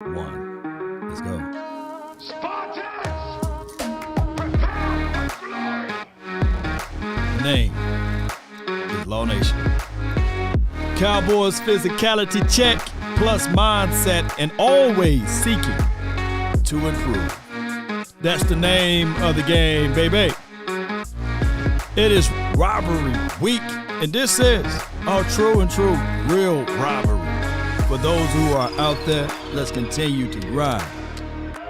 1. Let's go. Spartans, prepare for glory. The name is Law Nation. Cowboys physicality check plus mindset and always seeking to improve. That's the name of the game, baby. It is robbery week, and this is our true real robbery. For those who are out there, let's continue to grind,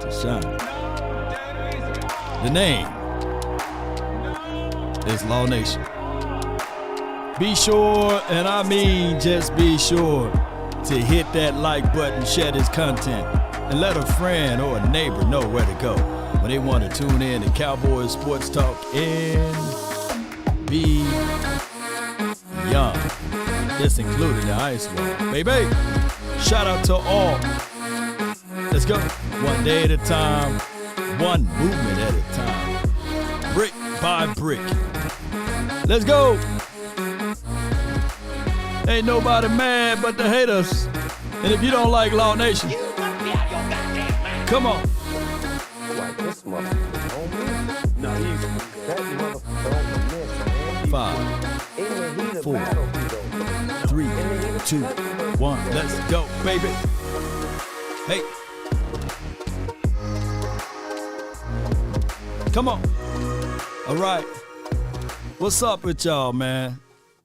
to shine. The name is Law Nation. Be sure, and I mean just be sure, to hit that like button, share this content, and let a friend or a neighbor know where to go when they want to tune in to Cowboys Sports Talk and beyond. This included the ice wall. Baby, shout out to all. Let's go. One day at a time, one movement at a time, brick by brick. Let's go. Ain't nobody mad but the haters. And if you don't like Law Nation, come on. Like this motherfucker don't miss. No, he's That motherfucker don't miss. 5, In the heat of 4, battle, he don't. 3, 2, 1. Let's go, baby. Hey. Come on. All right. What's up with y'all, man?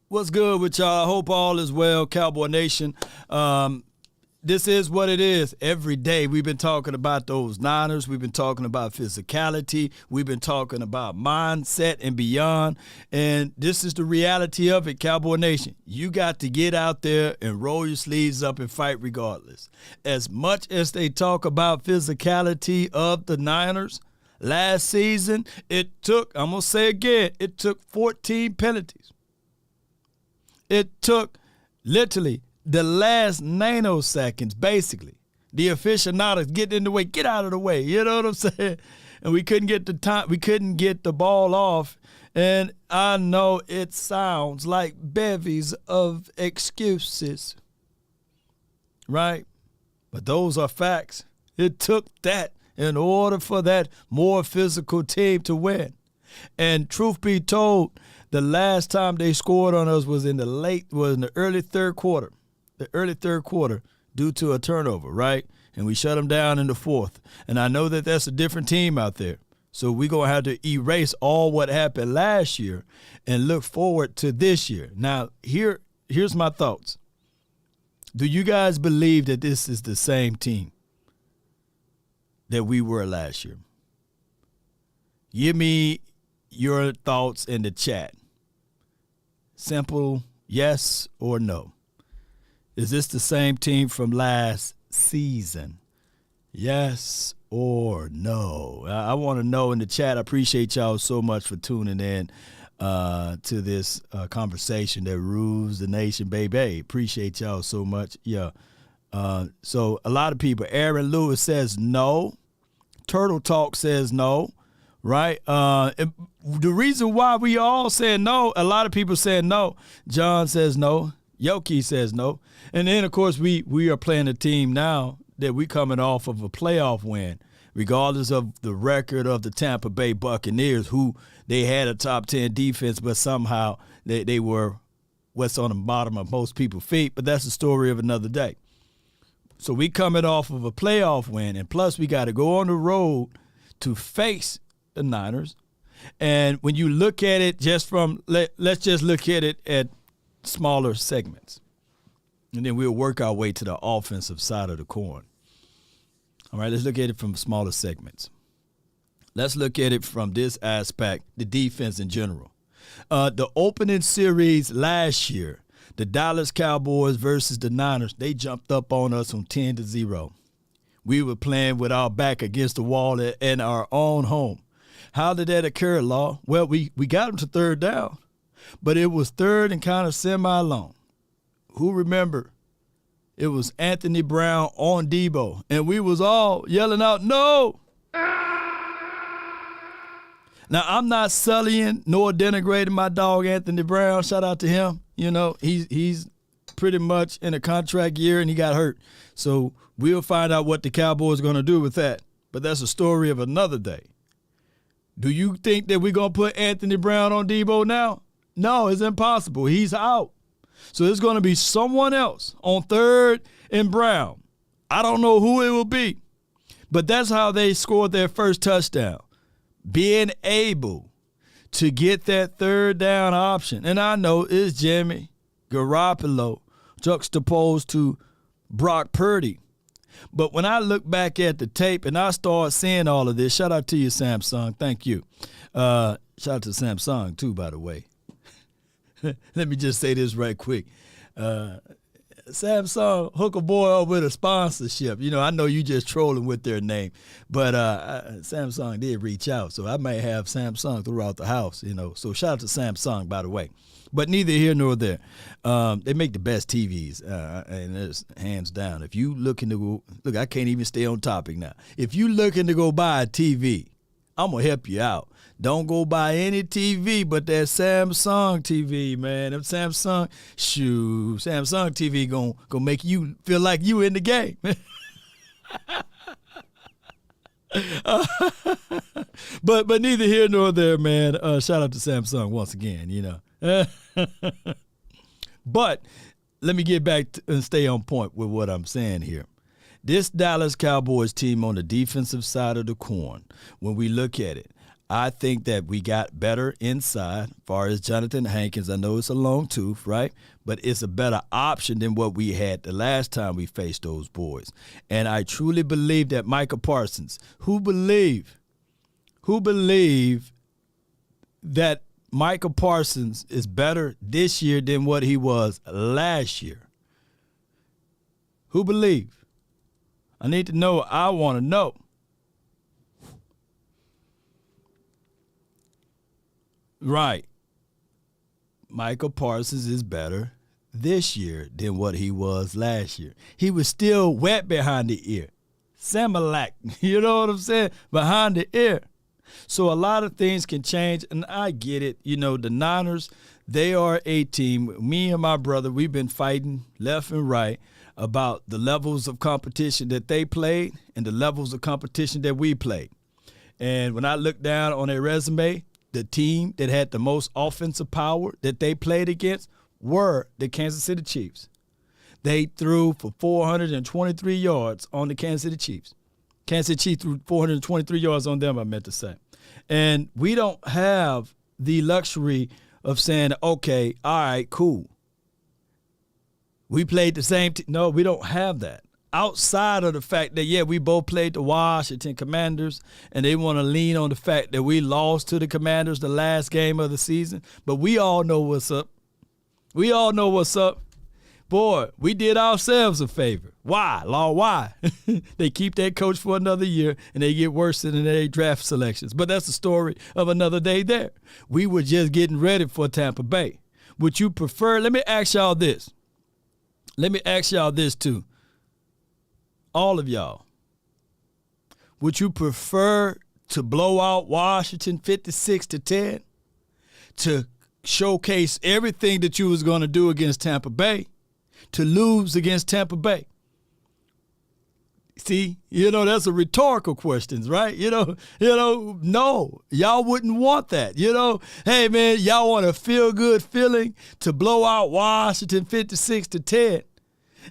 What's good with y'all? I hope all is well, Cowboy Nation. This is what it is. Every day we've been talking about those Niners. We've been talking about physicality. We've been talking about mindset and beyond. And this is the reality of it, Cowboy Nation. You got to get out there and roll your sleeves up and fight regardless. As much as they talk about physicality of the Niners, last season, it took, I'm going to say again, it took 14 penalties. It took literally the last nanoseconds, basically. The aficionados getting in the way, get out of the way. You know what I'm saying? And we couldn't get the time, we couldn't get the ball off. And I know it sounds like bevies of excuses, right? But those are facts. It took that in order for that more physical team to win. And truth be told, the last time they scored on us was in the early third quarter. The early third quarter due to a turnover, right? And we shut them down in the fourth. And I know that that's a different team out there. So we're going to have to erase all what happened last year and look forward to this year. Now, here's my thoughts. Do you guys believe that this is the same team that we were last year? Give me your thoughts in the chat. Simple yes or no. Is this the same team from last season? Yes or no? I want to know in the chat. I appreciate y'all so much for tuning in to this conversation that rules the nation, baby. Appreciate y'all so much. Yeah. So a lot of people, Aaron Lewis says no. Turtle Talk says no. Right? The reason why we all said no, a lot of people said no. John says no. Yoki says no. And then, of course, we are playing a team now that we coming off of a playoff win, regardless of the record of the Tampa Bay Buccaneers, who they had a top 10 defense, but somehow they were what's on the bottom of most people's feet. But that's the story of another day. So we coming off of a playoff win, and plus we got to go on the road to face the Niners. And when you look at it just from, let's just look at it at smaller segments. And then we'll work our way to the offensive side of the coin. All right, let's look at it from smaller segments. Let's look at it from this aspect, the defense in general. The opening series last year, the Dallas Cowboys versus the Niners, they jumped up on us from 10-0. We were playing with our back against the wall in our own home. How did that occur, Law? Well, we got them to third down, but it was third and kind of semi-long. Who remember? It was Anthony Brown on Debo, and we was all yelling out, no! Now, I'm not sullying nor denigrating my dog Anthony Brown. Shout out to him. You know, he's pretty much in a contract year, and he got hurt. So We'll find out what the Cowboys are going to do with that. But that's a story of another day. Do you think that we're going to put Anthony Brown on Debo now? No, it's impossible. He's out. So it's going to be someone else on 3rd and Brown. I don't know who it will be. But that's how they scored their first touchdown. Being able to get that 3rd down option. And I know it's Jimmy Garoppolo juxtaposed to Brock Purdy. But when I look back at the tape and I start seeing all of this, shout out to you, Samsung. Thank you. Shout out to Samsung, too, by the way. Let me just say this right quick. Samsung, hook a boy up with a sponsorship. You know, I know you just trolling with their name. But Samsung did reach out. So I may have Samsung throughout the house, you know. So shout out to Samsung, by the way. But neither here nor there. They make the best TVs, and it's hands down. If you looking to go, look, I can't even stay on topic now. If you looking to go buy a TV, I'm going to help you out. Don't go buy any TV but that Samsung TV, man. Them Samsung TV gonna make you feel like you in the game. But neither here nor there, man. Shout out to Samsung once again, you know. But let me get back and stay on point with what I'm saying here. This Dallas Cowboys team on the defensive side of the coin, when we look at it, I think that we got better inside as far as Jonathan Hankins. I know it's a long tooth, right? But it's a better option than what we had the last time we faced those boys. And I truly believe that Micah Parsons, who believe that Micah Parsons is better this year than what he was last year? Who believe? I need to know. I want to know. Right. Michael Parsons is better this year than what he was last year. He was still wet behind the ear. Similac, you know what I'm saying? Behind the ear. So a lot of things can change, and I get it. You know, the Niners, they are a team. Me and my brother, we've been fighting left and right about the levels of competition that they played and the levels of competition that we played. And when I look down on their resume, the team that had the most offensive power that they played against were the Kansas City Chiefs. They threw for 423 yards on the Kansas City Chiefs. Kansas City Chiefs threw 423 yards on them, I meant to say. And we don't have the luxury of saying, okay, all right, cool. We played the same team. No, we don't have that. Outside of the fact that, yeah, we both played the Washington Commanders, and they want to lean on the fact that we lost to the Commanders the last game of the season. But we all know what's up. We all know what's up. Boy, we did ourselves a favor. Why, Lord, why? They keep that coach for another year, and they get worse in their draft selections. But that's the story of another day there. We were just getting ready for Tampa Bay. Would you prefer, let me ask y'all this. Let me ask y'all this, too. All of y'all. Would you prefer to blow out Washington 56-10 to showcase everything that you was going to do against Tampa Bay, to lose against Tampa Bay? See, you know, that's a rhetorical question, right? You know, no, y'all wouldn't want that. You know, hey, man, y'all want a feel-good feeling to blow out Washington 56-10.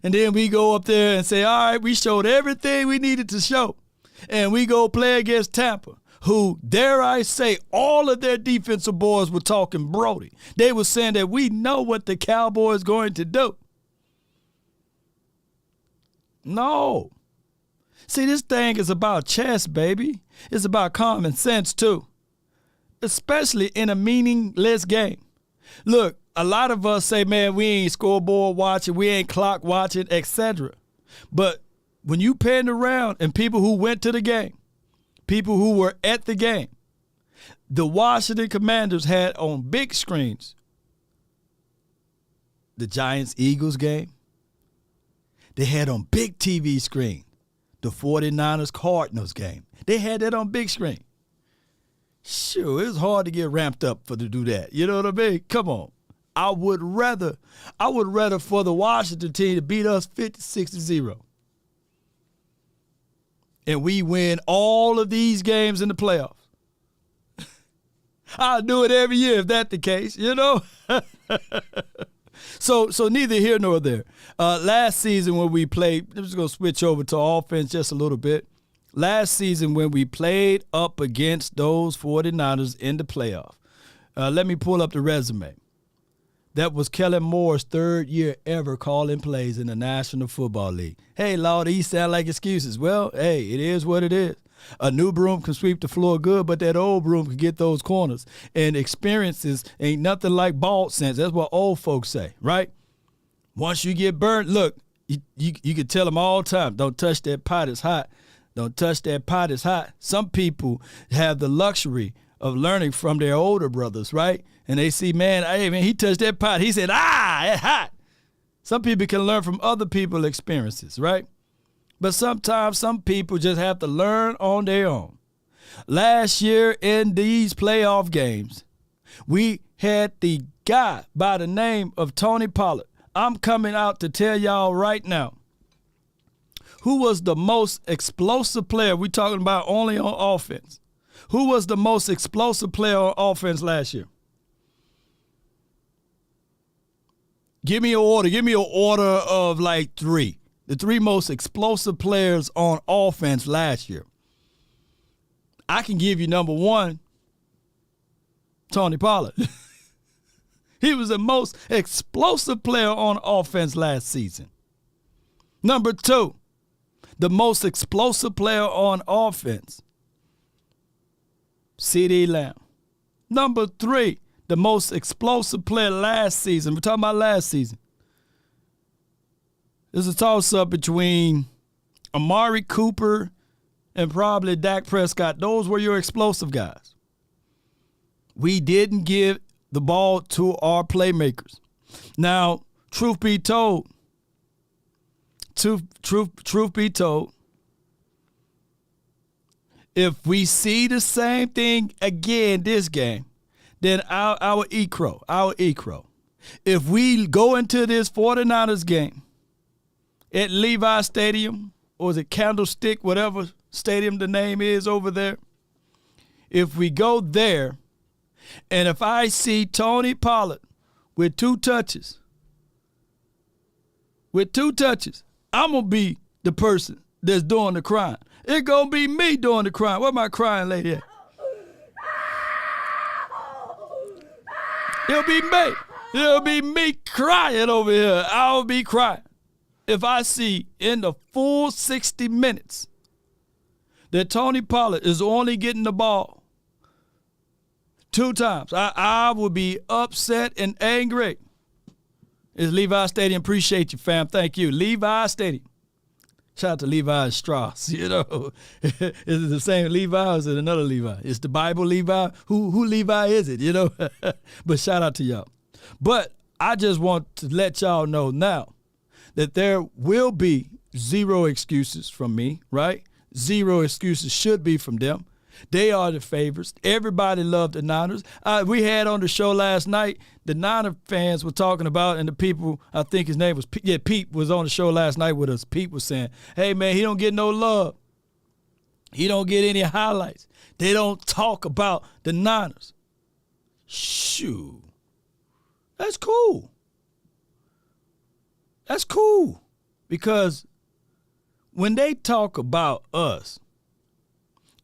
And then we go up there and say, all right, we showed everything we needed to show. And we go play against Tampa, who, dare I say, all of their defensive boys were talking Brody. They were saying that we know what the Cowboys going to do. No. See, this thing is about chess, baby. It's about common sense, too, especially in a meaningless game. Look, a lot of us say, man, we ain't scoreboard watching, we ain't clock watching, etc. But when you panned around and people who went to the game, people who were at the game, the Washington Commanders had on big screens the Giants-Eagles game. They had on big TV screen the 49ers-Cardinals game. They had that on big screen. Sure, it's hard to get ramped up to do that. You know what I mean? Come on. I would rather for the Washington team to beat us 56-0. and we win all of these games in the playoffs. I'll do it every year if that's the case, you know? So neither here nor there. Last season when we played, I'm just going to switch over to offense just a little bit. Last season when we played up against those 49ers in the playoff, let me pull up the resume. That was Kellen Moore's third year ever calling plays in the National Football League. Hey, Lord, these sound like excuses. Well, hey, it is what it is. A new broom can sweep the floor good, but that old broom can get those corners. And experiences ain't nothing like bald sense. That's what old folks say, right? Once you get burnt, look, you can tell them all the time, don't touch that pot, it's hot. Don't touch that pot, it's hot. Some people have the luxury of learning from their older brothers, right? And they see, man, hey, man, he touched that pot. He said, it's hot. Some people can learn from other people's experiences, right? But sometimes some people just have to learn on their own. Last year in these playoff games, we had the guy by the name of Tony Pollard. I'm coming out to tell y'all right now, who was the most explosive player? We're talking about only on offense. Who was the most explosive player on offense last year? Give me an order. Give me an order of like three. The three most explosive players on offense last year. I can give you number one, Tony Pollard. He was the most explosive player on offense last season. Number two, the most explosive player on offense, CeeDee Lamb. Number three, the most explosive player last season. We're talking about last season. There's a toss-up between Amari Cooper and probably Dak Prescott. Those were your explosive guys. We didn't give the ball to our playmakers. Now, truth be told, if we see the same thing again this game, then our eat crow. If we go into this 49ers game at Levi Stadium, or is it Candlestick, whatever stadium the name is over there, if we go there, and if I see Tony Pollard with two touches, I'm going to be the person that's doing the crying. It's going to be me doing the crying. Where my crying lady at? It'll be me crying over here. I'll be crying. If I see in the full 60 minutes that Tony Pollard is only getting the ball two times, I will be upset and angry. It's Levi Stadium. Appreciate you, fam. Thank you. Levi Stadium. Shout out to Levi Strauss. You know, is it the same Levi or is it another Levi? It's the Bible Levi. Who Levi is it? You know, but shout out to y'all. But I just want to let y'all know now that there will be zero excuses from me, right? Zero excuses should be from them. They are the favorites. Everybody loved the Niners. We had on the show last night, the Niner fans were talking about, and the people, I think his name was Pete. Yeah, Pete was on the show last night with us. Pete was saying, hey, man, he don't get no love. He don't get any highlights. They don't talk about the Niners. Shoo. That's cool. That's cool. Because when they talk about us,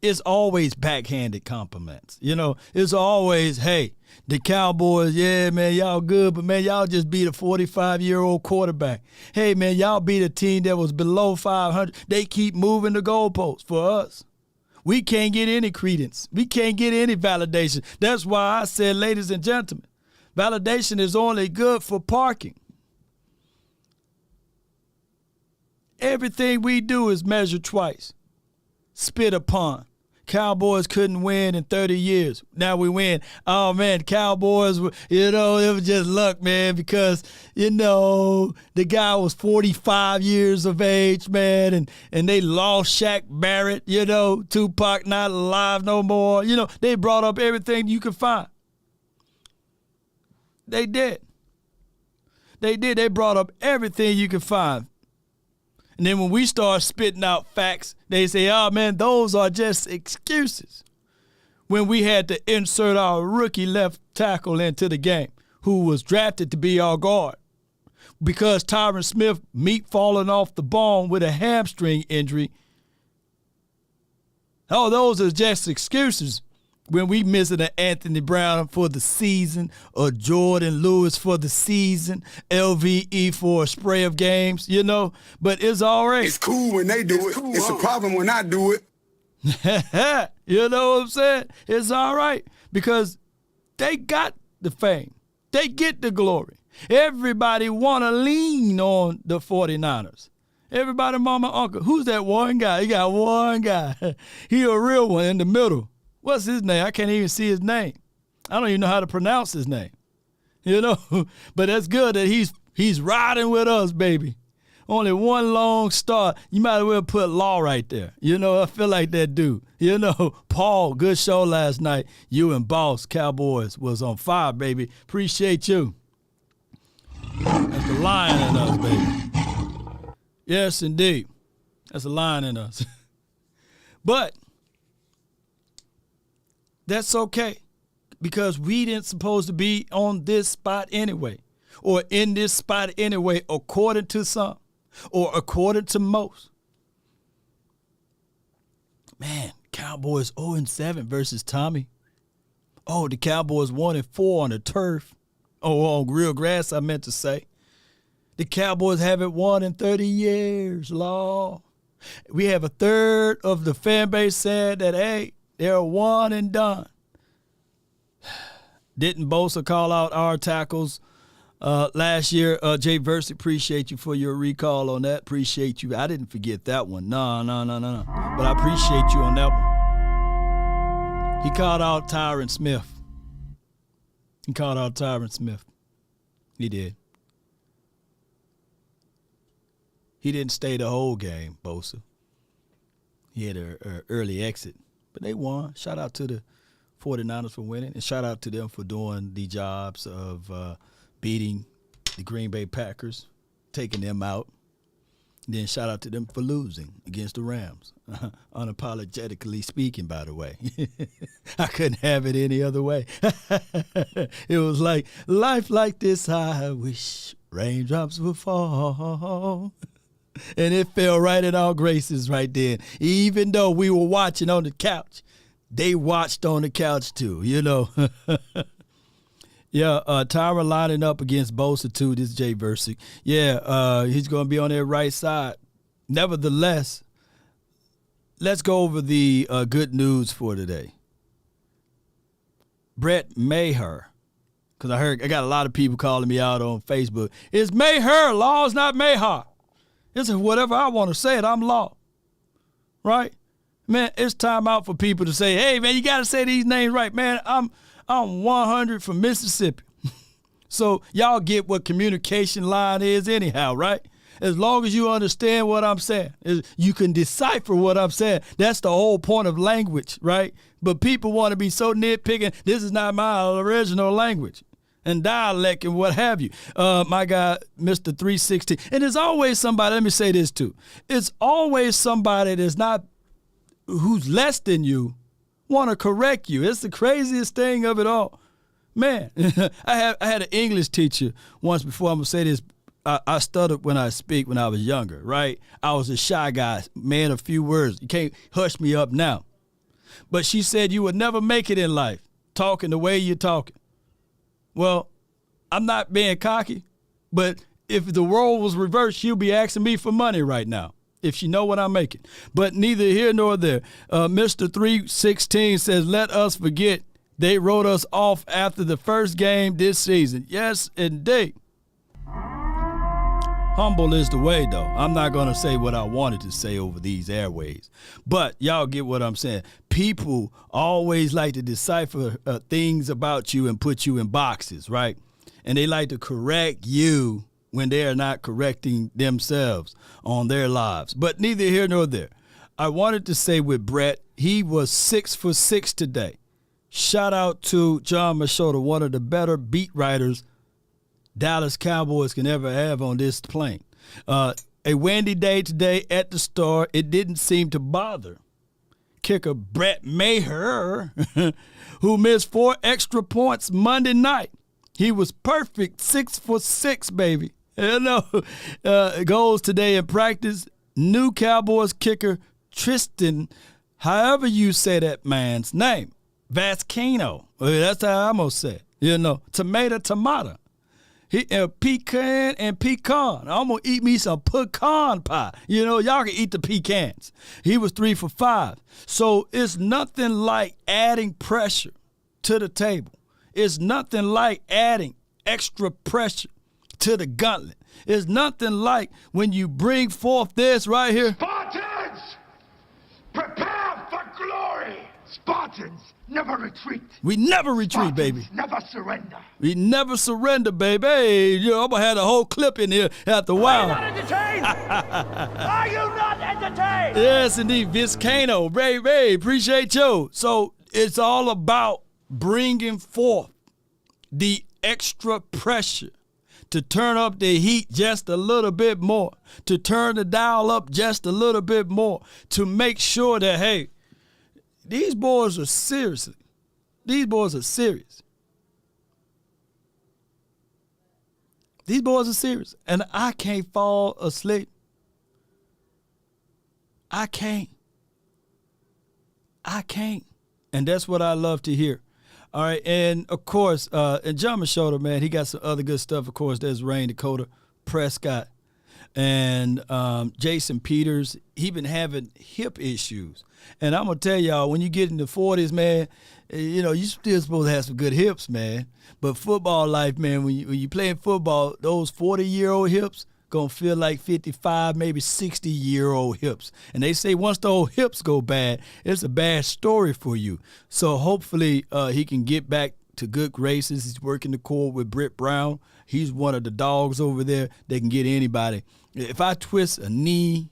it's always backhanded compliments. You know, it's always, hey, the Cowboys, yeah, man, y'all good, but, man, y'all just beat a 45-year-old quarterback. Hey, man, y'all beat a team that was below 500. They keep moving the goalposts for us. We can't get any credence. We can't get any validation. That's why I said, ladies and gentlemen, validation is only good for parking. Everything we do is measured twice, spit upon. Cowboys couldn't win in 30 years. Now we win. Oh, man, Cowboys, you know, it was just luck, man, because, you know, the guy was 45 years of age, man, and they lost Shaq Barrett, you know, Tupac not alive no more. You know, they brought up everything you could find. They did. They brought up everything you could find. And then when we start spitting out facts, they say, oh, man, those are just excuses. When we had to insert our rookie left tackle into the game, who was drafted to be our guard, because Tyron Smith, meat falling off the bone with a hamstring injury. Oh, those are just excuses when we missing an Anthony Brown for the season, or Jordan Lewis for the season, LVE for a spray of games, you know. But it's all right. It's cool when they do it. It's a problem when I do it. You know what I'm saying? It's all right because they got the fame. They get the glory. Everybody want to lean on the 49ers. Everybody, mama, uncle. Who's that one guy? You got one guy. He a real one in the middle. What's his name? I can't even see his name. I don't even know how to pronounce his name. You know, but that's good that he's riding with us, baby. Only one long start. You might as well put Law right there. You know, I feel like that dude. You know, Paul, good show last night. You and Boss Cowboys was on fire, baby. Appreciate you. That's the lion in us, baby. Yes, indeed. That's a lion in us. But that's okay because we didn't supposed to be on this spot anyway, or in this spot anyway, according to some. Or according to most. Man, Cowboys 0-7 versus Tommy. Oh, the Cowboys 1-4 on the turf. Oh, on real grass, I meant to say. The Cowboys haven't won in 30 years, Law. We have a third of the fan base said that, hey, they're one and done. Didn't Bosa call out our tackles last year? Jay Verse, appreciate you for your recall on that. Appreciate you. I didn't forget that one. No. But I appreciate you on that one. He called out Tyron Smith. He did. He didn't stay the whole game, Bosa. He had an early exit. But they won. Shout out to the 49ers for winning. And shout out to them for doing the jobs of beating the Green Bay Packers, taking them out. And then shout out to them for losing against the Rams. Unapologetically speaking, by the way. I couldn't have it any other way. It was like, life like this, I wish raindrops would fall. And it fell right in our graces right then. Even though we were watching on the couch, they watched on the couch too, you know. Yeah, Tyra lining up against Bosa too. This is Jay Versick. Yeah, he's going to be on their right side. Nevertheless, let's go over the good news for today. Brett Maher, because I got a lot of people calling me out on Facebook. It's Maher, Law. It's not Maher. It's whatever I want to say it. I'm Law, right? Man, it's time out for people to say, hey, man, you got to say these names right. Man, I'm 100 from Mississippi. So y'all get what communication line is anyhow, right? As long as you understand what I'm saying, you can decipher what I'm saying. That's the whole point of language, right? But people want to be so nitpicking. This is not my original language and dialect and what have you. My guy, Mr. 360. And there's always somebody, let me say this too. It's always somebody who's less than you want to correct you. It's the craziest thing of it all. Man, I had an English teacher once before. I'm going to say this. I stuttered when I speak when I was younger, right? I was a shy guy, man of few words. You can't hush me up now. But she said you would never make it in life talking the way you're talking. Well, I'm not being cocky, but if the role was reversed, she'll be asking me for money right now, if she know what I'm making. But neither here nor there. Mr. 316 says, let us forget they wrote us off after the first game this season. Yes, indeed. Humble is the way, though. I'm not going to say what I wanted to say over these airways. But y'all get what I'm saying. People always like to decipher things about you and put you in boxes, right? And they like to correct you when they are not correcting themselves on their lives. But neither here nor there. I wanted to say with Brett, he was 6 for 6 today. Shout out to John Machota, one of the better beat writers Dallas Cowboys can ever have on this plane. A windy day today at the store. It didn't seem to bother kicker Brett Maher, who missed 4 extra points Monday night. He was perfect, 6 for 6, baby. Goals today in practice. New Cowboys kicker Tristan, however you say that man's name, Vasquino. That's how I'm going to say it. Tomato. Pecan and pecan. I'm going to eat me some pecan pie. Y'all can eat the pecans. He was 3 for 5. So it's nothing like adding pressure to the table. It's nothing like adding extra pressure to the gauntlet. It's nothing like when you bring forth this right here. Spartans, prepare for glory. Spartans never retreat. We never retreat, baby. Never surrender. We never surrender, baby. Hey, I'm going to have the whole clip in here after a while. Are you not entertained? Are you not entertained? Yes, indeed. Viscano, baby. Appreciate you. So it's all about bringing forth the extra pressure to turn up the heat just a little bit more, to turn the dial up just a little bit more, to make sure that, hey, these boys are serious. These boys are serious. These boys are serious. And I can't fall asleep. I can't. And that's what I love to hear. All right, and of course, and John Machota, man, he got some other good stuff. Of course, there's Rain Dakota, Prescott, and Jason Peters. He been having hip issues. And I'm going to tell y'all, when you get in the 40s, man, you still supposed to have some good hips, man. But football life, man, when you playing football, those 40-year-old hips going to feel like 55, maybe 60-year-old hips. And they say once the old hips go bad, it's a bad story for you. So hopefully he can get back to good graces. He's working the court with Britt Brown. He's one of the dogs over there. They can get anybody. If I twist a knee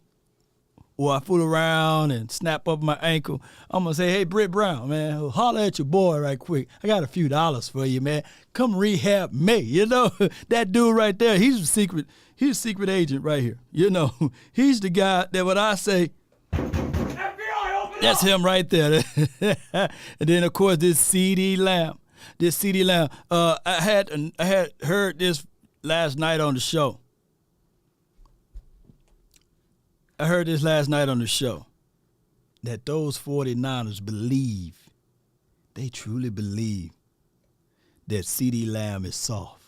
or I fool around and snap up my ankle, I'm going to say, hey, Britt Brown, man, holler at your boy right quick. I got a few dollars for you, man. Come rehab me. That dude right there, he's a secret agent right here. He's the guy that when I say, FBI, open that's up. Him right there. And then, of course, this CD Lamb. I had heard this last night on the show. That those 49ers they truly believe that CD Lamb is soft.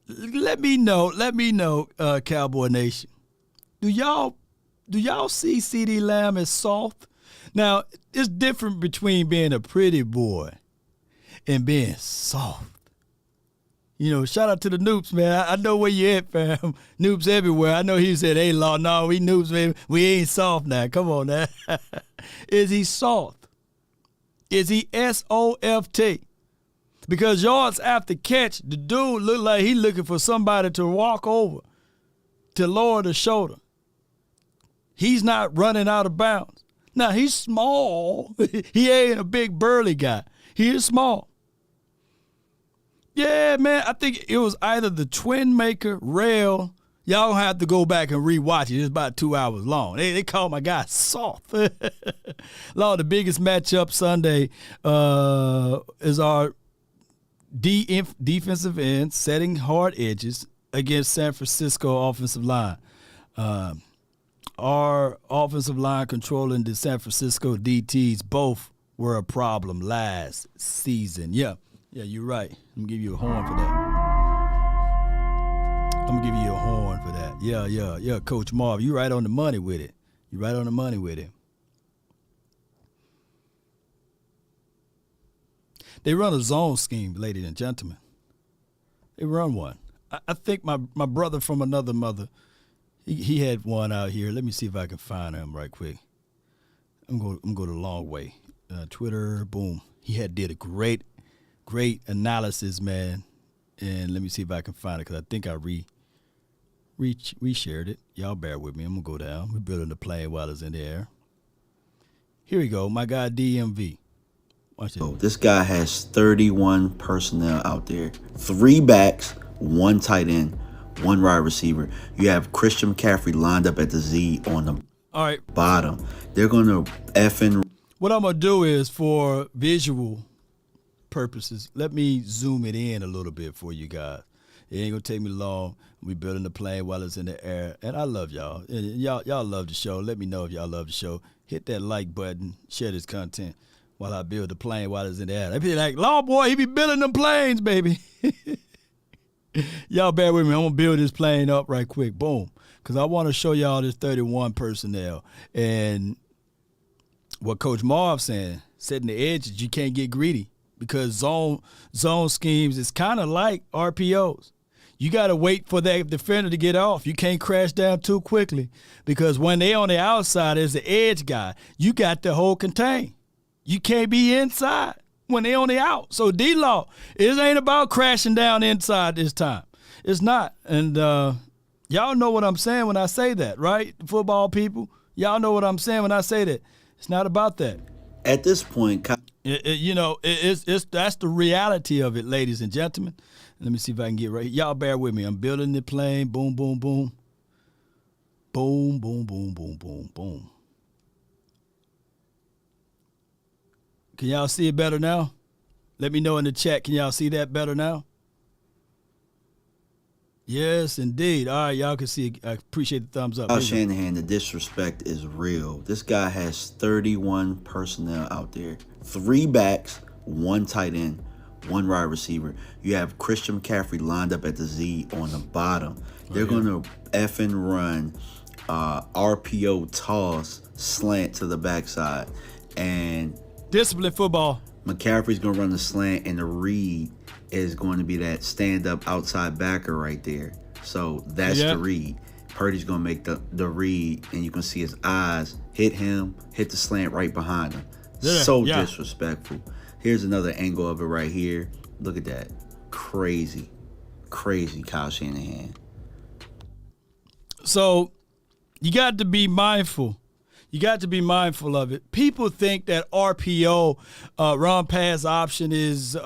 Let me know, Cowboy Nation. Do y'all see CD Lamb as soft? Now, it's different between being a pretty boy and being soft. Shout out to the Noops, man. I know where you at, fam. Noops everywhere. I know he said, hey, Law, no, we Noops, man. We ain't soft now. Come on now. Is he soft? Is he S-O-F-T? Because yards after catch, the dude look like he looking for somebody to walk over, to lower the shoulder. He's not running out of bounds. Now, he's small. He ain't a big burly guy. He is small. Yeah, man, I think it was either the Twin Maker, Rail. Y'all gonna have to go back and rewatch it. It's about 2 hours long. They call my guy soft. Law, the biggest matchup Sunday is our defensive end setting hard edges against San Francisco offensive line. Our offensive line controlling the San Francisco DTs both were a problem last season. Yeah, you're right. I'm going to give you a horn for that. Yeah, Coach Marv. You're right on the money with it. They run a zone scheme, ladies and gentlemen. They run one. I think my brother from another mother, he had one out here. Let me see if I can find him right quick. I'm going to go the long way. Twitter, boom. He did a great analysis, man. And let me see if I can find it because I think I reshared it. Y'all bear with me. I'm going to go down. We're building the plane while it's in the air. Here we go. My guy DMV. Watch it. This guy has 31 personnel out there. 3 backs, 1 tight end, 1 wide receiver. You have Christian McCaffrey lined up at the Z on the All right. bottom. They're going to effing. What I'm going to do is, for visual purposes, let me zoom it in a little bit for you guys. It ain't going to take me long. We building the plane while it's in the air. And I love y'all. And y'all love the show. Let me know if y'all love the show. Hit that like button. Share this content while I build the plane while it's in the air. They be like, Law boy, he be building them planes, baby. Y'all bear with me. I'm going to build this plane up right quick. Boom. Because I want to show y'all this 31 personnel. And what Coach Marv saying, setting the edges, you can't get greedy. Because zone schemes is kind of like RPOs. You got to wait for that defender to get off. You can't crash down too quickly. Because when they on the outside as the edge guy, you got the whole contain. You can't be inside when they on the out. So D-Law, it ain't about crashing down inside this time. It's not. And y'all know what I'm saying when I say that, right? Football people, y'all know what I'm saying when I say that. It's not about that. At this point, It's that's the reality of it, ladies and gentlemen. Let me see if I can get right. Y'all bear with me. I'm building the plane. Boom, boom, boom. Boom, boom, boom, boom, boom, boom. Can y'all see it better now? Let me know in the chat. Can y'all see that better now? Yes, indeed. All right, y'all can see it. I appreciate the thumbs up. Kyle Shanahan, the disrespect is real. This guy has 31 personnel out there. 3 backs, 1 tight end, 1 wide receiver. You have Christian McCaffrey lined up at the Z on the bottom. They're going to effing run RPO toss slant to the backside. And discipline football. McCaffrey's going to run the slant, and the read is going to be that stand-up outside backer right there. So that's the read. Purdy's going to make the read, and you can see his eyes hit him, hit the slant right behind him. Disrespectful. Here's another angle of it right here. Look at that. Crazy Kyle Shanahan. So you got to be mindful. You got to be mindful of it. People think that RPO, run pass option is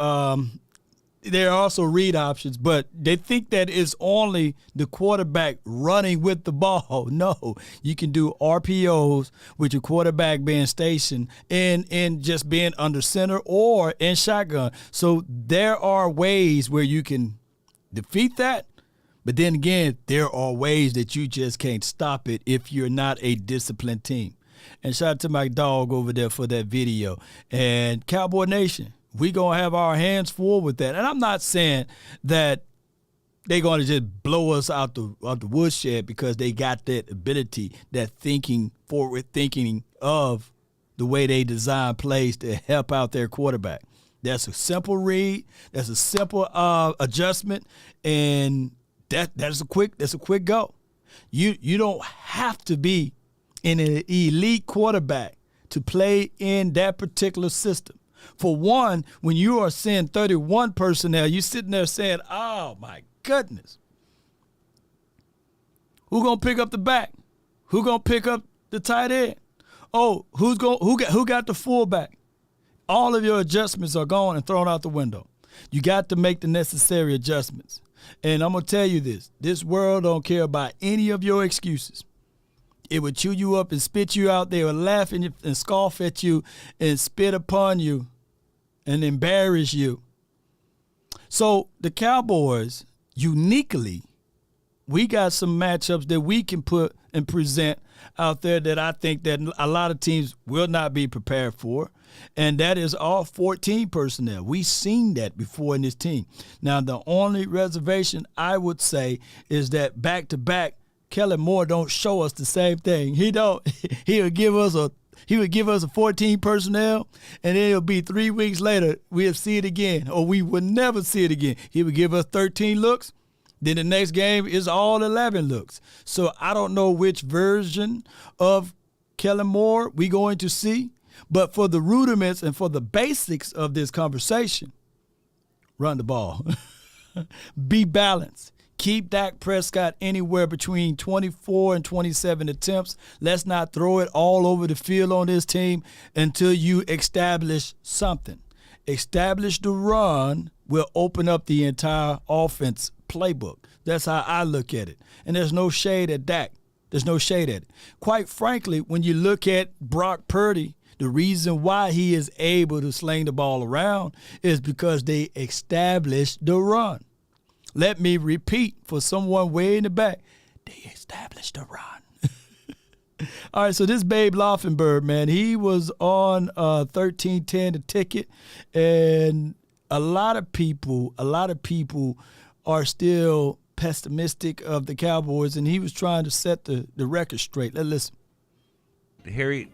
there are also read options, but they think that it's only the quarterback running with the ball. No, you can do RPOs with your quarterback being stationed and just being under center or in shotgun. So there are ways where you can defeat that. But then again, there are ways that you just can't stop it if you're not a disciplined team. And shout out to my dog over there for that video. And Cowboy Nation, we going to have our hands full with that. And I'm not saying that they're going to just blow us out the woodshed because they got that ability, that forward thinking of the way they design plays to help out their quarterback. That's a simple read. That's a simple adjustment. And that's a quick go. You don't have to be an elite quarterback to play in that particular system. For one, when you are seeing 31 personnel, you're sitting there saying, oh, my goodness. Who going to pick up the back? Who going to pick up the tight end? Oh, who got the fullback? All of your adjustments are gone and thrown out the window. You got to make the necessary adjustments. And I'm going to tell you this world don't care about any of your excuses. It would chew you up and spit you out. They would laugh and scoff at you and spit upon you and embarrass you. So the Cowboys, uniquely, we got some matchups that we can put and present out there that I think that a lot of teams will not be prepared for, and that is all 14 personnel. We've seen that before in this team. Now, the only reservation I would say is that back-to-back, Kellen Moore don't show us the same thing. He would give us a 14 personnel, and then it'll be 3 weeks later we'll see it again, or we would never see it again. He would give us 13 looks. Then the next game is all 11 looks. So I don't know which version of Kellen Moore we're going to see, but for the rudiments and for the basics of this conversation, run the ball. Be balanced. Keep Dak Prescott anywhere between 24 and 27 attempts. Let's not throw it all over the field on this team until you establish something. Establish the run will open up the entire offense playbook. That's how I look at it. And there's no shade at Dak. There's no shade at it. Quite frankly, when you look at Brock Purdy, the reason why he is able to sling the ball around is because they established the run. Let me repeat for someone way in the back, they established the run. All right, so this Babe Laufenberg, man, he was on 1310 the ticket, and a lot of people are still pessimistic of the Cowboys, and he was trying to set the record straight. Let's listen. Harry,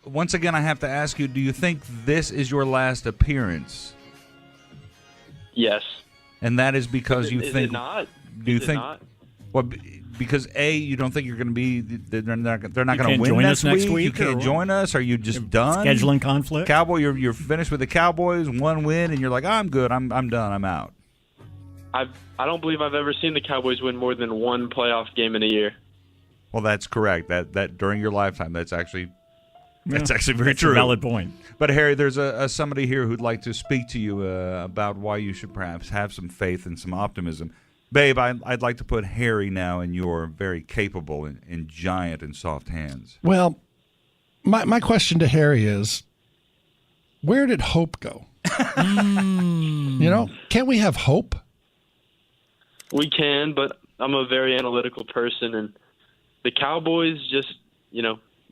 once again, I have to ask you, do you think this is your last appearance? Yes. And that is because you is think... It not? Do you is think... It not? Well, because A, you don't think you're going to be... They're not going to win join next us next week? You week, can't or join us? Are you just done? Scheduling conflict? Cowboy, you're finished with the Cowboys, one win, and you're like, I'm good, I'm done, I'm out. I don't believe I've ever seen the Cowboys win more than one playoff game in a year. Well, that's correct. That during your lifetime, that's actually very true. A valid point. But Harry, there's somebody here who'd like to speak to you about why you should perhaps have some faith and some optimism. Babe, I'd like to put Harry now in your very capable and giant and soft hands. Well, my question to Harry is, where did hope go? Can't we have hope? We can, but I'm a very analytical person, and the Cowboys just,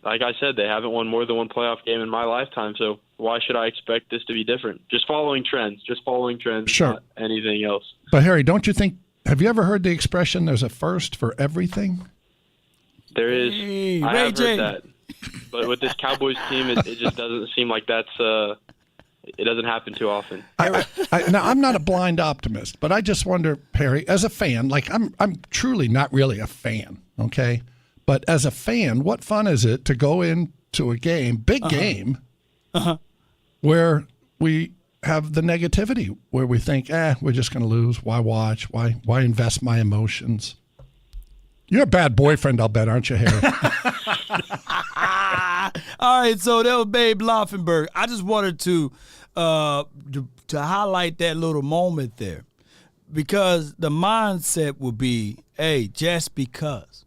like I said, they haven't won more than one playoff game in my lifetime, so why should I expect this to be different? Just following trends, Sure. Not anything else. But Harry, don't you think, have you ever heard the expression, there's a first for everything? There is. Hey, I Ray have J. heard that. But with this Cowboys team, it just doesn't seem like it doesn't happen too often. Now, I'm not a blind optimist, but I just wonder, Harry, as a fan, like I'm truly not really a fan, okay? But as a fan, what fun is it to go into a game, big game, where we have the negativity, where we think, we're just going to lose. Why watch? Why invest my emotions? You're a bad boyfriend, I'll bet, aren't you, Harry? All right, so that was Babe Laufenberg. I just wanted to highlight that little moment there, because the mindset would be, hey, just because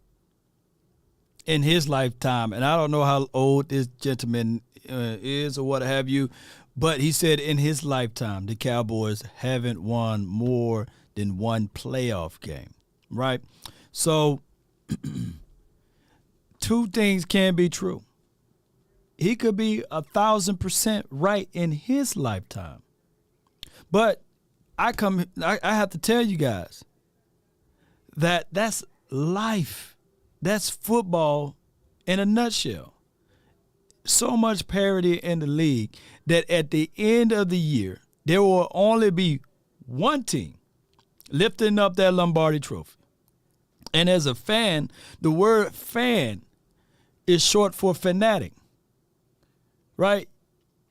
in his lifetime, and I don't know how old this gentleman is or what have you, but he said in his lifetime the Cowboys haven't won more than one playoff game, right? So two things can be true. He could be 1,000% right in his lifetime. But I have to tell you guys that that's life. That's football in a nutshell. So much parity in the league that at the end of the year, there will only be one team lifting up that Lombardi trophy. And as a fan, the word fan is short for fanatic. Right?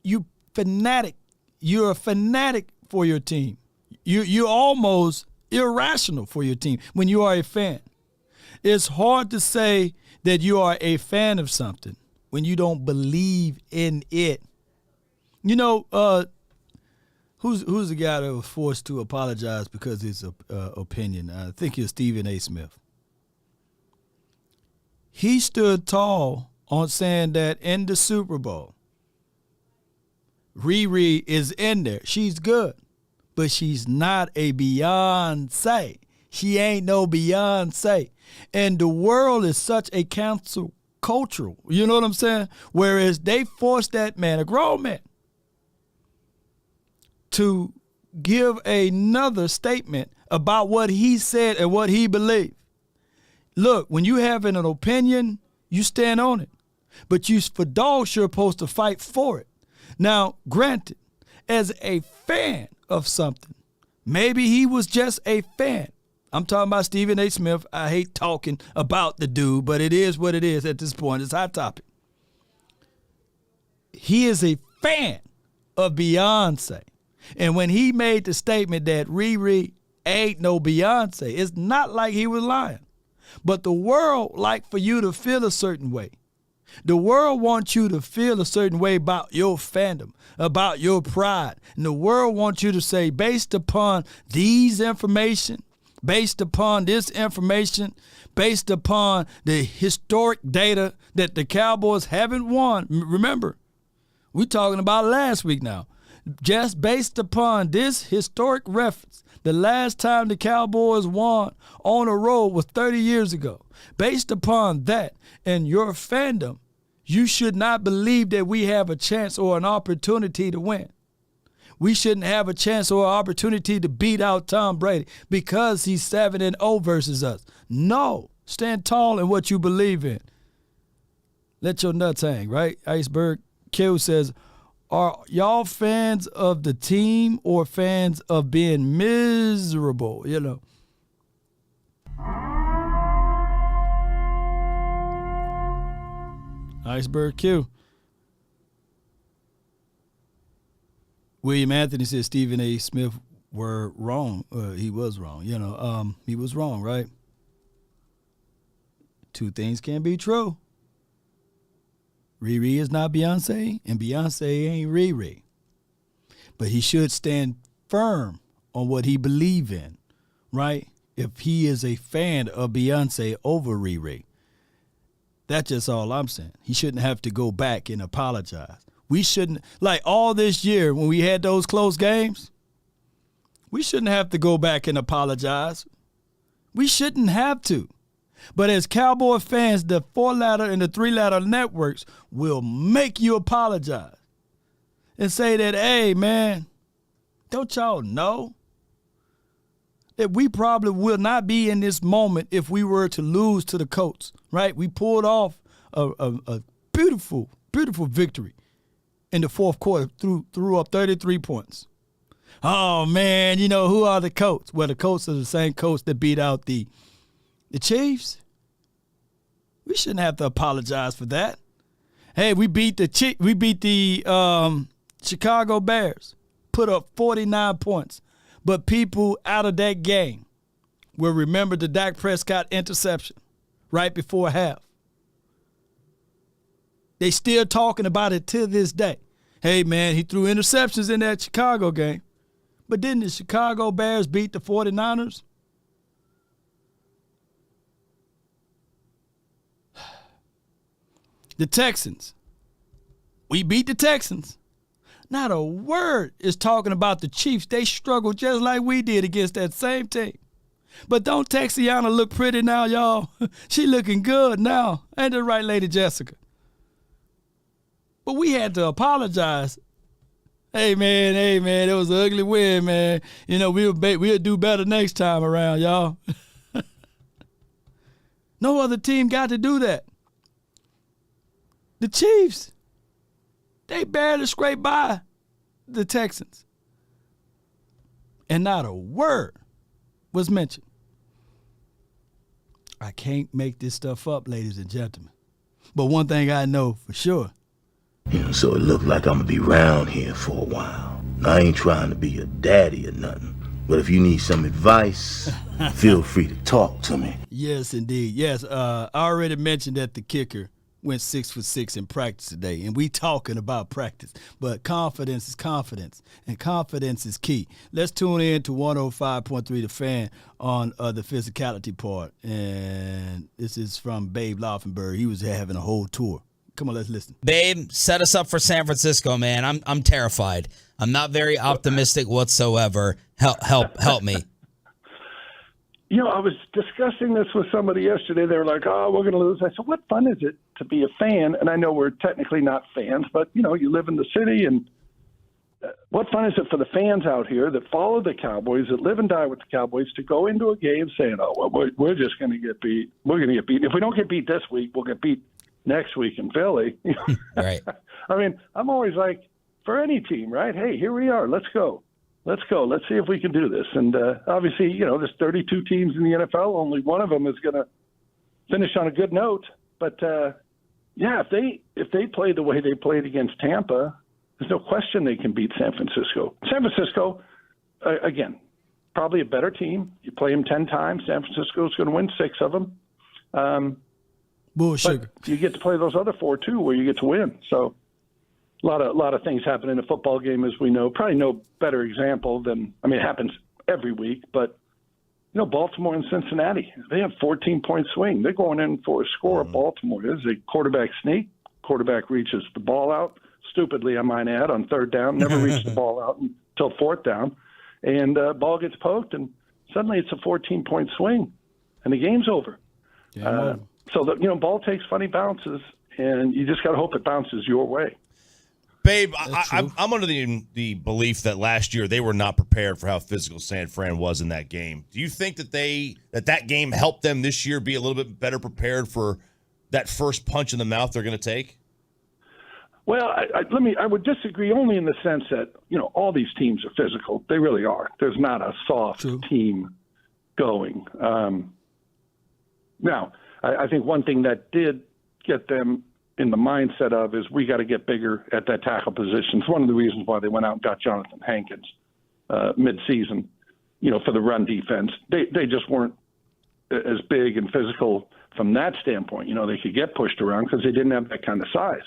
You're a fanatic for your team. You're almost irrational for your team when you are a fan. It's hard to say that you are a fan of something when you don't believe in it. Who's the guy that was forced to apologize because of his opinion? I think it's Stephen A. Smith. He stood tall on saying that in the Super Bowl, Riri is in there. She's good, but she's not a Beyonce. She ain't no Beyonce. And the world is such a cancel cultural, you know what I'm saying? Whereas they forced that man, a grown man, to give another statement about what he said and what he believed. Look, when you have an opinion, you stand on it. But for dogs, you're supposed to fight for it. Now, granted, as a fan of something, maybe he was just a fan. I'm talking about Stephen A. Smith. I hate talking about the dude, but it is what it is at this point. It's hot topic. He is a fan of Beyonce. And when he made the statement that Riri ain't no Beyonce. It's not like he was lying. But the world like for you to feel a certain way. The world wants you to feel a certain way about your fandom, about your pride. And the world wants you to say, based upon these information, based upon this information, based upon the historic data that the Cowboys haven't won. Remember, we're talking about last week now. Just based upon this historic reference, the last time the Cowboys won on a road was 30 years ago. Based upon that and your fandom, you should not believe that we have a chance or an opportunity to win. We shouldn't have a chance or an opportunity to beat out Tom Brady because he's 7-0 versus us. No, stand tall in what you believe in. Let your nuts hang, right? Iceberg Q says, are y'all fans of the team or fans of being miserable? You know. Iceberg Q. William Anthony says Stephen A. Smith were wrong. He was wrong. You know, he was wrong, right? Two things can be true. Riri is not Beyonce, and Beyonce ain't Riri. But he should stand firm on what he believes in, right? If he is a fan of Beyonce over Riri. That's just all I'm saying. He shouldn't have to go back and apologize. We shouldn't, like all this year when we had those close games, we shouldn't have to go back and apologize. We shouldn't have to. But as Cowboy fans, the 4-letter and the 3-letter networks will make you apologize and say that, hey, man, don't y'all know that we probably will not be in this moment if we were to lose to the Colts, right? We pulled off a beautiful, beautiful victory in the fourth quarter, threw up 33 points. Oh, man, you know, who are the Colts? Well, the Colts are the same Colts that beat out the Chiefs. We shouldn't have to apologize for that. Hey, we beat the Chicago Bears, put up 49 points. But people out of that game will remember the Dak Prescott interception right before half. They still talking about it to this day. Hey, man, he threw interceptions in that Chicago game. But didn't the Chicago Bears beat the 49ers? The Texans. We beat the Texans. Not a word is talking about the Chiefs. They struggled just like we did against that same team. But don't Texiana look pretty now, y'all? She looking good now. Ain't that right, Lady Jessica? But we had to apologize. Hey, man, it was an ugly win, man. You know, we'll do better next time around, y'all. No other team got to do that. The Chiefs, they barely scraped by the Texans. And not a word was mentioned. I can't make this stuff up, ladies and gentlemen. But one thing I know for sure. So it looked like I'm going to be around here for a while. I ain't trying to be your daddy or nothing. But if you need some advice, feel free to talk to me. Yes, indeed. Yes, I already mentioned that the kicker went 6 for 6 in practice today, and we talking about practice. But confidence is confidence, and confidence is key. Let's tune in to 105.3 The Fan on the physicality part, and this is from Babe Laufenberg. He was having a whole tour. Come on, let's listen. Babe, set us up for San Francisco, man. I'm terrified. I'm not very optimistic whatsoever. Help me. You know, I was discussing this with somebody yesterday. They were like, oh, we're going to lose. I said, what fun is it to be a fan? And I know we're technically not fans, but, you know, you live in the city. And what fun is it for the fans out here that follow the Cowboys, that live and die with the Cowboys, to go into a game saying, oh, well, we're just going to get beat. We're going to get beat. If we don't get beat this week, we'll get beat next week in Philly. Right. I mean, I'm always like, for any team, right? Hey, here we are. Let's go. Let's go. Let's see if we can do this. And obviously, you know, there's 32 teams in the NFL. Only one of them is going to finish on a good note. But, yeah, if they play the way they played against Tampa, there's no question they can beat San Francisco. San Francisco, again, probably a better team. You play them 10 times. San Francisco's going to win 6 of them. Bullshit. But you get to play those other 4 too, where you get to win. So a lot of things happen in a football game, as we know. Probably no better example than, I mean, it happens every week, but Baltimore and Cincinnati, they have 14-point swing. They're going in for a score at Baltimore. This is a quarterback sneak. Quarterback reaches the ball out, stupidly, I might add, on 3rd down. Never reached the ball out until 4th down. And ball gets poked, and suddenly it's a 14-point swing, and the game's over. So ball takes funny bounces, and you just got to hope it bounces your way. Babe, I'm under the belief that last year they were not prepared for how physical San Fran was in that game. Do you think that that game helped them this year be a little bit better prepared for that first punch in the mouth they're going to take? Well, I would disagree only in the sense that, all these teams are physical. They really are. There's not a soft team going. Now, I think one thing that did get them in the mindset of is we got to get bigger at that tackle position. It's one of the reasons why they went out and got Jonathan Hankins mid-season, for the run defense. They just weren't as big and physical from that standpoint. They could get pushed around because they didn't have that kind of size.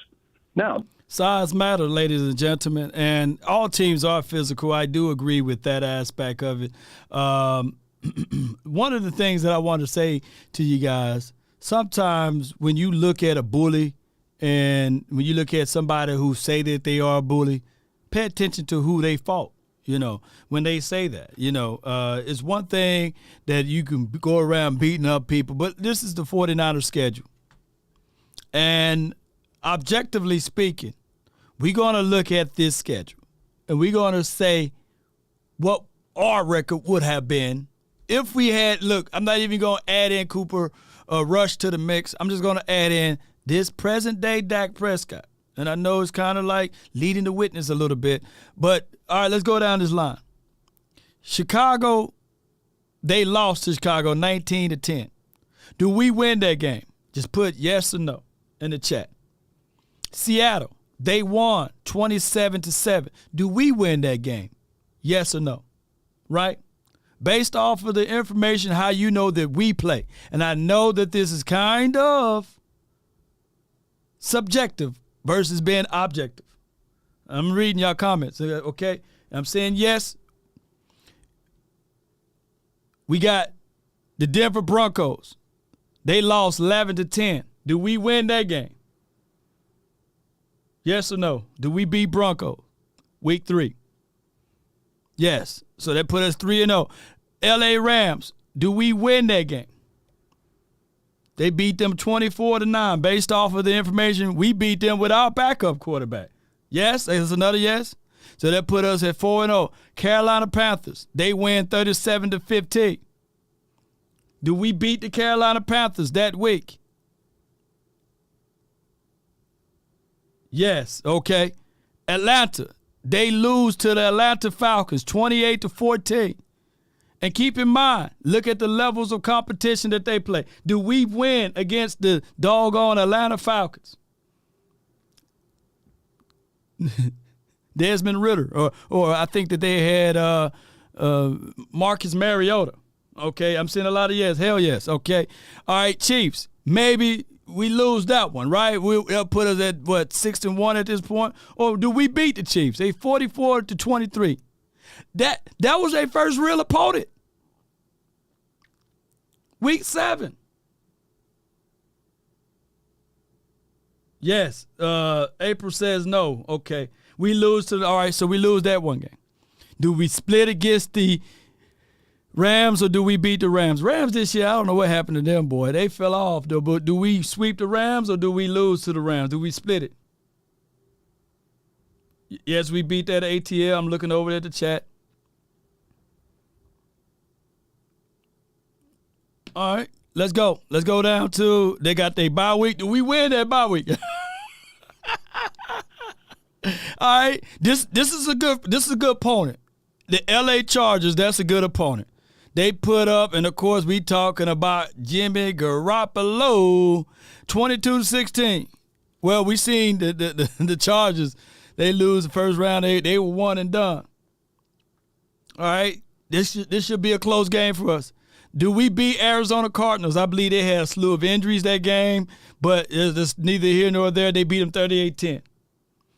Now, size matters, ladies and gentlemen, and all teams are physical. I do agree with that aspect of it. One of the things that I want to say to you guys, sometimes when you look at a bully and when you look at somebody who say that they are a bully, pay attention to who they fought, when they say that. It's one thing that you can go around beating up people, but this is the 49ers schedule. And objectively speaking, we're going to look at this schedule and we're going to say what our record would have been if we had, look, I'm not even going to add in Cooper Rush to the mix. I'm just going to add in this present-day Dak Prescott. And I know it's kind of like leading the witness a little bit. But, all right, let's go down this line. Chicago, they lost to Chicago 19-10. Do we win that game? Just put yes or no in the chat. Seattle, they won 27-7. Do we win that game? Yes or no? Right? Based off of the information, how you know that we play. And I know that this is kind of subjective versus being objective. I'm reading y'all comments, okay? I'm saying yes. We got the Denver Broncos. They lost 11-10. Do we win that game? Yes or no? Do we beat Broncos? Week 3. Yes. So that put us 3-0. LA Rams, do we win that game? They beat them 24-9. Based off of the information, we beat them with our backup quarterback. Yes? There's another yes? So that put us at 4-0. Carolina Panthers, they win 37-15. Do we beat the Carolina Panthers that week? Yes. Okay. Atlanta, they lose to the Atlanta Falcons 28-14. And keep in mind, look at the levels of competition that they play. Do we win against the doggone Atlanta Falcons? Desmond Ridder, or I think that they had Marcus Mariota. Okay, I'm seeing a lot of yes. Hell yes. Okay. All right, Chiefs. Maybe we lose that one, right? They'll put us at, 6-1 at this point? Or do we beat the Chiefs? They 44-23. That was their first real opponent. Week 7. Yes. April says no. Okay. We lose all right, so we lose that one game. Do we split against the Rams or do we beat the Rams? Rams this year, I don't know what happened to them, boy. They fell off, though. But do we sweep the Rams or do we lose to the Rams? Do we split it? Yes, we beat that ATL. I'm looking over at the chat. All right, let's go. Let's go down to, they got their bye week. Do we win that bye week? All right, this is a good opponent. The LA Chargers, that's a good opponent. They put up, and of course we talking about Jimmy Garoppolo, 22-16. Well, we seen the Chargers. They lose the first round. They were one and done. All right. This should be a close game for us. Do we beat Arizona Cardinals? I believe they had a slew of injuries that game, but it's neither here nor there. They beat them 38-10.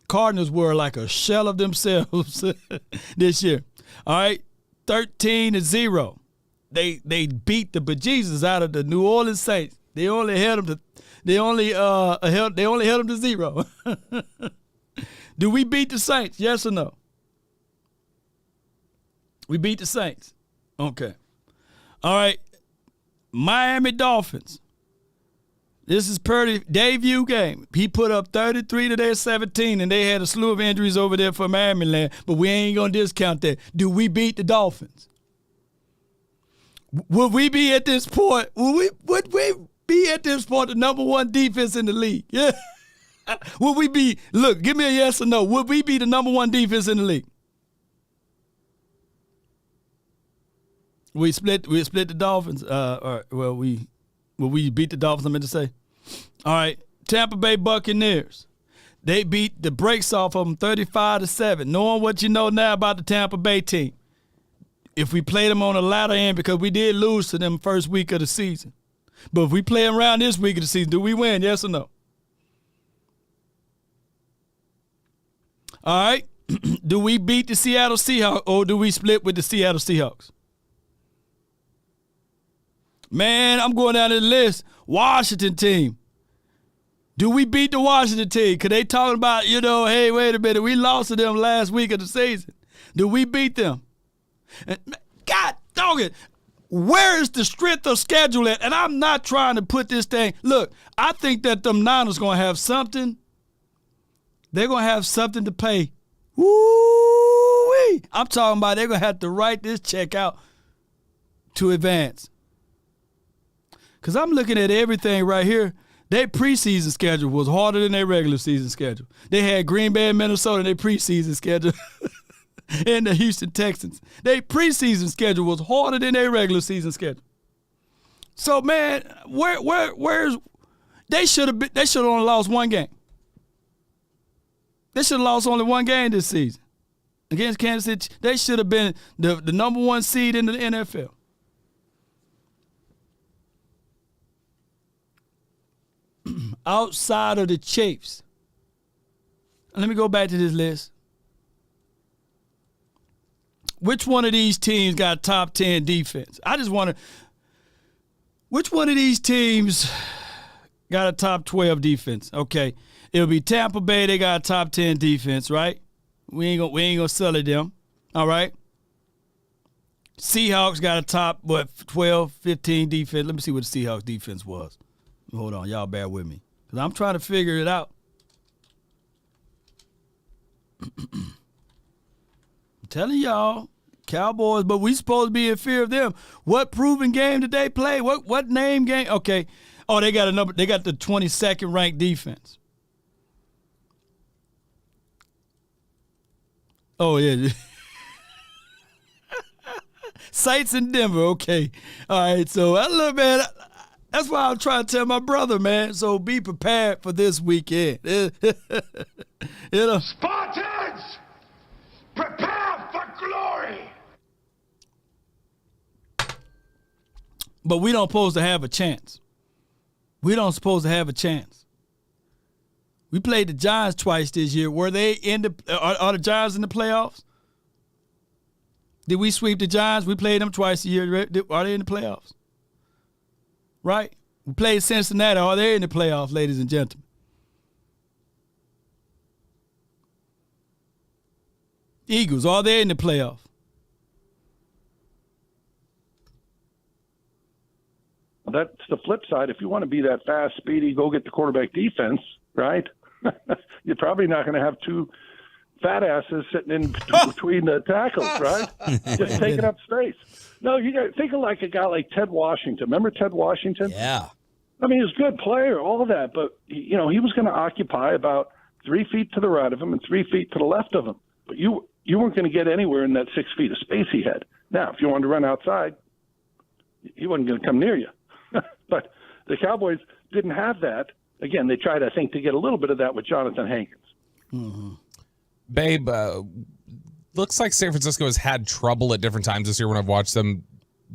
Cardinals were like a shell of themselves this year. All right, 13-0. They beat the bejesus out of the New Orleans Saints. They only held them to 0. Do we beat the Saints? Yes or no? We beat the Saints. Okay. All right. Miami Dolphins. This is Purdy debut game. He put up 33 to their 17, and they had a slew of injuries over there for Miami land, but we ain't going to discount that. Do we beat the Dolphins? Would we be at this point? Would we be at this point the number one defense in the league? Yeah. Would we be? Look, give me a yes or no. Would we be the number one defense in the league? We split the Dolphins. We beat the Dolphins. I meant to say. All right, Tampa Bay Buccaneers. They beat the brakes off of them 35-7. Knowing what you know now about the Tampa Bay team. If we play them on the latter end, because we did lose to them first week of the season. But if we play them around this week of the season, do we win? Yes or no? All right. Do we beat the Seattle Seahawks or do we split with the Seattle Seahawks? Man, I'm going down the list. Washington team. Do we beat the Washington team? Because they talking about, hey, wait a minute, we lost to them last week of the season. Do we beat them? And God dog it. Where is the strength of schedule at? And I'm not trying to put this thing. Look, I think that them Niners going to have something. They're going to have something to pay. Woo-wee. I'm talking about they're going to have to write this check out to advance. Because I'm looking at everything right here. Their preseason schedule was harder than their regular season schedule. They had Green Bay and Minnesota in their preseason schedule. And the Houston Texans. Their preseason schedule was harder than their regular season schedule. So, man, where's they should have only lost one game. They should have lost only one game this season. Against Kansas City, they should have been the number one seed in the NFL. Outside of the Chiefs. Let me go back to this list. Which one of these teams got top 10 defense? I just want to. Which one of these teams got a top 12 defense? Okay. It'll be Tampa Bay. They got a top 10 defense, right? We ain't gonna sell it them. All right. Seahawks got a top, 12, 15 defense. Let me see what the Seahawks defense was. Hold on. Y'all bear with me. Because I'm trying to figure it out. I'm telling y'all, Cowboys, but we supposed to be in fear of them. What proven game did they play? What name game? Okay. Oh, they got they got the 22nd ranked defense. Oh, yeah. Saints in Denver. Okay. All right. So, look, man, that's why I'm trying to tell my brother, man. So be prepared for this weekend. Spartans, prepare for glory. But we don't supposed to have a chance. We don't supposed to have a chance. We played the Giants twice this year. Were they are the Giants in the playoffs? Did we sweep the Giants? We played them twice a year. Are they in the playoffs? Right? We played Cincinnati. Are they in the playoffs, ladies and gentlemen? Eagles, are they in the playoffs? Well, that's the flip side. If you want to be that fast, speedy, go get the quarterback defense, right? You're probably not going to have two fat asses sitting in between the tackles, right? Just taking up space. No, you got to think of like a guy like Ted Washington. Remember Ted Washington? Yeah. I mean, he was a good player, all that, but he was going to occupy about 3 feet to the right of him and 3 feet to the left of him. But you weren't going to get anywhere in that 6 feet of space he had. Now, if you wanted to run outside, he wasn't going to come near you. But the Cowboys didn't have that. Again, they tried, I think, to get a little bit of that with Jonathan Hankins. Mm-hmm. Babe, looks like San Francisco has had trouble at different times this year when I've watched them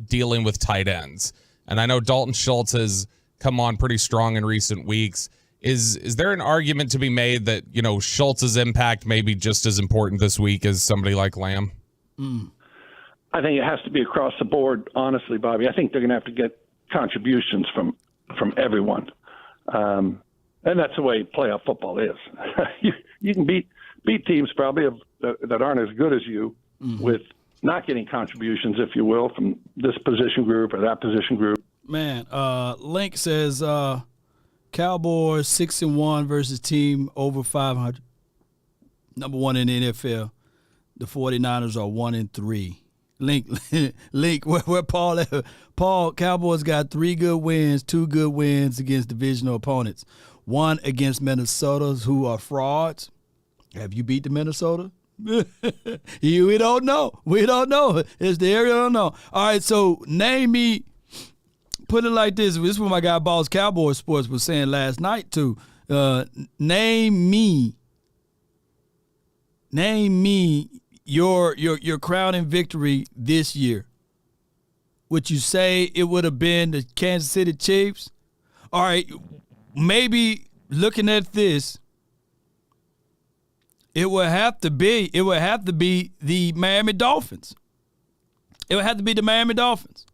dealing with tight ends. And I know Dalton Schultz has come on pretty strong in recent weeks. Is there an argument to be made that, Schultz's impact may be just as important this week as somebody like Lamb? I think it has to be across the board, honestly, Bobby. I think they're going to have to get contributions from everyone. And that's the way playoff football is. you can beat teams probably that aren't as good as you with not getting contributions, if you will, from this position group or that position group. Man, Link says Cowboys 6-1 versus team over 500. Number one in the NFL. The 49ers are 1-3. Link, where Paul at? Paul, Cowboys got 3 good wins, 2 good wins against divisional opponents. 1 against Minnesota's who are frauds. Have you beat the Minnesota? We don't know. We don't know. It's the area I don't know. All right, so name me. Put it like this. This is what my guy Balls Cowboys Sports was saying last night too. Name me your crowning victory this year. Would you say it would have been the Kansas City Chiefs? All right, maybe looking at this, it would have to be the Miami Dolphins. It would have to be the Miami Dolphins.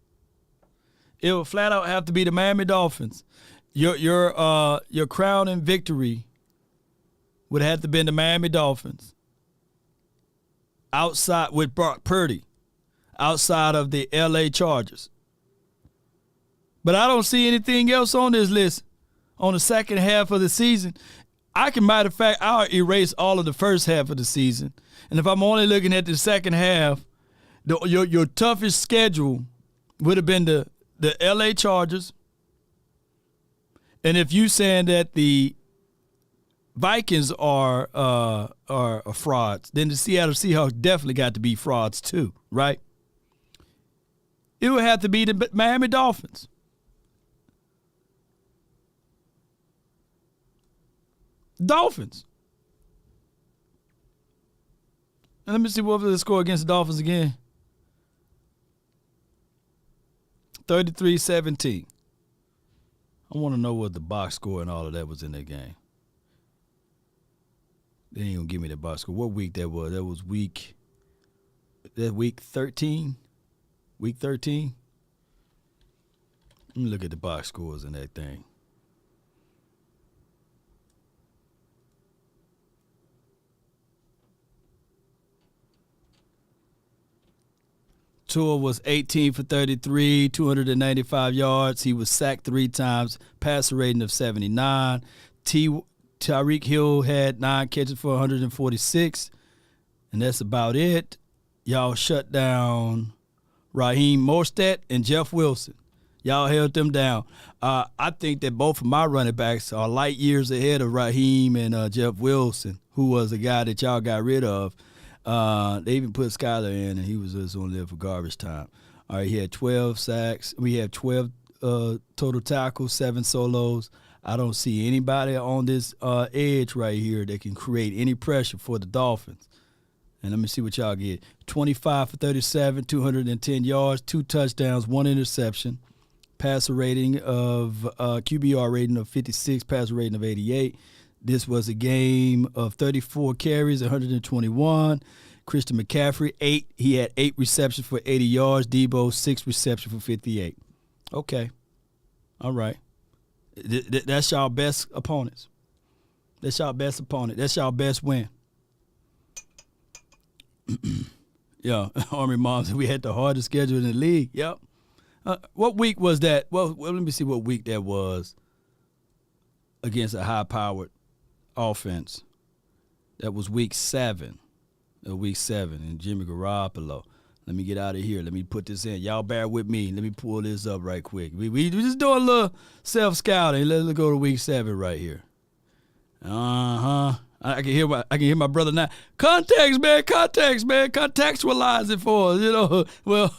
It would flat out have to be the Miami Dolphins. Your crowning victory would have to be the Miami Dolphins. Outside with Purdy, outside of the LA Chargers. But I don't see anything else on this list on the second half of the season. Matter of fact, I'll erase all of the first half of the season. And if I'm only looking at the second half, your toughest schedule would have been the LA Chargers. And if you saying that the Vikings are frauds, then the Seattle Seahawks definitely got to be frauds too, right? It would have to be the Miami Dolphins. Dolphins. And let me see what was the score against the Dolphins again. 33-17. I want to know what the box score and all of that was in that game. They ain't gonna give me the box score. What week that was? That was week 13? Week 13? Let me look at the box scores in that thing. Tua was 18 for 33, 295 yards. He was sacked 3 times, passer rating of 79. Tyreek Hill had 9 catches for 146, and that's about it. Y'all shut down Raheem Mostert and Jeff Wilson. Y'all held them down. I think that both of my running backs are light years ahead of Raheem and Jeff Wilson, who was a guy that y'all got rid of. They even put Skyler in, and he was just on there for garbage time. All right, he had 12 sacks. We had 12 total tackles, 7 solos. I don't see anybody on this edge right here that can create any pressure for the Dolphins. And let me see what y'all get. 25 for 37, 210 yards, 2 touchdowns, 1 interception. Passer rating of QBR rating of 56, passer rating of 88. This was a game of 34 carries, 121. Christian McCaffrey, 8. He had 8 receptions for 80 yards. Debo, 6 receptions for 58. Okay. All right. That's y'all best opponents. That's y'all best opponent. That's y'all best win. Yeah, Army Mom said we had the hardest schedule in the league. Yep. What week was that? Well, let me see what week that was against a high-powered offense. That was week 7. Week 7, and Jimmy Garoppolo. Let me get out of here. Let me put this in. Y'all bear with me. Let me pull this up right quick. We just doing a little self-scouting. Let's go to week 7 right here. I can hear my brother now. Context, man. Contextualize it for us. Well,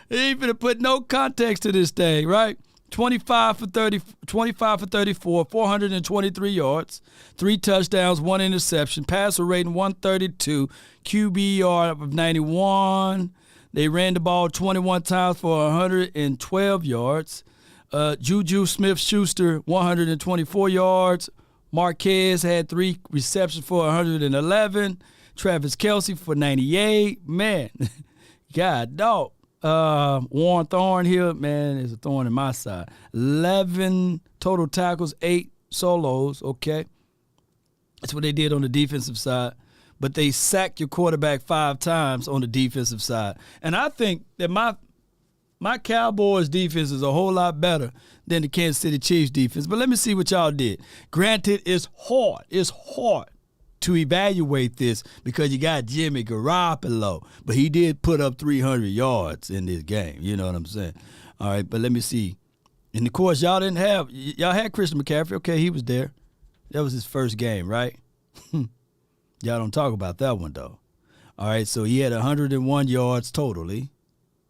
he ain't finna put no context to this thing, right? 25 for 34, 423 yards, 3 touchdowns, 1 interception, passer rating 132, QBR of 91. They ran the ball 21 times for 112 yards. Juju Smith-Schuster, 124 yards. Marquez had 3 receptions for 111. Travis Kelce for 98. Man, God, dog. Warren Thornhill, man, is a thorn in my side. 11 total tackles, 8 solos, okay. That's what they did on the defensive side. But they sacked your quarterback 5 times on the defensive side. And I think that my Cowboys defense is a whole lot better than the Kansas City Chiefs defense. But let me see what y'all did. Granted, it's hard. It's hard to evaluate this because you got Jimmy Garoppolo, but he did put up 300 yards in this game. You know what I'm saying? All right, but let me see. And, of course, y'all had Christian McCaffrey. Okay, he was there. That was his first game, right? Y'all don't talk about that one, though. All right, so he had 101 yards totally.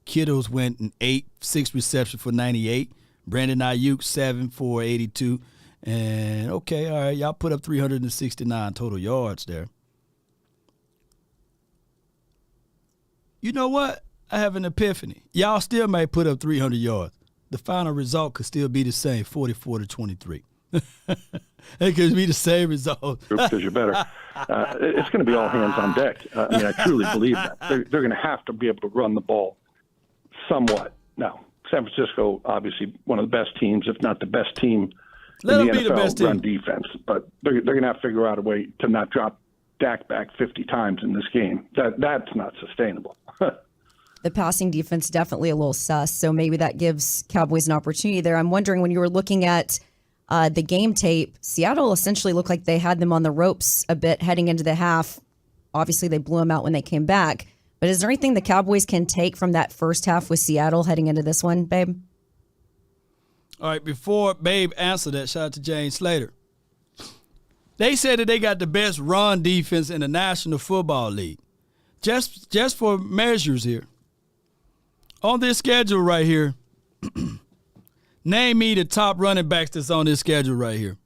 Kittles went in 8, 6 receptions for 98. Brandon Ayuk, 7 for 82. And, okay, all right, y'all put up 369 total yards there. You know what? I have an epiphany. Y'all still may put up 300 yards. The final result could still be the same, 44-23. It could be the same result. Because you're better. It's going to be all hands on deck. I truly believe that. They're going to have to be able to run the ball somewhat. Now, San Francisco, obviously, one of the best teams, if not the best team Let in them the be the NFL best team. run defense. But they're going to have to figure out a way to not drop Dak back 50 times in this game. That's not sustainable. The passing defense definitely a little sus, so maybe that gives Cowboys an opportunity there. I'm wondering, when you were looking at the game tape, Seattle essentially looked like they had them on the ropes a bit heading into the half. Obviously, they blew them out when they came back. But is there anything the Cowboys can take from that first half with Seattle heading into this one, babe? All right, before Babe answered that, shout out to Jane Slater. They said that they got the best run defense in the National Football League. Just for measures here. On this schedule right here, name me the top running backs that's on this schedule right here.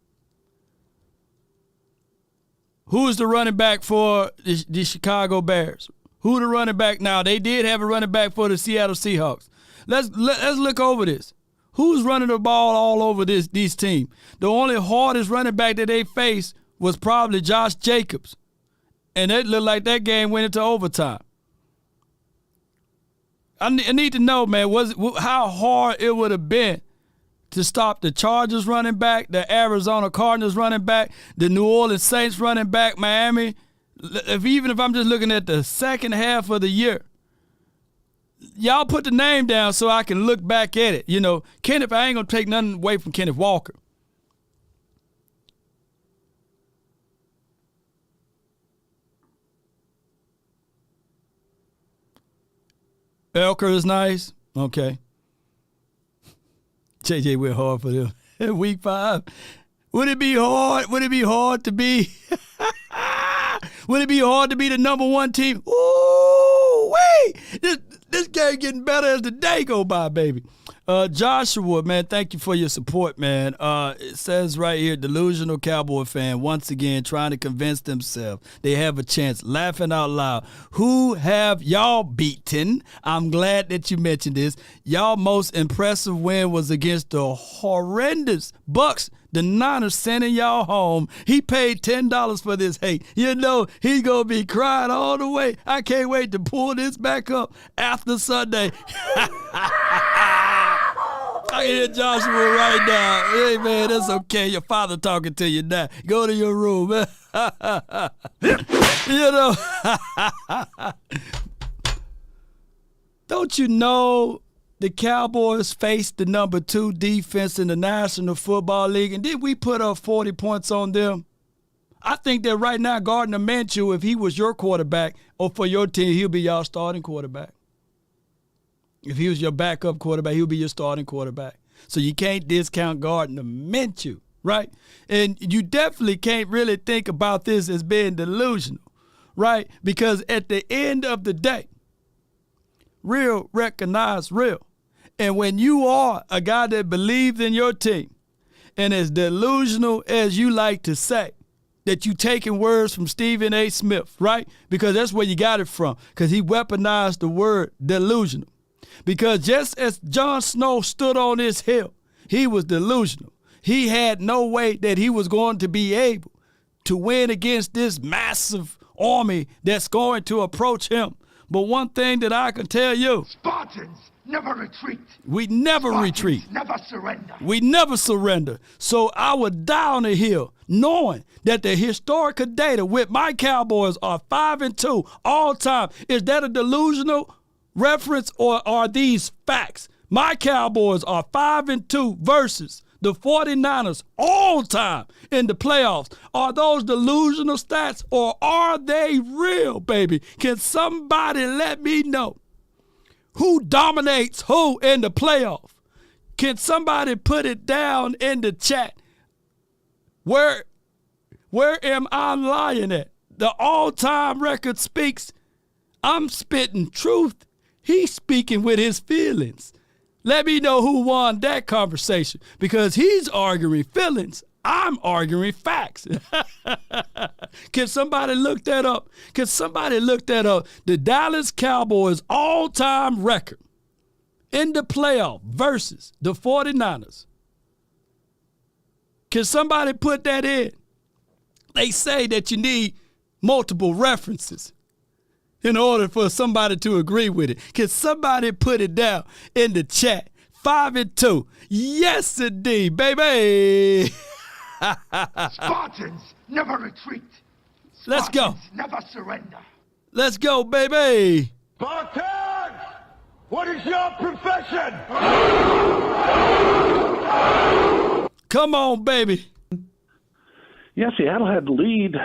Who is the running back for the Chicago Bears? Who the running back? Now, they did have a running back for the Seattle Seahawks. Let's look over this. Who's running the ball all over this team? The only hardest running back that they faced was probably Josh Jacobs. And it looked like that game went into overtime. I need to know, man, how hard it would have been to stop the Chargers running back, the Arizona Cardinals running back, the New Orleans Saints running back, Miami. Even if I'm just looking at the second half of the year, y'all put the name down so I can look back at it. You know, Kenneth, I ain't going to take nothing away from Kenneth Walker. Elker is nice. Okay. JJ went hard for them. Week 5. Would it be hard? Would it be hard to be? Would it be hard to be the number 1 team? Ooh, wait. This game getting better as the day go by, baby. Joshua, man, thank you for your support, man. It says right here, delusional Cowboy fan, once again, trying to convince themselves they have a chance, laughing out loud. Who have y'all beaten? I'm glad that you mentioned this. Y'all most impressive win was against the horrendous Bucks. The Niners sending y'all home. He paid $10 for this hate. You know, he's going to be crying all the way. I can't wait to pull this back up after Sunday. I can hear Joshua right now. Hey, man, that's okay. Your father talking to you now. Go to your room, man. You know. Don't you know the Cowboys faced the number 2 defense in the National Football League, and did we put up 40 points on them? I think that right now Gardner Minshew, if he was your quarterback or for your team, he'll be y'all starting quarterback. If he was your backup quarterback, he'll be your starting quarterback. So you can't discount Gardner Minshew, right? And you definitely can't really think about this as being delusional, right? Because at the end of the day, real recognize real. And when you are a guy that believes in your team and as delusional as you like to say, that you taking words from Stephen A. Smith, right? Because that's where you got it from, because he weaponized the word delusional. Because just as Jon Snow stood on this hill, he was delusional. He had no way that he was going to be able to win against this massive army that's going to approach him. But one thing that I can tell you, Spartans never retreat. We never retreat. Never surrender. We never surrender. So I would die on the hill knowing that the historical data with my Cowboys are 5-2 all time. Is that a delusional reference or are these facts? My Cowboys are 5-2 versus the 49ers all time in the playoffs. Are those delusional stats or are they real, baby? Can somebody let me know who dominates who in the playoff? Can somebody put it down in the chat? Where am I lying at? The all-time record speaks. I'm spitting truth. He's speaking with his feelings. Let me know who won that conversation, because he's arguing feelings. I'm arguing facts. Can somebody look that up? Can somebody look that up? The Dallas Cowboys all-time record in the playoff versus the 49ers. Can somebody put that in? They say that you need multiple references in order for somebody to agree with it. Can somebody put it down in the chat? 5-2. Yes, indeed, baby. Spartans never retreat. Spartans Let's go. Never surrender. Let's go, baby. Spartans, what is your profession? Come on, baby. Yeah, Seattle had the lead,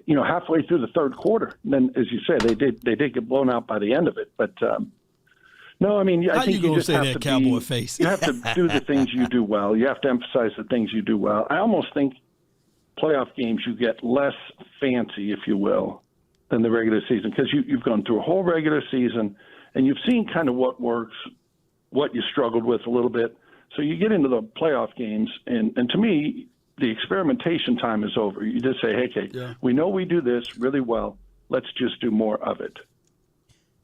halfway through the third quarter. And then, as you said, they did get blown out by the end of it. But no, I mean, I think you just have to cowboy face? You have to do the things you do well. You have to emphasize the things you do well. I almost think playoff games you get less fancy, if you will, than the regular season, because you've gone through a whole regular season and you've seen kind of what works, what you struggled with a little bit. So you get into the playoff games, and to me, the experimentation time is over. You just say, hey, Kate, we know we do this really well. Let's just do more of it.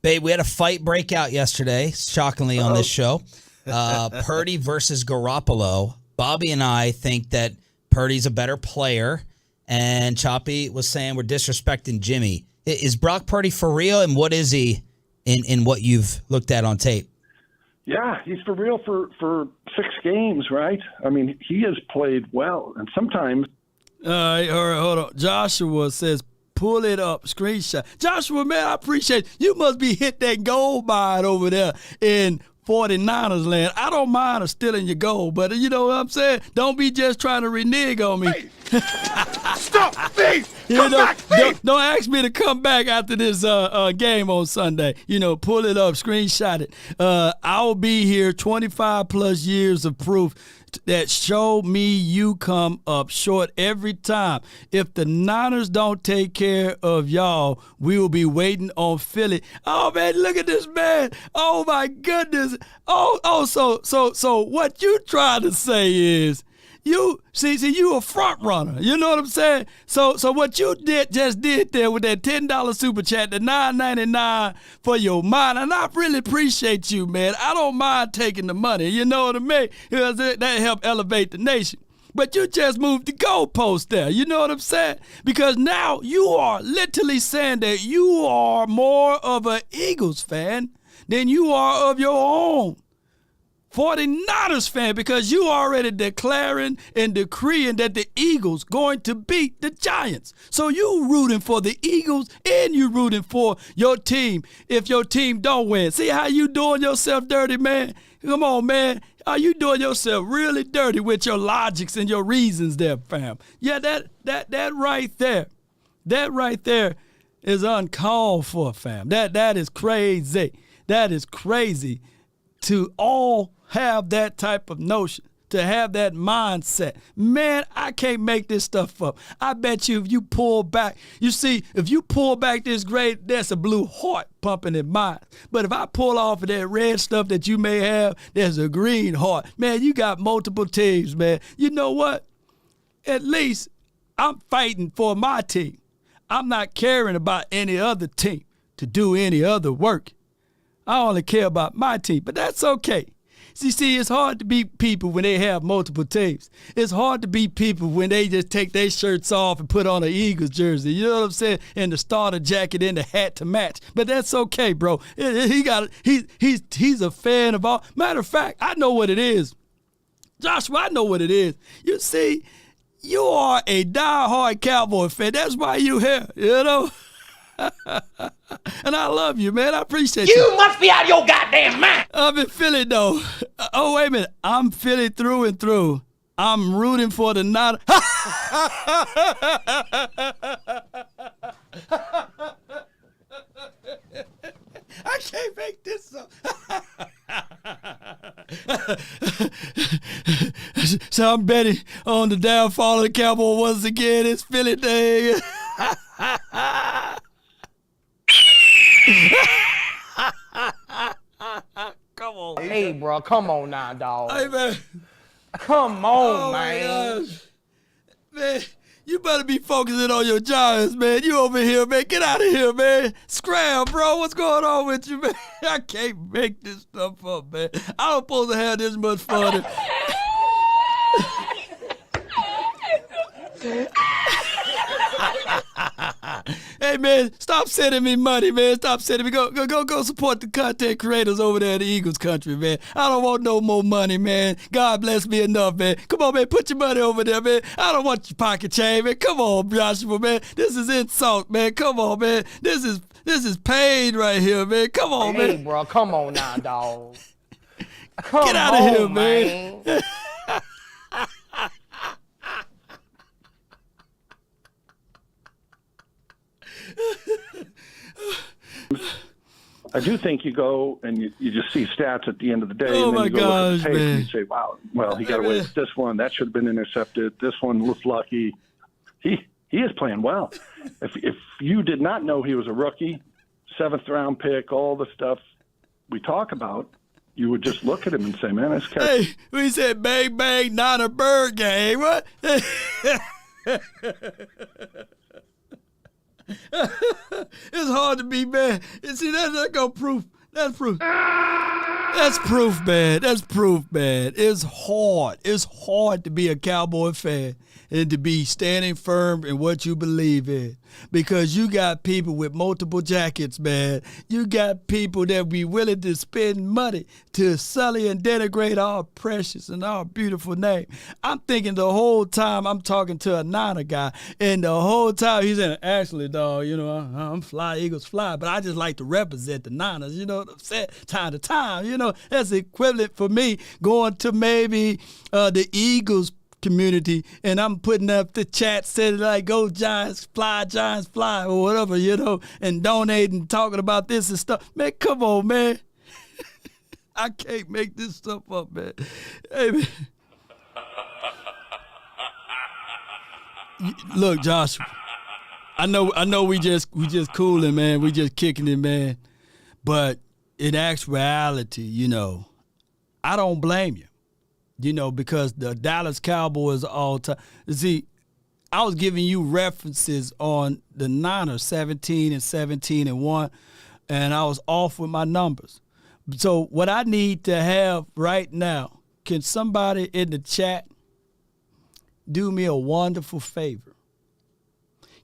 Babe, we had a fight break out yesterday, shockingly, on this show. Purdy versus Garoppolo. Bobby and I think that Purdy's a better player, and Choppy was saying we're disrespecting Jimmy. Is Brock Purdy for real, and what is he in what you've looked at on tape? Yeah, he's for real for 6 games, right? I mean, he has played well, and sometimes. All right, hold on. Joshua says, pull it up, screenshot. Joshua, man, I appreciate it. You must be hit that gold mine over there in 49ers land. I don't mind stealing your gold, but you know what I'm saying? Don't be just trying to renege on me. Hey. Stop, thief! Come back, thief! Don't ask me to come back after this game on Sunday. Pull it up, screenshot it. I'll be here 25 plus years of proof that show me you come up short every time. If the Niners don't take care of y'all, we will be waiting on Philly. Oh man, look at this man. Oh my goodness. So what you trying to say is you a front runner. You know what I'm saying? So what you just did there with that $10 super chat, the $9.99 for your mind, and I really appreciate you, man. I don't mind taking the money. You know what I mean? Because that help elevate the nation. But you just moved the goalpost there. You know what I'm saying? Because now you are literally saying that you are more of an Eagles fan than you are of your own 49ers fan, because you already declaring and decreeing that the Eagles going to beat the Giants. So you rooting for the Eagles and you rooting for your team if your team don't win. See how you doing yourself dirty, man? Come on, man. Are you doing yourself really dirty with your logics and your reasons there, fam? Yeah, that right there. That right there is uncalled for, fam. That is crazy. That is crazy to all have that type of notion, to have that mindset. Man, I can't make this stuff up. I bet you if you pull back, you see, if you pull back this grade, there's a blue heart pumping in mine. But if I pull off of that red stuff that you may have, there's a green heart. Man, you got multiple teams, man. You know what? At least I'm fighting for my team. I'm not caring about any other team to do any other work. I only care about my team, but that's okay. See, it's hard to beat people when they have multiple teams. It's hard to beat people when they just take their shirts off and put on an Eagles jersey. You know what I'm saying? And the starter jacket and the hat to match. But that's okay, bro. He's a fan of all. Matter of fact, I know what it is. Joshua, I know what it is. You see, you are a diehard Cowboy fan. That's why you here, you know? And I love you, man. I appreciate you. You must be out of your goddamn mind. I'm in Philly, though. Oh, wait a minute. I'm Philly through and through. I'm rooting for the Niners. I can't make this up. So I'm betting on the downfall of the Cowboys once again. It's Philly Day. Come on. Hey, bro, come on now, dog. Hey, man. Come on, Oh, my man. gosh. Man, you better be focusing on your Giants, man. You over here, man. Get out of here, man. Scram, bro. What's going on with you, man? I can't make this stuff up, man. I don't supposed to have this much fun. Hey, man, stop sending me money, man. Stop sending me. Go support the content creators over there in the Eagles country, man. I don't want no more money, man. God bless me enough, man. Come on, man. Put your money over there, man. I don't want your pocket change, man. Come on, Joshua, man. This is insult, man. Come on, man. This is pain right here, man. Come on, Hey, man. bro, come on now, dog. Come Get out of on, here, man. I do think you go and you just see stats at the end of the day, Oh, and then my you go look at gosh, the tape man. and you say, wow, well, he got away with this one. That should have been intercepted. This one was lucky. He is playing well. If you did not know he was a rookie, 7th-round pick, all the stuff we talk about, you would just look at him and say, man, this guy. Hey, we said bang, bang, not a bird game. What? It's hard to be mad. You see, that's go proof. That's proof. That's proof, man. That's proof, man. It's hard. It's hard to be a Cowboy fan and to be standing firm in what you believe in. Because you got people with multiple jackets, man. You got people that be willing to spend money to sully and denigrate our precious and our beautiful name. I'm thinking the whole time I'm talking to a Niner guy, and the whole time he's saying, actually, dog, you know, I'm fly, Eagles fly, but I just like to represent the Niners, you know what I'm saying? Time to time, you know, that's equivalent for me going to maybe the Eagles community, and I'm putting up the chat saying like, go Giants fly, or whatever, you know, and donating, talking about this and stuff. Man, come on, man. I can't make this stuff up, man. Hey, man. Look, Josh, I know we just cooling, man. We just kicking it, man. But in actuality, you know, I don't blame you. You know, because the Dallas Cowboys all time. See, I was giving you references on the Niners, 17-17-1, and I was off with my numbers. So what I need to have right now, can somebody in the chat do me a wonderful favor?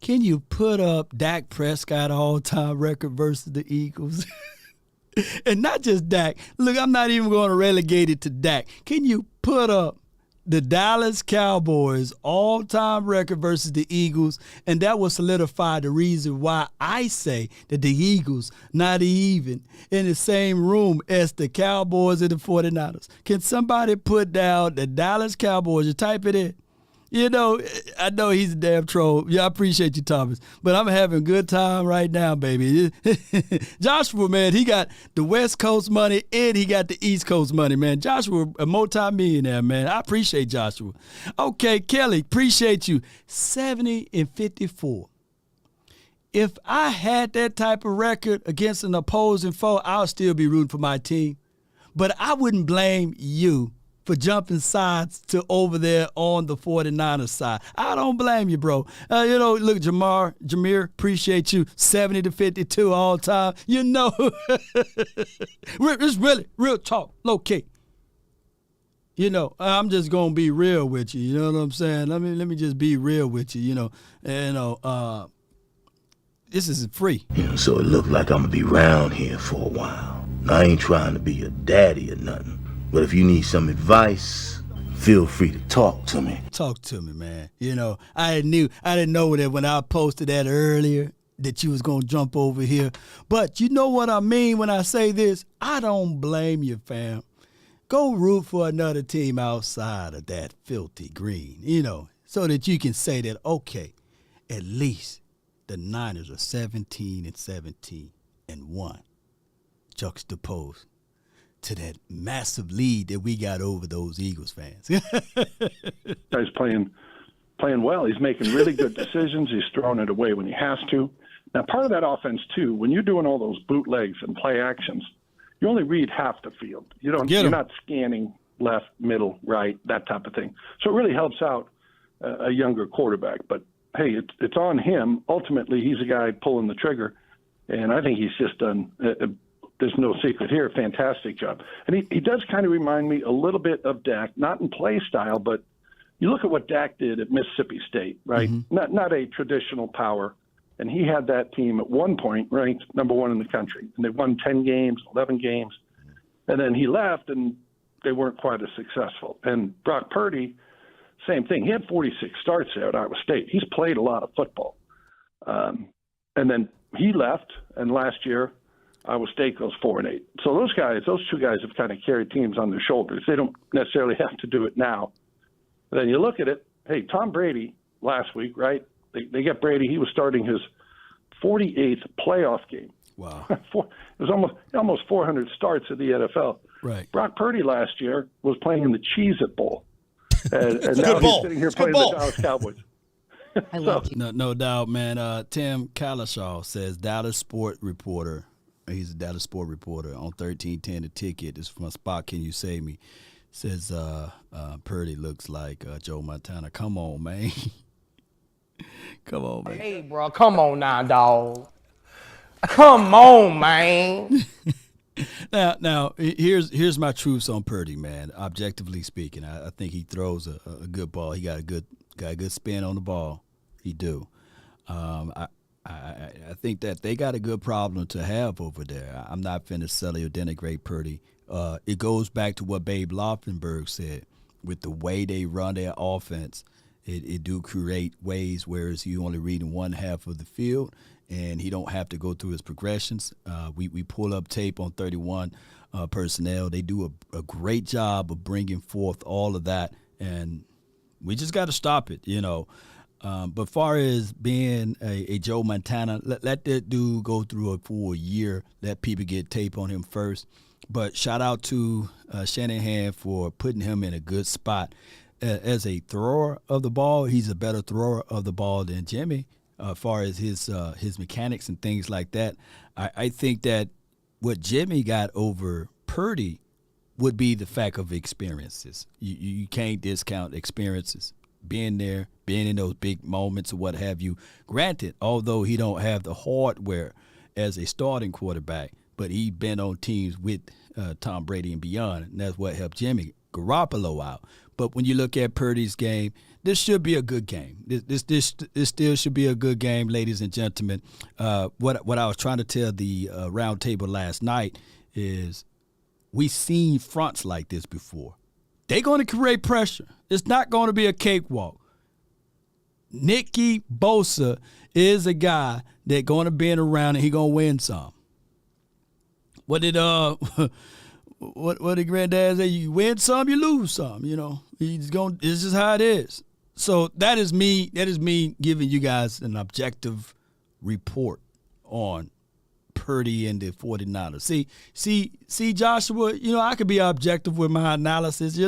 Can you put up Dak Prescott all-time record versus the Eagles? And not just Dak. Look, I'm not even going to relegate it to Dak. Can you put up the Dallas Cowboys all-time record versus the Eagles? And that will solidify the reason why I say that the Eagles not even in the same room as the Cowboys and the 49ers. Can somebody put down the Dallas Cowboys? You type it in. You know, I know he's a damn troll. Yeah, I appreciate you, Thomas. But I'm having a good time right now, baby. Joshua, man, he got the West Coast money and he got the East Coast money, man. Joshua, a multi-millionaire, man. I appreciate Joshua. Okay, Kelly, appreciate you. 70-54. If I had that type of record against an opposing foe, I'll still be rooting for my team. But I wouldn't blame you for jumping sides to over there on the 49ers side. I don't blame you, bro. You know, look, Jameer, appreciate you. 70-52 all time. You know, it's really real talk, low key. You know, I'm just gonna be real with you. You know what I'm saying? Let me just be real with you. You know, this isn't free. So it looked like I'm gonna be around here for a while. I ain't trying to be your daddy or nothing. But if you need some advice, feel free to talk to me. Talk to me, man. You know, I didn't know that when I posted that earlier that you was going to jump over here. But you know what I mean when I say this? I don't blame you, fam. Go root for another team outside of that filthy green, you know, so that you can say that, okay, at least the Niners are 17-17 and 1 juxtaposed to that massive lead that we got over those Eagles fans. Guy's playing well. He's making really good decisions. He's throwing it away when he has to. Now, part of that offense, too, when you're doing all those bootlegs and play actions, you only read half the field. You're not scanning left, middle, right, that type of thing. So it really helps out a younger quarterback. But, hey, it's on him. Ultimately, he's a guy pulling the trigger, and I think he's just done there's no secret here. Fantastic job. And he does kind of remind me a little bit of Dak, not in play style, but you look at what Dak did at Mississippi State, right? Mm-hmm. Not a traditional power. And he had that team at one point ranked number 1 in the country. And they won 10 games, 11 games. And then he left, and they weren't quite as successful. And Brock Purdy, same thing. He had 46 starts there at Iowa State. He's played a lot of football. And then he left, and last year Iowa State goes 4-8. So those two guys have kind of carried teams on their shoulders. They don't necessarily have to do it now. But then you look at it, hey, Tom Brady last week, right? They get Brady. He was starting his 48th playoff game. Wow. It was almost 400 starts at the NFL. Right. Brock Purdy last year was playing in the Cheez-It Bowl. And now he's sitting here playing the Dallas Cowboys. I love you. No doubt, man. Tim Kalashaw says Dallas Sport Reporter. He's a Dallas Sport Reporter on 1310 The Ticket. This is from a spot. Can you save me? Says Purdy looks like Joe Montana. Come on, man. Come on, man. Hey, bro, come on now, dog. Come on, man. Now, here's my truths on Purdy, man. Objectively speaking, I think he throws a good ball. He got a good spin on the ball. He do. I think that they got a good problem to have over there. I'm not finna silly or denigrate Purdy. It goes back to what Babe Loffenberg said. With the way they run their offense, it do create ways whereas you only reading one half of the field, and he don't have to go through his progressions. We pull up tape on 31 personnel. They do a great job of bringing forth all of that, and we just got to stop it, you know. But far as being a Joe Montana, let that dude go through it for a year. Let people get tape on him first. But shout out to Shanahan for putting him in a good spot. As a thrower of the ball, he's a better thrower of the ball than Jimmy. As far as his mechanics and things like that, I think that what Jimmy got over Purdy would be the fact of experiences. You can't discount experiences. Being there, being in those big moments or what have you. Granted, although he don't have the hardware as a starting quarterback, but he's been on teams with Tom Brady and beyond, and that's what helped Jimmy Garoppolo out. But when you look at Purdy's game, this should be a good game. This still should be a good game, ladies and gentlemen. What I was trying to tell the round table last night is we've seen fronts like this before. They're going to create pressure. It's not going to be a cakewalk. Nicky Bosa is a guy that's going to be around and he going to win some. What did what did Granddad say? You win some, you lose some. You know, it's just how it is. So that is me giving you guys an objective report on Purdy and the 49ers. See, Joshua, I could be objective with my analysis, I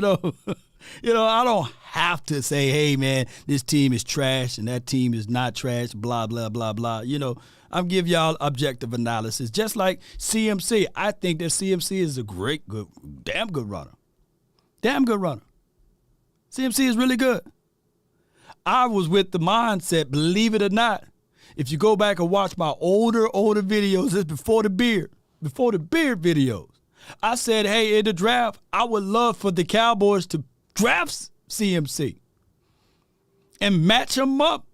don't have to say, hey, man, this team is trash and that team is not trash, blah, blah, blah, blah. I'm giving y'all objective analysis. Just like CMC, I think that CMC is a damn good runner. Damn good runner. CMC is really good. I was with the mindset, believe it or not, if you go back and watch my older videos, it's before the beard videos. I said, hey, in the draft, I would love for the Cowboys to draft CMC and match him up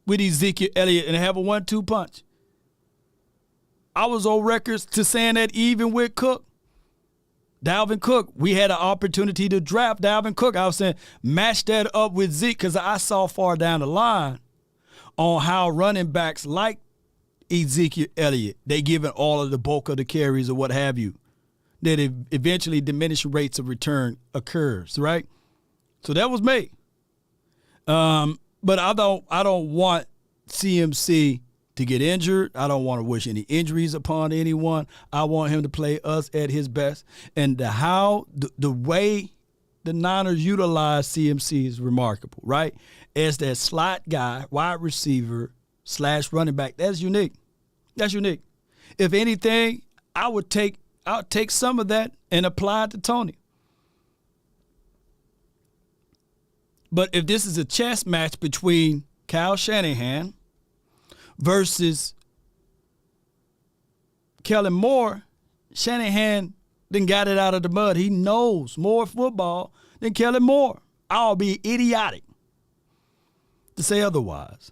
with Ezekiel Elliott and have a 1-2 punch. I was on records to saying that even with Dalvin Cook, we had an opportunity to draft Dalvin Cook. I was saying match that up with Zeke because I saw far down the line on how running backs like Ezekiel Elliott, they giving all of the bulk of the carries or what have you, that eventually diminishing rates of return occurs, right? So that was me. But I don't want CMC to get injured. I don't want to wish any injuries upon anyone. I want him to play us at his best. And the way the Niners utilize CMC is remarkable, right? As that slot guy, wide receiver / running back, that's unique. That's unique. If anything, I'll take some of that and apply it to Tony. But if this is a chess match between Kyle Shanahan versus Kellen Moore, Shanahan then got it out of the mud. He knows more football than Kellen Moore. I'll be idiotic to say otherwise.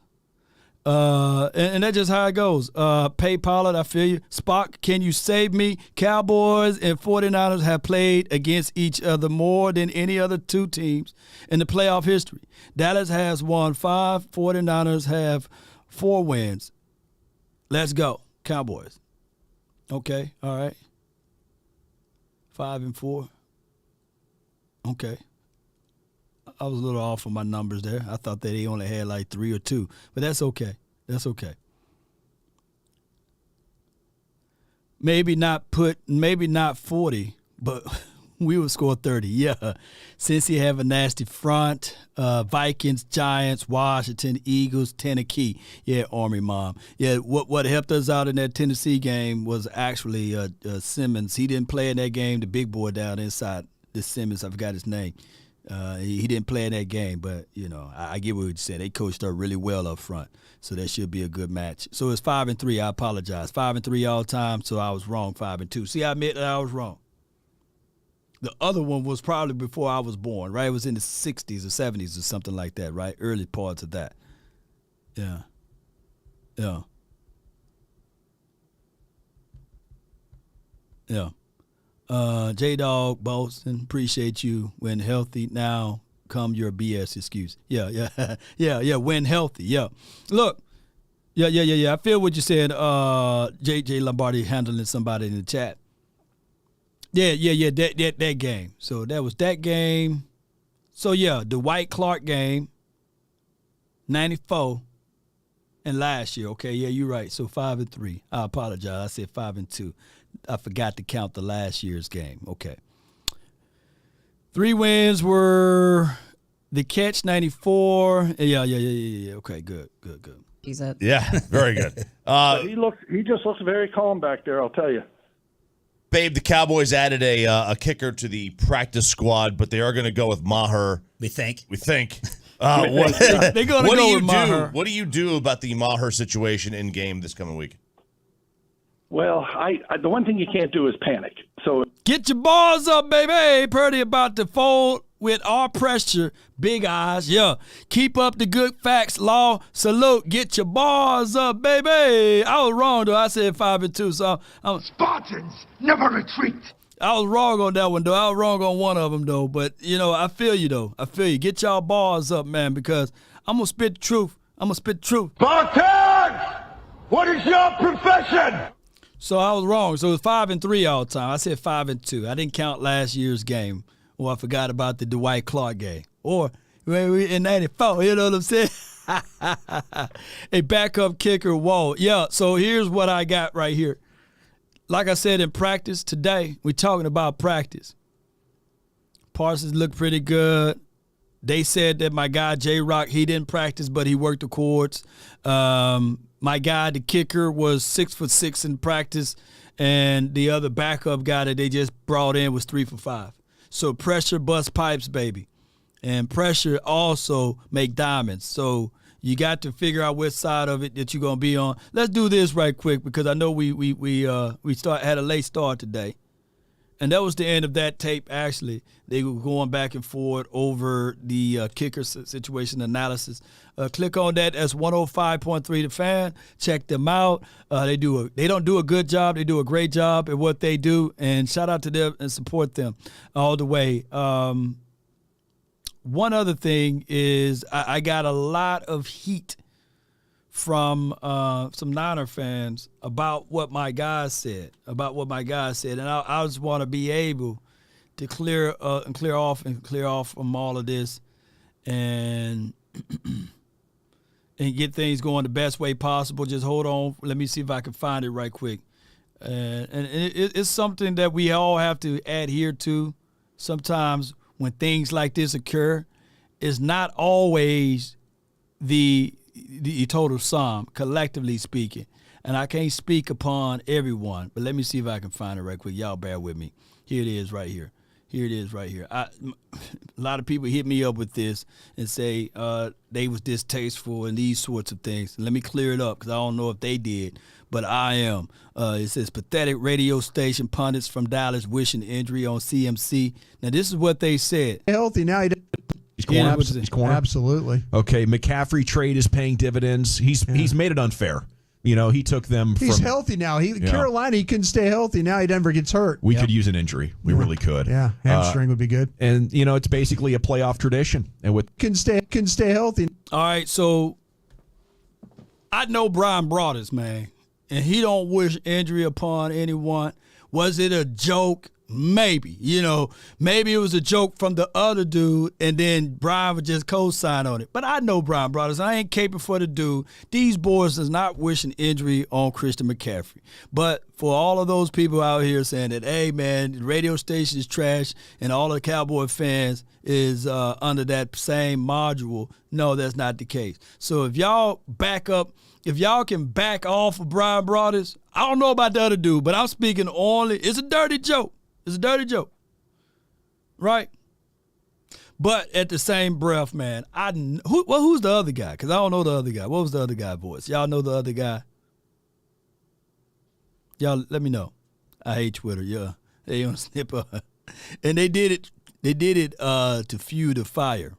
And that's just how it goes. Pay Pollard, I feel you. Spock, can you save me? Cowboys and 49ers have played against each other more than any other two teams in the playoff history. Dallas has won 5, 49ers have 4 wins. Let's go, Cowboys. Okay, all right. 5 and 4. Okay. I was a little off on my numbers there. I thought that they only had like 3 or 2, but that's okay. That's okay. Maybe not 40, but we will score 30. Yeah. Since he have a nasty front, Vikings, Giants, Washington, Eagles, Tennessee. Yeah, Army Mom. Yeah, what helped us out in that Tennessee game was actually Simmons. He didn't play in that game, the big boy down inside, this Simmons, I forgot his name. He didn't play in that game, but, I get what you said. They coached her really well up front, so that should be a good match. So it's 5 and 3. I apologize. 5 and 3 all time, so I was wrong, 5 and 2. See, I admit that I was wrong. The other one was probably before I was born, right? It was in the 60s or 70s or something like that, right? Early parts of that. Yeah. Yeah. Yeah. J-Dog, Boston, appreciate you. When healthy, now come your BS excuse. Yeah. When healthy, yeah. Look, yeah. I feel what you said, J.J. Lombardi handling somebody in the chat. Yeah, that game. So that was that game. So, yeah, the Dwight Clark game, 94, and last year. Okay, yeah, you're right. So 5 and 3. I apologize. I said 5 and 2. I forgot to count the last year's game. Okay. 3 wins were the catch, 94. Yeah. Okay, good. He's up. Yeah, very good. He just looks very calm back there, I'll tell you. Babe, the Cowboys added a kicker to the practice squad, but they are going to go with Maher. We think. They're going to go with Maher. What do you do about the Maher situation in game this coming week? Well, the one thing you can't do is panic. So get your balls up, baby. Purdy about to fold with all pressure. Big eyes, yeah. Keep up the good facts, Law. Salute. Get your balls up, baby. I was wrong, though. I said 5 and 2. So Spartans never retreat. I was wrong on that one, though. I was wrong on one of them, though. But, I feel you, though. I feel you. Get y'all balls up, man, because I'm going to spit the truth. Spartans! What is your profession? So I was wrong. So it was 5 and 3 all the time. I said 5 and 2. I didn't count last year's game, or I forgot about the Dwight Clark game, or when we in 94, you know what I'm saying? A backup kicker, whoa. Yeah, so here's what I got right here. Like I said, in practice today, we're talking about practice. Parsons looked pretty good. They said that my guy, J-Rock, he didn't practice, but he worked the courts. My guy, the kicker, was 6'6" in practice, and the other backup guy that they just brought in was 3 for 5. So pressure busts pipes, baby. And pressure also make diamonds. So you got to figure out which side of it that you're going to be on. Let's do this right quick because I know we had a late start today. And that was the end of that tape, actually. They were going back and forth over the kicker situation analysis. Click on that. That's 105.3 The Fan. Check them out. They don't do a good job. They do a great job at what they do. And shout out to them and support them all the way. One other thing is I got a lot of heat from some Niner fans about what my guys said. And I just want to be able to clear off from all of this and get things going the best way possible. Just hold on. Let me see if I can find it right quick. And it's something that we all have to adhere to. Sometimes when things like this occur, it's not always the total sum, collectively speaking. And I can't speak upon everyone, but let me see if I can find it right quick. Y'all bear with me. Here it is right here. A lot of people hit me up with this and say they was distasteful and these sorts of things. Let me clear it up because I don't know if they did, but I am. It says, pathetic radio station pundits from Dallas wishing injury on CMC. Now, this is what they said. Healthy now. He's corner. Absolutely. Okay, McCaffrey trade is paying dividends. He's made it unfair. You know, he took them from... He's healthy now. Carolina, he couldn't stay healthy. Now he Denver gets hurt. We could use an injury. We really could. Yeah, hamstring would be good. And, you know, it's basically a playoff tradition. And with Can stay healthy. All right, so I know Brian Broaddus, man, and he don't wish injury upon anyone. Was it a joke? Maybe. You know, maybe it was a joke from the other dude, and then Brian would just co-sign on it. But I know Brian Broaddus. I ain't caping for the dude. These boys is not wishing injury on Christian McCaffrey. But for all of those people out here saying that, hey, man, the radio station is trash and all the Cowboy fans is under that same module, no, that's not the case. So if y'all can back off of Brian Broaddus, I don't know about the other dude, but I'm speaking only, it's a dirty joke. It's a dirty joke, right? But at the same breath, man, who's the other guy? Because I don't know the other guy. What was the other guy's voice? Y'all know the other guy? Y'all let me know. I hate Twitter. Yeah, they on snip up, and they did it. They did it to fuel the fire.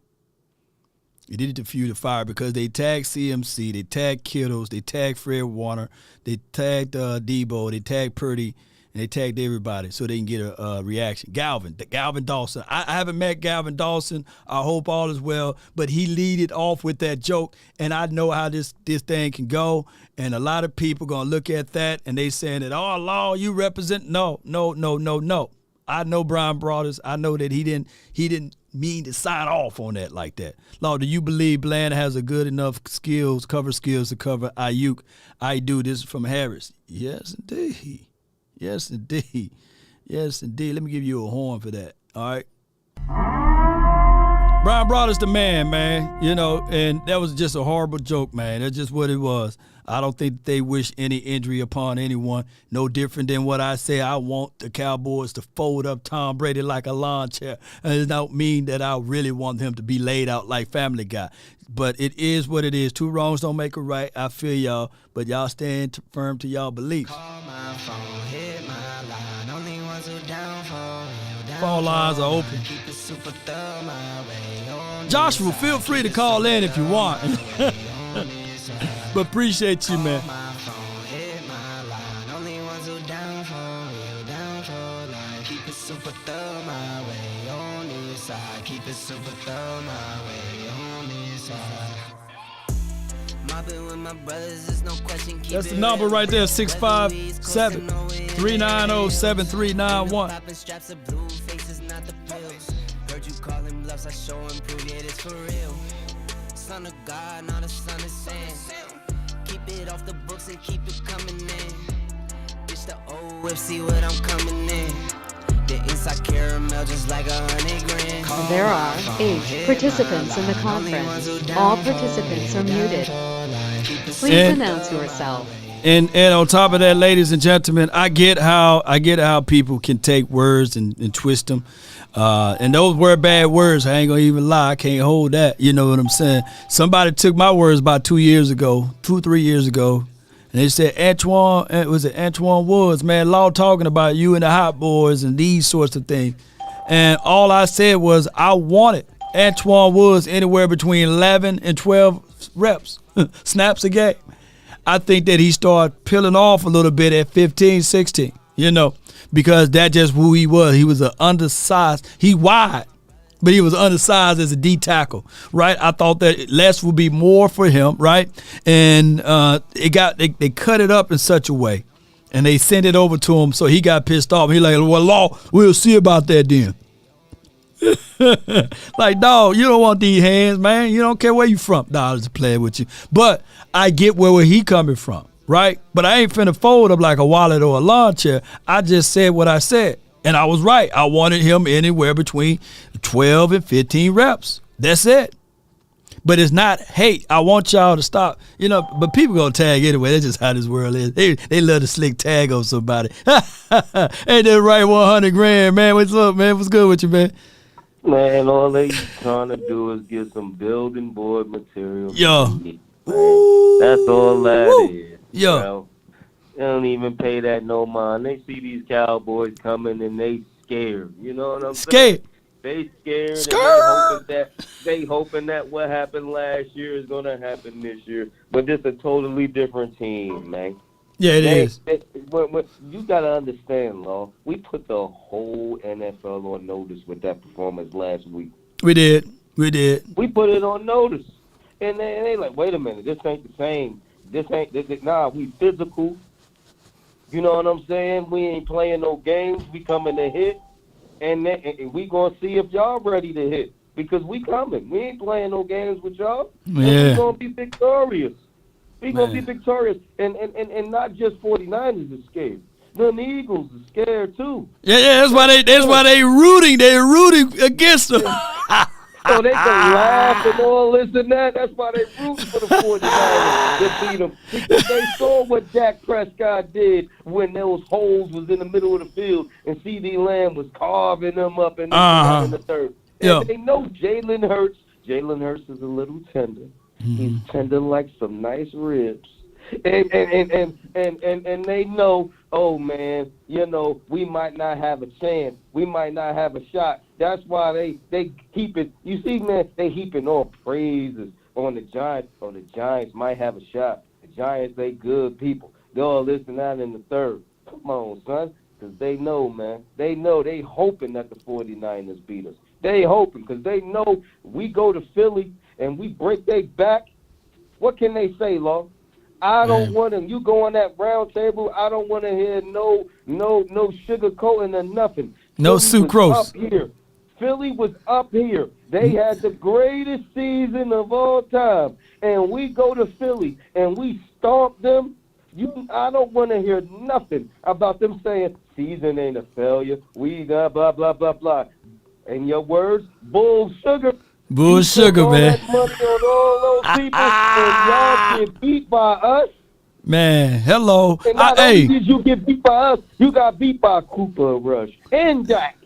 They did it to fuel the fire because they tagged CMC, they tagged Kittles, they tagged Fred Warner, they tagged Debo, they tagged Purdy. And they tagged everybody so they can get a reaction. Galvin Dawson. I haven't met Galvin Dawson. I hope all is well. But he lead it off with that joke, and I know how this thing can go. And a lot of people going to look at that, and they saying that, oh, Law, you represent. No. I know Brian Broaddus. I know that he didn't mean to sign off on that like that. Law, do you believe Bland has a good enough cover skills to cover Ayuk? I do. This is from Harris. Yes, indeed. Yes, indeed. Yes, indeed. Let me give you a horn for that. All right. Brian Broaddus the man, you know, and that was just a horrible joke, man. That's just what it was. I don't think they wish any injury upon anyone. No different than what I say. I want the Cowboys to fold up Tom Brady like a lawn chair. And it don't mean that I really want him to be laid out like Family Guy. But it is what it is. Two wrongs don't make a right. I feel y'all. But y'all stand firm to y'all beliefs. Phone lines are open. Joshua, feel free to call in if you want. But appreciate you, man. That's the number right there, 657-390-7391. I show and prove it is for real. Son of God, not a son of sin. Keep it off the books and keep it coming in. Ditch the old whip, see what I'm coming in. The inside caramel just like 100 grand. There are 8 participants in the conference. All participants are muted. Please announce yourself. And on top of that, ladies and gentlemen, I get how people can take words and twist them. And those were bad words. I ain't gonna even lie. I can't hold that. You know what I'm saying? Somebody took my words about 3 years ago, and they said, Antoine Woods, man, law talking about you and the Hot Boys and these sorts of things. And all I said was I wanted Antoine Woods anywhere between 11 and 12 reps, snaps a game. I think that he started peeling off a little bit at 15, 16, because that's just who he was. He was an undersized. He wide, but he was undersized as a D tackle, right? I thought that less would be more for him, right? And they cut it up in such a way, and they sent it over to him, so he got pissed off. He like, well, law, we'll see about that then. Like, dog, you don't want these hands, man. You don't care where you from. Dog, just playing with you. But I get where he coming from, right? But I ain't finna fold up like a wallet or a lawn chair. I just said what I said, and I was right. I wanted him anywhere between 12 and 15 reps. That's it. But it's not hate. I want y'all to stop. But people gonna tag anyway. That's just how this world is. They love to slick tag on somebody. Ain't that right? 100 grand, man. What's up, man? What's good with you, man? Man, all they trying to do is get some building board material. Yo. That's all that is. Yo. Bro. They don't even pay that no mind. They see these Cowboys coming and they scared. You know what I'm saying? They scared. And they hoping that what happened last year is going to happen this year. But it's a totally different team, man. Yeah, it is. You got to understand, Law. We put the whole NFL on notice with that performance last week. We did. We put it on notice. And they like, wait a minute, this ain't the same. Nah, we physical. You know what I'm saying? We ain't playing no games. We coming to hit. And we going to see if y'all ready to hit. Because we coming. We ain't playing no games with y'all. Yeah. And we going to be victorious. We going to be victorious. And not just 49ers are scared. The Eagles are scared too. Yeah, that's why they rooting. They're rooting against them. So they can laugh and all this and that. That's why they rooting for the 49ers to beat them. Because they saw what Dak Prescott did when those holes was in the middle of the field and C.D. Lamb was carving them up in the third. And they know Jalen Hurts is a little tender. He's tender like some nice ribs. And they know, oh man, we might not have a chance. We might not have a shot. That's why they keep it. You see, man, they heaping all praises on the Giants. Oh, the Giants might have a shot. The Giants, they good people. They're all this and that in the third. Come on, son, because they know, man. They know. They hoping that the 49ers beat us. They hoping because they know we go to Philly and we break their back. What can they say, Law? I don't want them. You go on that round table, I don't want to hear no sugarcoating or nothing. No sucrose. Philly was up here. They had the greatest season of all time. And we go to Philly and we stomp them. I don't want to hear nothing about them saying season ain't a failure. We got blah, blah, blah, blah. In your words, bull sugar. Bull sugar, man. That money on all those people, and y'all get beat by us. Man, hello. And not only did you get beat by us, you got beat by Cooper Rush and Dak.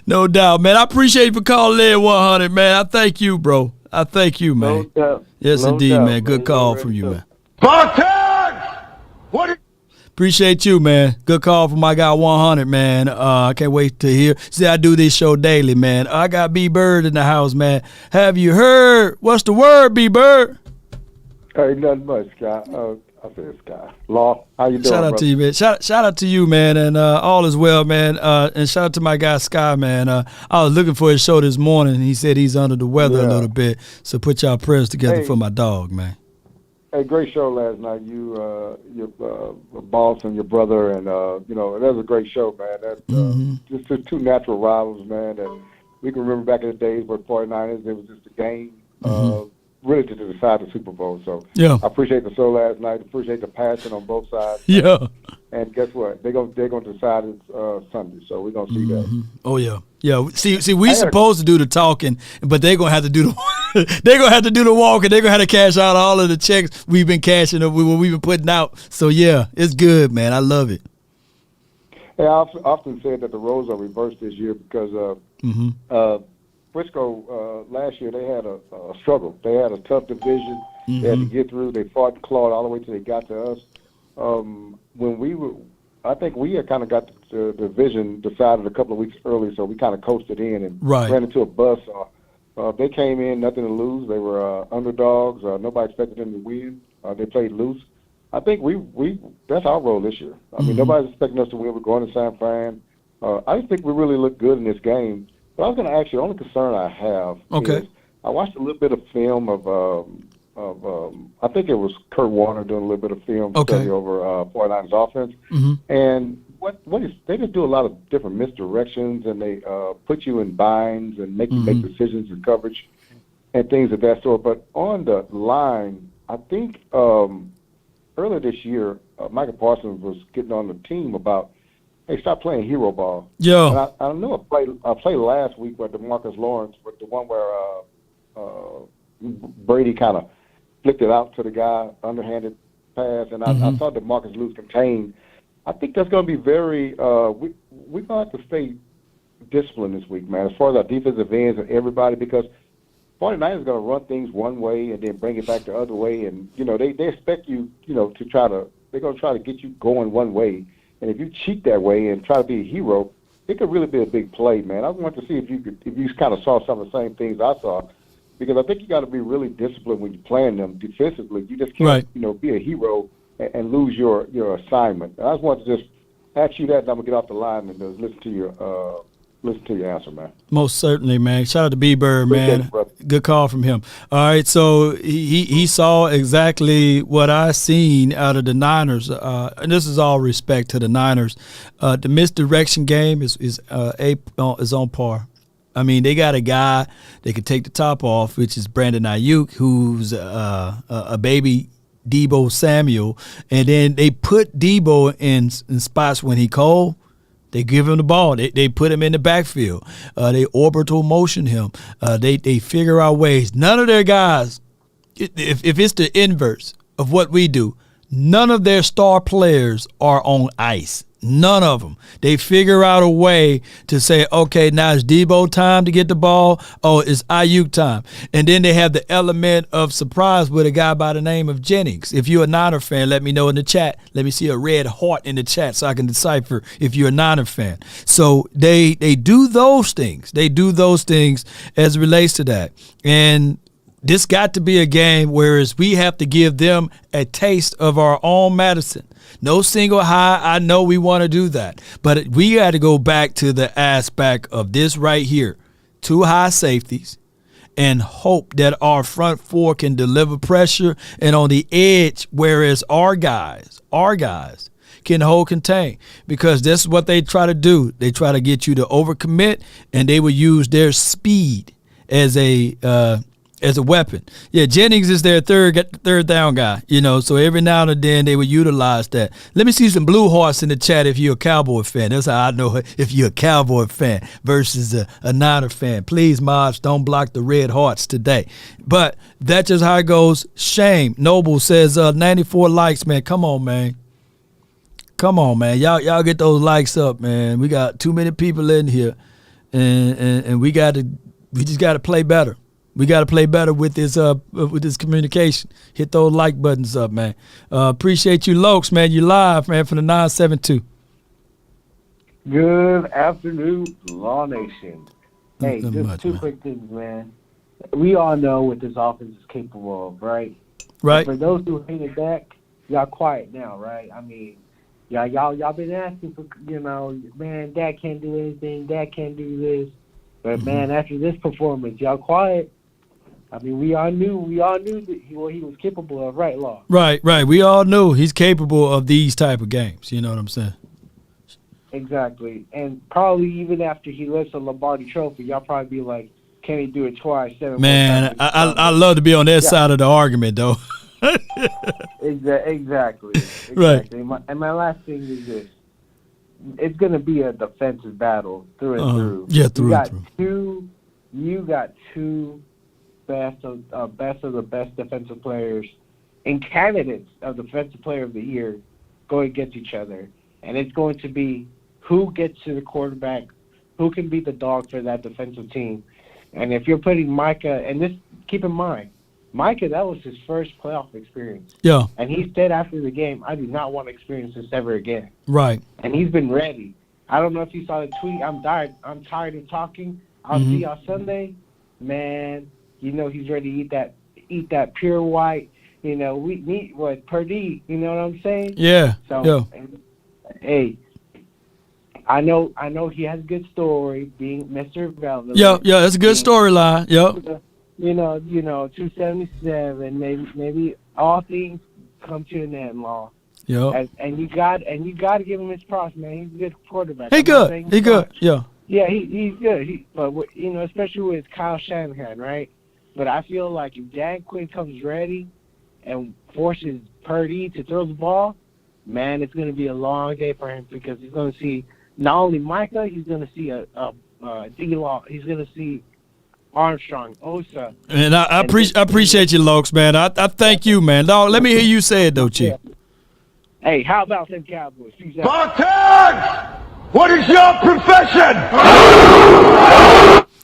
No doubt, man. I appreciate you for calling in 100, man. I thank you, bro. I thank you, man. No doubt. Yes, No indeed, doubt, man. Good call from you, man. What? Appreciate you, man. Good call from my guy 100, man. I can't wait to hear. See, I do this show daily, man. I got B Bird in the house, man. Have you heard? What's the word, B Bird? Hey, nothing much, Scott. I said Scott. Law, how you doing, Shout out bro? to you, man. Shout out to you, man, and all is well, man. And shout out to my guy Sky, man. I was looking for his show this morning. And he said he's under the weather a little bit, so put y'all prayers together for my dog, man. Hey, great show last night. You, your boss and your brother, and that was a great show, man. That just two natural rivals, man. That we can remember back in the days where 49ers, it was just a game really to decide the Super Bowl. So yeah. I appreciate the show last night. Appreciate the passion on both sides. Yeah. And guess what? They're gonna decide it Sunday. So we're gonna see that. Oh yeah. Yeah. See, we supposed to do the talking, but they're gonna have to do the they're gonna have to do the walking. They're gonna have to cash out all of the checks we've been cashing up, we've been putting out. So yeah, it's good, man. I love it. Hey, I've often said that the roles are reversed this year because Frisco last year they had a struggle. They had a tough division. They had to get through. They fought and clawed all the way till they got to us. I think we had kind of got the division decided a couple of weeks early, so we kind of coasted in and ran into a bus. They came in nothing to lose. They were underdogs. Nobody expected them to win. They played loose. I think we that's our role this year. I mean, nobody's expecting us to win. We're going to San Fran. I just think we really look good in this game. But I was going to ask you, the only concern I have is I watched a little bit of film of I think it was Kurt Warner doing a little bit of film study over 49ers offense. And what is they just do a lot of different misdirections, and they put you in binds and make you make decisions and coverage and things of that sort. But on the line, I think earlier this year, Michael Parsons was getting on the team about, hey, stop playing hero ball. Yeah. And I know I played last week with DeMarcus Lawrence, but the one where Brady kind of flicked it out to the guy, underhanded pass, and I saw DeMarcus lose contained. I think that's going to be very we're going to have to stay disciplined this week, man, as far as our defensive ends and everybody, because 49ers are going to run things one way and then bring it back the other way, and, they expect you, to try to – they're going to try to get you going one way. And if you cheat that way and try to be a hero, it could really be a big play, man. I want to see if you kind of saw some of the same things I saw, because I think you got to be really disciplined when you're playing them defensively. You just can't, be a hero and lose your assignment. And I just want to just ask you that, and I'm gonna get off the line and listen to your answer, man. Most certainly, man. Shout out to B-Bird, man. Good call from him. All right, so he saw exactly what I seen out of the Niners, and this is all respect to the Niners. The misdirection game is on par. I mean, they got a guy that can take the top off, which is Brandon Ayuk, who's a baby Deebo Samuel, and then they put Deebo in spots when he cold. They give him the ball. They put him in the backfield. They orbital motion him. They figure out ways. None of their guys, if it's the inverse of what we do, none of their star players are on ice. None of them. They figure out a way to say, okay, now it's Deebo time to get the ball. Oh, it's Ayuk time. And then they have the element of surprise with a guy by the name of Jennings. If you're a Niner fan, let me know in the chat. Let me see a red heart in the chat so I can decipher if you're a Niner fan. So they do those things. They do those things as it relates to that. And this got to be a game whereas we have to give them a taste of our own medicine. No single high. I know we want to do that. But we got to go back to the aspect of this right here. 2 high safeties and hope that our front four can deliver pressure and on the edge, whereas our guys can hold contain, because this is what they try to do. They try to get you to overcommit, and they will use their speed as a weapon. Yeah, Jennings is their third down guy, so every now and then they would utilize that. Let me see some blue hearts in the chat if you're a Cowboy fan. That's how I know if you're a Cowboy fan versus a Niner fan. Please, mods, don't block the red hearts today. But that's just how it goes. Shame. Noble says 94 likes, man. Come on, man. Come on, man. Y'all get those likes up, man. We got too many people in here, and we just got to play better. We got to play better with this communication. Hit those like buttons up, man. Appreciate you, Lokes, man. You live, man, from the 972. Good afternoon, Law Nation. Hey, just two quick things, man. We all know what this offense is capable of, right? Right. But for those who hate it back, y'all quiet now, right? I mean, y'all been asking for, man, Dak can't do anything, Dak can't do this. But man, after this performance, y'all quiet. I mean, we all knew that he was capable of, right, Law? Right. We all knew he's capable of these type of games. You know what I'm saying? Exactly. And probably even after he lifts a Lombardi trophy, y'all probably be like, can he do it twice? Man, I love to be on that side of the argument, though. Exactly. Right. And my last thing is this. It's going to be a defensive battle through and through. Yeah, through and through. You got two best of the best defensive players and candidates of Defensive Player of the Year going against each other. And it's going to be who gets to the quarterback, who can be the dog for that defensive team. And if you're putting Micah, and this, keep in mind, Micah, that was his first playoff experience. Yeah. And he said after the game, I do not want to experience this ever again. Right. And he's been ready. I don't know if you saw the tweet. I'm tired of talking. I'll see y'all Sunday. Man, you know he's ready to eat that pure white. You know, we need what Purdy. You know what I'm saying? Yeah. So, hey, I know he has a good story being Mr. Velvet. Yeah, that's a good storyline. Yep. You know, 277. Maybe all things come to an end, Law. Yep. And you got to give him his props, man. He's a good quarterback. He good. He good. Yeah. Yeah, he's good. But you know, especially with Kyle Shanahan, right? But I feel like if Dan Quinn comes ready and forces Purdy to throw the ball, man, it's going to be a long day for him because he's going to see not only Micah, he's going to see a D-Law. He's going to see Armstrong, Osa. And I appreciate you, Lokes, man. I thank you, man. Dog, let me hear you say it, though, Chief. Hey, how about them Cowboys? Spartans! What is your profession?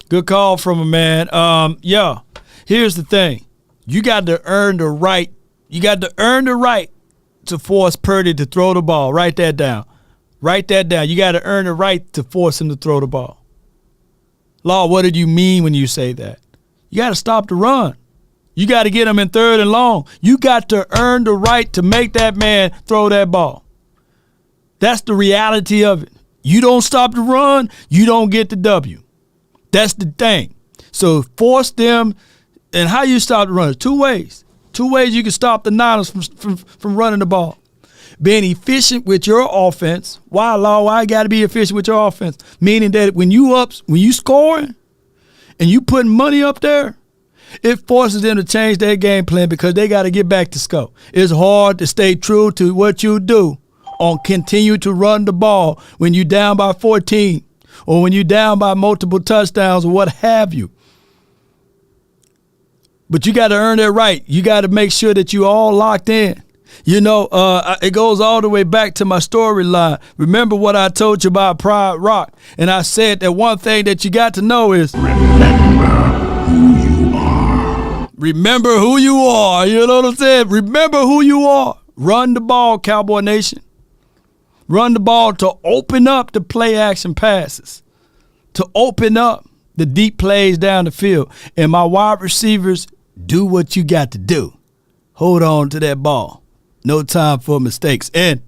Good call from a man. Yeah, here's the thing. You got to earn the right. You got to earn the right to force Purdy to throw the ball. Write that down. Write that down. You got to earn the right to force him to throw the ball. Law, what did you mean when you say that? You got to stop the run. You got to get him in 3rd and long. You got to earn the right to make that man throw that ball. That's the reality of it. You don't stop the run, you don't get the W. That's the thing. So force them, and how you stop the run? 2 ways. 2 ways you can stop the Niners from running the ball. Being efficient with your offense. Why, Law? Why you got to be efficient with your offense? Meaning that when you scoring and you putting money up there, it forces them to change their game plan because they got to get back to score. It's hard to stay true to what you do on continue to run the ball when you're down by 14 or when you're down by multiple touchdowns or what have you. But you got to earn that right. You got to make sure that you all locked in. You know, it goes all the way back to my storyline. Remember what I told you about Pride Rock. And I said that one thing that you got to know is remember who you are. You know what I'm saying? Remember who you are. Run the ball, Cowboy Nation. Run the ball to open up the play action passes, to open up the deep plays down the field. And my wide receivers, do what you got to do. Hold on to that ball. No time for mistakes. And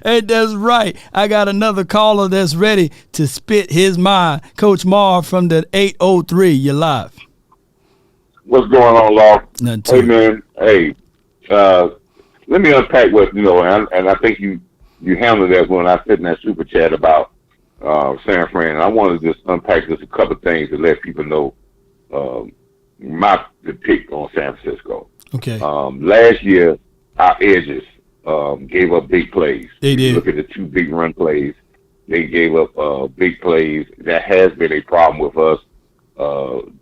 hey, that's right. I got another caller that's ready to spit his mind. Coach Marr from the 803. You're live. What's going on, Law? Hey, man. Hey, let me unpack what, and I think you handled that when I said in that super chat about San Fran. I want to just unpack just a couple of things to let people know the pick on San Francisco. Okay. Last year, our edges gave up big plays. They did. Look at the 2 big run plays. They gave up big plays. That has been a problem with us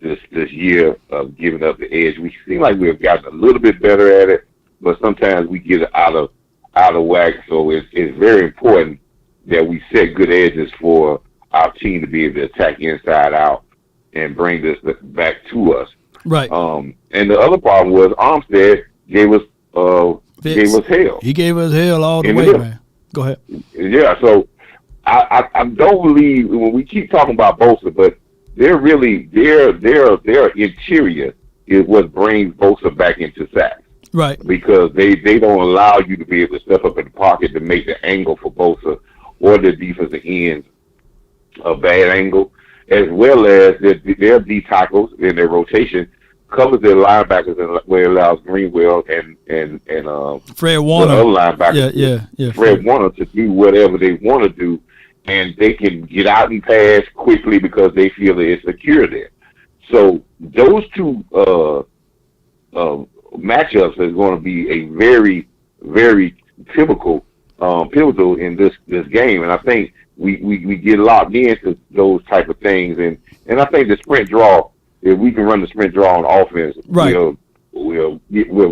this year of giving up the edge. We seem like we have gotten a little bit better at it, but sometimes we get it out of whack. So it's very important that we set good edges for our team to be able to attack inside out and bring this back to us. Right. And the other problem was Armstead gave us hell. He gave us hell all the way, man. Go ahead. Yeah. So I don't believe when we keep talking about Bosa, but they're really their interior is what brings Bosa back into sacks. Right. Because they don't allow you to be able to step up in the pocket to make the angle for Bosa or the defensive ends a bad angle, as well as their D tackles in their rotation covers their linebackers and where it allows Greenwell and Fred Warner, the other linebackers, Fred Warner, to do whatever they want to do, and they can get out and pass quickly because they feel that it's secure there. So those two matchups is going to be a very, very pivotal in this game, and I think we get locked into those type of things, and I think the sprint draw, if we can run the sprint draw on offense, we'll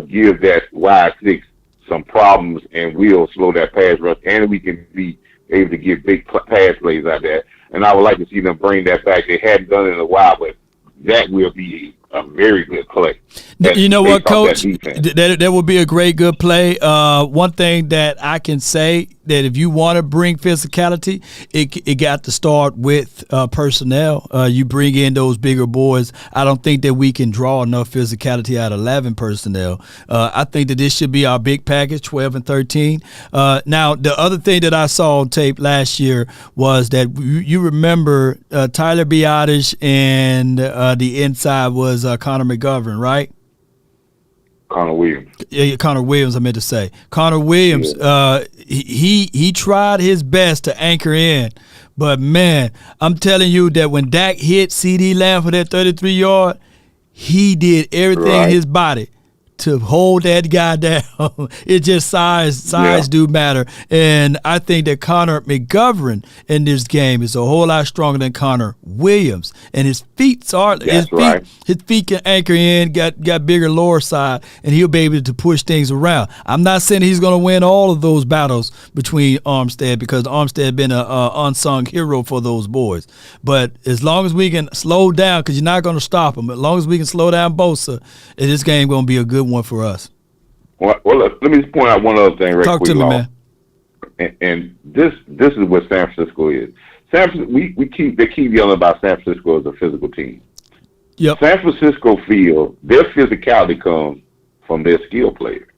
give that wide six some problems, and we'll slow that pass rush, and we can be able to get big pass plays out there. And I would like to see them bring that back. They hadn't done it in a while, but that will be a very good play. You know what, Coach? That would be a great, good play. One thing that I can say, that if you want to bring physicality, it got to start with personnel. You bring in those bigger boys. I don't think that we can draw enough physicality out of 11 personnel. I think that this should be our big package, 12 and 13. Now, the other thing that I saw on tape last year was that you remember Tyler Biotish, and the inside was Connor McGovern, right? Connor Williams. Yeah, Connor Williams, I meant to say. Connor Williams, he tried his best to anchor in. But, man, I'm telling you that when Dak hit CeeDee Lamb for that 33-yard, he did everything in his body to hold that guy down. It's just size do matter. And I think that Connor McGovern in this game is a whole lot stronger than Connor Williams. And his feet can anchor in, got bigger lower side, and he'll be able to push things around. I'm not saying he's going to win all of those battles between Armstead, because Armstead been an unsung hero for those boys. But as long as we can slow down, because you're not going to stop him, as long as we can slow down Bosa, this game going to be a good one for us. Well, let me just point out one other thing right quick. Talk to me, man. And this is what San Francisco is. They keep yelling about San Francisco as a physical team. Yep. San Francisco feel their physicality comes from their skill players.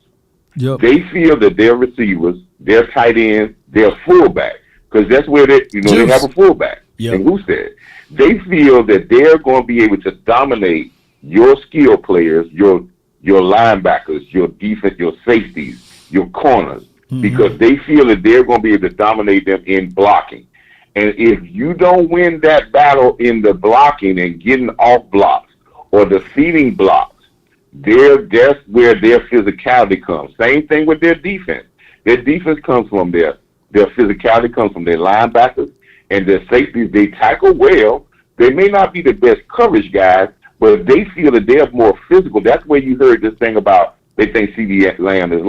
Yep. They feel that their receivers, their tight ends, their fullback, because that's where they have a fullback. Yep. And who said? They feel that they're going to be able to dominate your skill players, your linebackers, your defense, your safeties, your corners, because they feel that they're going to be able to dominate them in blocking. And if you don't win that battle in the blocking and getting off blocks or defeating blocks, that's where their physicality comes. Same thing with their defense. Their defense comes from their physicality comes from their linebackers and their safeties. They tackle well. They may not be the best coverage guys, but if they feel that they're more physical, that's where you heard this thing about they think CeeDee Lamb is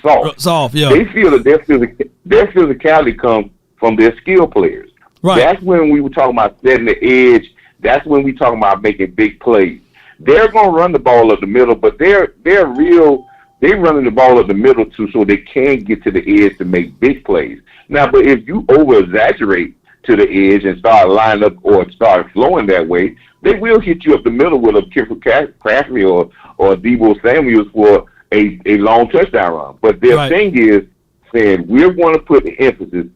soft. Yeah. They feel that their physicality comes from their skill players. Right. That's when we were talking about setting the edge. That's when we talking about making big plays. They're going to run the ball up the middle, but they're running the ball up the middle too, so they can get to the edge to make big plays. Now, but if you over-exaggerate to the edge and start lining up or start flowing that way, they will hit you up the middle with a Kiffin Craftley or Deebo Samuels for a long touchdown run. But their thing is saying we're going to put the emphasis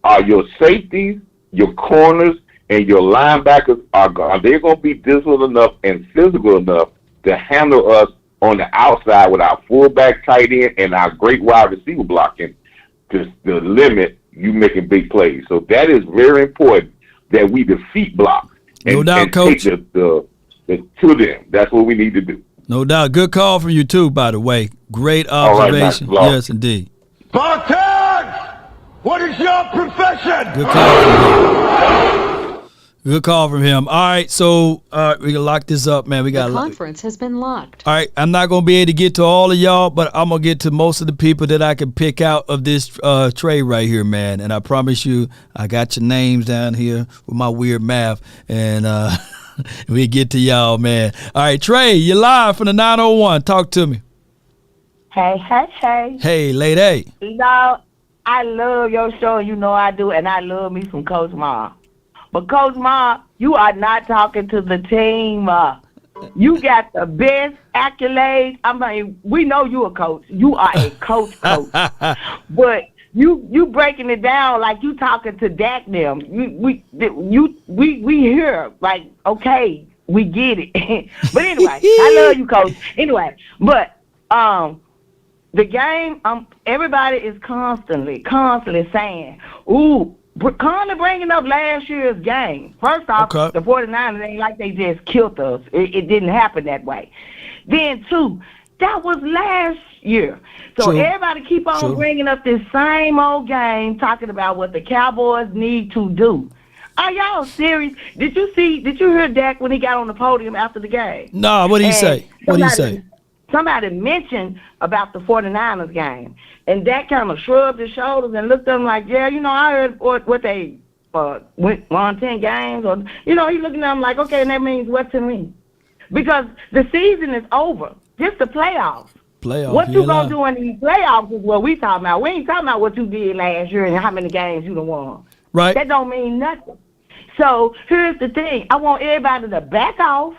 on your safeties, your corners, and your linebackers. Are they going to be disciplined enough and physical enough to handle us on the outside with our fullback, tight end, and our great wide receiver blocking to limit you making big plays? So that is very important that we defeat blocks. No doubt, Coach. Take to them. That's what we need to do. No doubt. Good call from you, too, by the way. Great observation. Right, yes, indeed. Spartan! What is your profession? Good call from him. Good call from him. All right, so we can lock this up, man. The conference has been locked. All right, I'm not going to be able to get to all of y'all, but I'm going to get to most of the people that I can pick out of this trade right here, man. And I promise you, I got your names down here with my weird math, and we get to y'all, man. All right, Trey, you're live from the 901. Talk to me. Hey. Hey, lady. You know, I love your show, you know I do, and I love me some Coach Ma. But Coach Ma, you are not talking to the team. You got the best accolades. I mean, we know you a coach. You are a coach. But you breaking it down like you talking to Dak them. We hear like, okay, we get it. But anyway, I love you, Coach. Anyway, but the game, everybody is constantly saying, ooh, kind of bringing up last year's game. First off, the 49ers ain't like they just killed us. It didn't happen that way. Then, two, that was last year. So everybody keep on bringing up this same old game, talking about what the Cowboys need to do. Are y'all serious? Did you hear Dak when he got on the podium after the game? No, what did he say? What did he say? Somebody mentioned about the 49ers game, and Dak kind of shrugged his shoulders and looked at him like, yeah, I heard what they won 10 games. Or, he looking at him like, okay, and that means what to me? Because the season is over. Just the playoffs. What you going to do in these playoffs is what we talking about. We ain't talking about what you did last year and how many games you done won. Right. That don't mean nothing. So here's the thing. I want everybody to back off.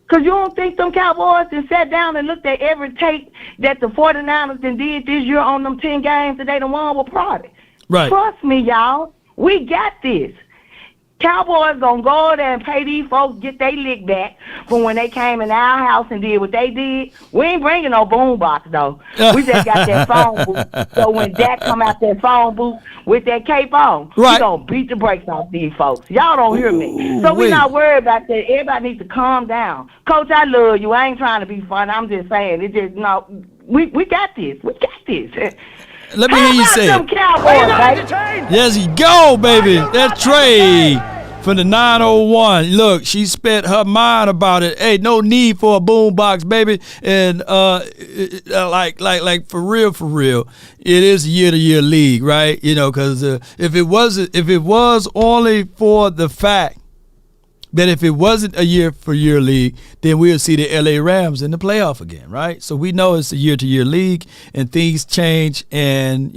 Because you don't think them Cowboys and sat down and looked at every tape that the 49ers done did this year on them 10 games that they done won with Purdy. Right. Trust me, y'all. We got this. Cowboys gonna go there and pay these folks, get their lick back from when they came in our house and did what they did. We ain't bringing no boombox, though. We just got that phone booth. So when Dak come out that phone booth with that cape on, we gonna beat the brakes off these folks. Y'all don't hear me. So we not worried about that. Everybody needs to calm down. Coach, I love you. I ain't trying to be funny. I'm just saying. It just, we got this. We got this. Let me hear you say it. Yes, you go, baby. That's Trey from the 901. Look, she spent her mind about it. Hey, no need for a boombox, baby. And like for real, it is a year-to-year league, right? Because if it was only for the fact that if it wasn't a year-for-year league, then we'll see the LA Rams in the playoff again, right? So we know it's a year-to-year league, and things change, and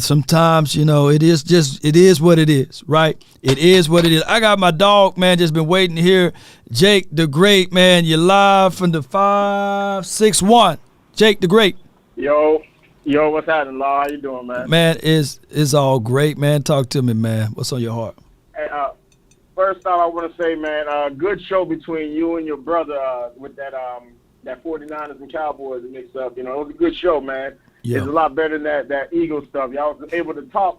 sometimes it is what it is, right? It is what it is. I got my dog, man, just been waiting to hear Jake the Great, man. You're live from the 561. Jake the Great. Yo, what's happening, Law? How you doing, man? Man, it's all great, man. Talk to me, man. What's on your heart? Hey, first off, I want to say, man, good show between you and your brother with that 49ers and Cowboys mixed up. It was a good show, man. Yeah. It's a lot better than that Eagle stuff. Y'all was able to talk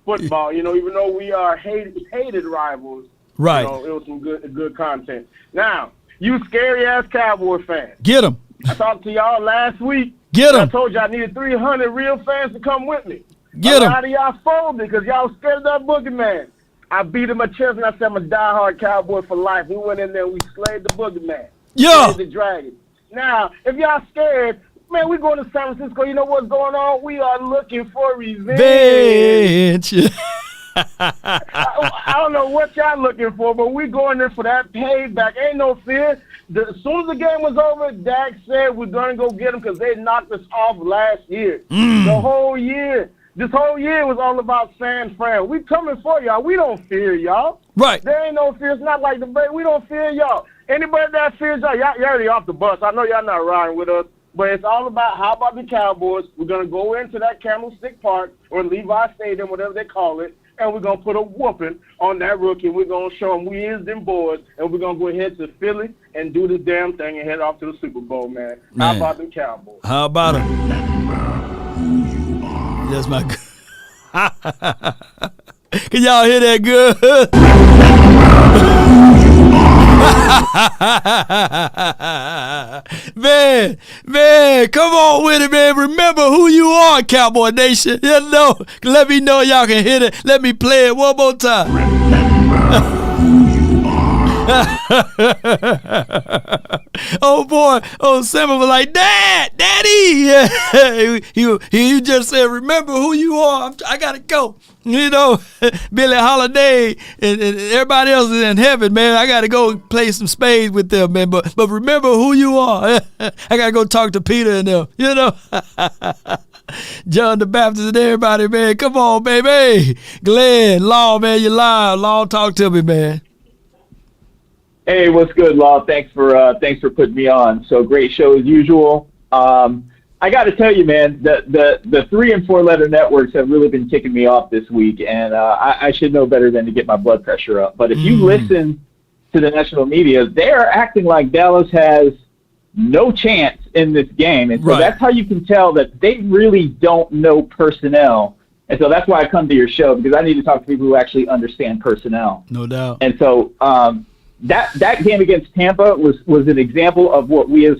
football, even though we are hated rivals. Right. It was some good content. Now, you scary-ass Cowboy fan. Get them. I talked to y'all last week. Get them. I told you I needed 300 real fans to come with me. Get them. How do y'all fold because y'all was scared of that boogeyman? I beat him a chest and I said I'm a diehard Cowboy for life. We went in there and we slayed the boogeyman. Yeah. Slayed the dragon. Now, if y'all scared, man, we going to San Francisco. You know what's going on? We are looking for revenge. I don't know what y'all looking for, but we going there for that payback. Ain't no fear. As soon as the game was over, Dak said we're going to go get them because they knocked us off last year. The whole year. This whole year was all about San Fran. We coming for y'all. We don't fear y'all. Right. There ain't no fear. It's not like the break. We don't fear y'all. Anybody that fears y'all already off the bus. I know y'all not riding with us, but it's all about how about the Cowboys. We're going to go into that Candlestick Park or Levi Stadium, whatever they call it, and we're going to put a whooping on that rookie. We're going to show them we is them boys, and we're going to go ahead to Philly and do this damn thing and head off to the Super Bowl, man. How about them Cowboys? How about them? That's my good. Can y'all hear that good? man, come on with it, man. Remember who you are, Cowboy Nation. Let me know y'all can hit it. Let me play it one more time. Oh boy, Simon was like, Daddy. He just said, remember who you are. I gotta go. Billie Holiday and everybody else is in heaven, man. I gotta go play some spades with them, man. But remember who you are. I gotta go talk to Peter and them. John the Baptist and everybody, man. Come on, baby. Glenn, Law, man, you live. Law, talk to me, man. Hey, what's good, Law? Thanks for putting me on. So great show as usual. I got to tell you, man, the 3 and 4 letter networks have really been kicking me off this week, and I should know better than to get my blood pressure up. But if you listen to the national media, they are acting like Dallas has no chance in this game. And so that's how you can tell that they really don't know personnel. And so that's why I come to your show, because I need to talk to people who actually understand personnel. No doubt. And so that game against Tampa was an example of what we as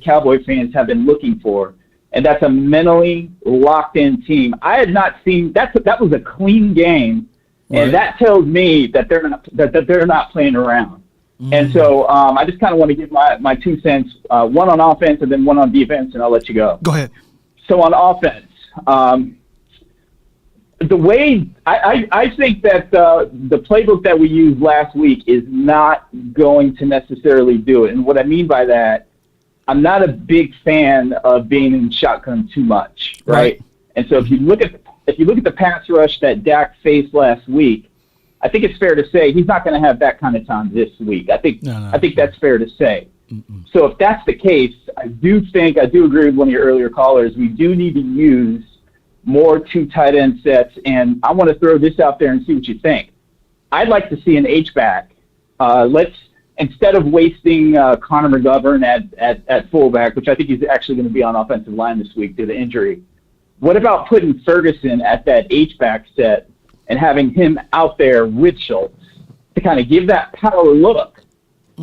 Cowboy fans have been looking for. And that's a mentally locked-in team. I had not seen that was a clean game, and that tells me that they're not playing around. And so I just kind of want to give my 2 cents, one on offense and then one on defense, and I'll let you go. Go ahead. So on offense, the way I think that the playbook that we used last week is not going to necessarily do it. And what I mean by that, I'm not a big fan of being in shotgun too much, right? And so if you look at the pass rush that Dak faced last week, I think it's fair to say he's not going to have that kind of time this week. I think that's fair to say. So if that's the case, I do agree with one of your earlier callers. We do need to use more 2 tight end sets, and I want to throw this out there and see what you think. I'd like to see an H-back. Instead of wasting Connor McGovern at fullback, which I think he's actually going to be on offensive line this week due to injury, what about putting Ferguson at that H-back set and having him out there with Schultz to kind of give that power look?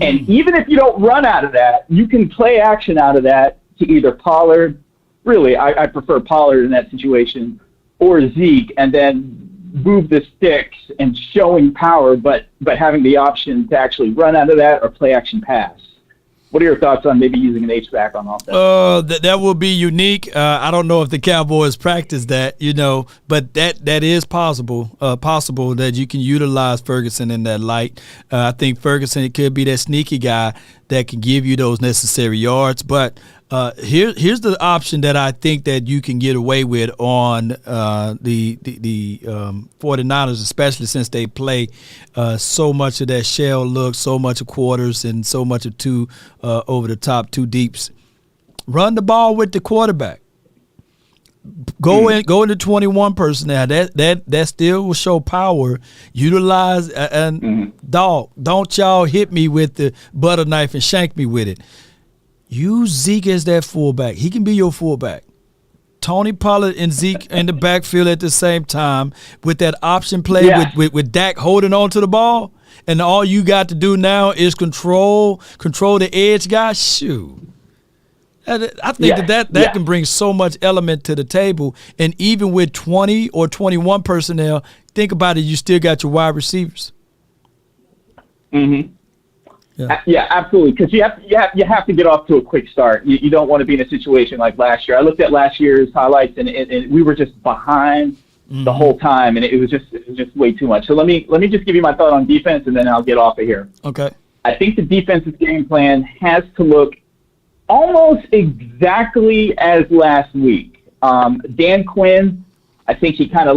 And even if you don't run out of that, you can play action out of that to either Pollard, really, I prefer Pollard in that situation, or Zeke, and then move the sticks and showing power, but having the option to actually run out of that or play action pass. What are your thoughts on maybe using an H-back on offense? That will be unique. I don't know if the Cowboys practice that, but that is possible that you can utilize Ferguson in that light. I think Ferguson could be that sneaky guy that can give you those necessary yards. But here's the option that I think that you can get away with on the 49ers, especially since they play so much of that shell look, so much of quarters, and so much of 2 over the top, 2 deeps. Run the ball with the quarterback. Go into 21 personnel. That still will show power. Utilize and dog. Don't y'all hit me with the butter knife and shank me with it. Use Zeke as that fullback. He can be your fullback. Tony Pollard and Zeke in the backfield at the same time with that option play with Dak holding on to the ball. And all you got to do now is control the edge guy. Shoot. I think that can bring so much element to the table. And even with 20 or 21 personnel, think about it, you still got your wide receivers. Yeah, absolutely. Because you have to get off to a quick start. You don't want to be in a situation like last year. I looked at last year's highlights, and we were just behind the whole time, and it was just way too much. So let me just give you my thought on defense, and then I'll get off of here. Okay. I think the defensive game plan has to look almost exactly as last week. Dan Quinn, I think he kind of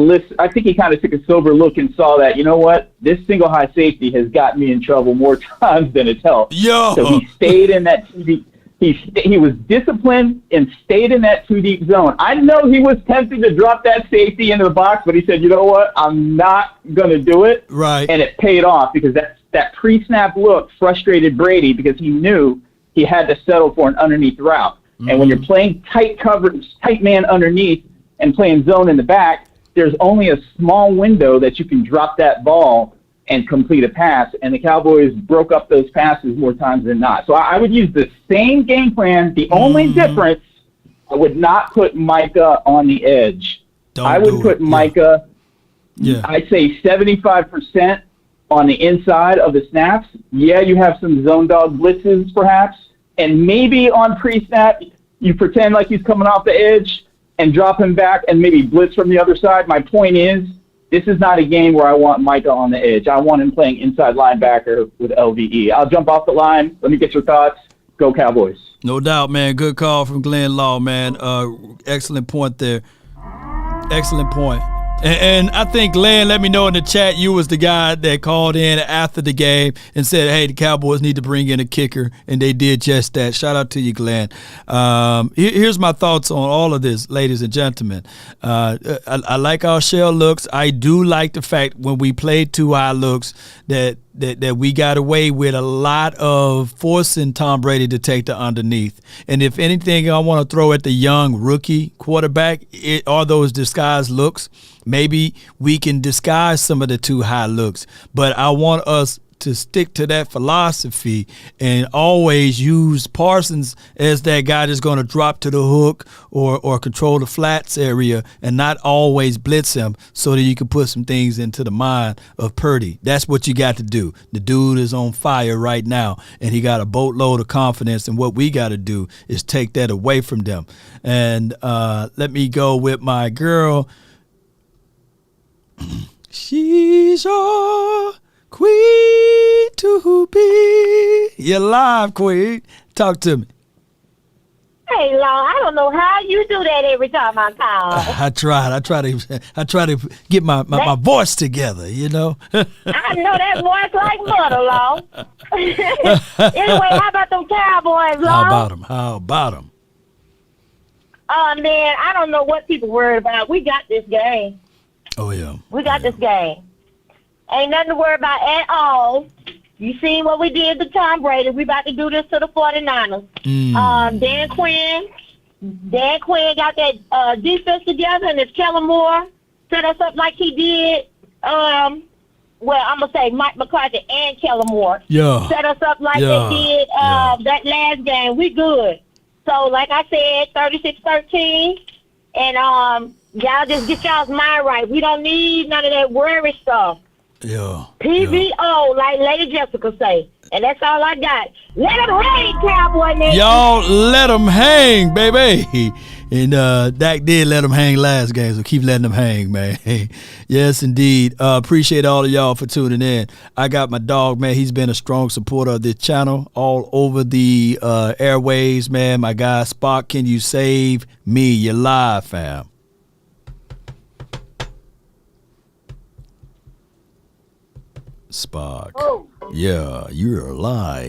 took a sober look and saw that, you know what, this single high safety has got me in trouble more times than it's helped. So he stayed in that 2 deep. He was disciplined and stayed in that 2 deep zone. I know he was tempted to drop that safety into the box, but he said, you know what, I'm not going to do it. Right. And it paid off because that pre-snap look frustrated Brady because he knew he had to settle for an underneath route. And when you're playing tight coverage, tight man underneath, and playing zone in the back, there's only a small window that you can drop that ball and complete a pass. And the Cowboys broke up those passes more times than not. So I would use the same game plan. The only difference, I would not put Micah on the edge. I would put Micah, I'd say 75% on the inside of the snaps. Yeah, you have some zone dog blitzes perhaps. And maybe on pre-snap, you pretend like he's coming off the edge and drop him back and maybe blitz from the other side. My point is, this is not a game where I want Micah on the edge. I want him playing inside linebacker with LVE. I'll jump off the line. Let me get your thoughts. Go Cowboys. No doubt, man. Good call from Glenn Law, man. Excellent point there. Excellent point. And I think, Glenn, let me know in the chat, you was the guy that called in after the game and said, hey, the Cowboys need to bring in a kicker, and they did just that. Shout out to you, Glenn. Here's my thoughts on all of this, ladies and gentlemen. I like our shell looks. I do like the fact when we play 2 high looks that that we got away with a lot of forcing Tom Brady to take the underneath. And if anything, I want to throw at the young rookie quarterback are those disguised looks. Maybe we can disguise some of the too high looks, but I want us to stick to that philosophy and always use Parsons as that guy that's going to drop to the hook or control the flats area and not always blitz him so that you can put some things into the mind of Purdy. That's what you got to do. The dude is on fire right now, and he got a boatload of confidence, and what we got to do is take that away from them. And let me go with my girl. She's your queen to be. You're live, queen. Talk to me. Hey, Long, I don't know how you do that every time I call. I try to get my voice together, you know. I know that voice like butter, Long. Anyway, how about them Cowboys, Long? How about them? Man, I don't know what people worried about. We got this game. Oh, yeah. We got this game. Ain't nothing to worry about at all. You seen what we did to Tom Brady. We about to do this to the 49ers. Dan Quinn got that defense together, and if Kellen Moore set us up like he did, I'm going to say Mike McCarthy and Kellen Moore set us up like they did that last game, we good. So, like I said, 36-13, and y'all just get y'all's mind right. We don't need none of that worry stuff. Yeah. PVO, like Lady Jessica say. And that's all I got. Let them hang, Cowboy nigga. Y'all let them hang, baby. And Dak did let them hang last game, so keep letting them hang, man. Yes, indeed. Appreciate all of y'all for tuning in. I got my dog, man. He's been a strong supporter of this channel all over the airwaves, man. My guy, Spock, can you save me? You're live, fam. Spock. Oh. Yeah, you're alive.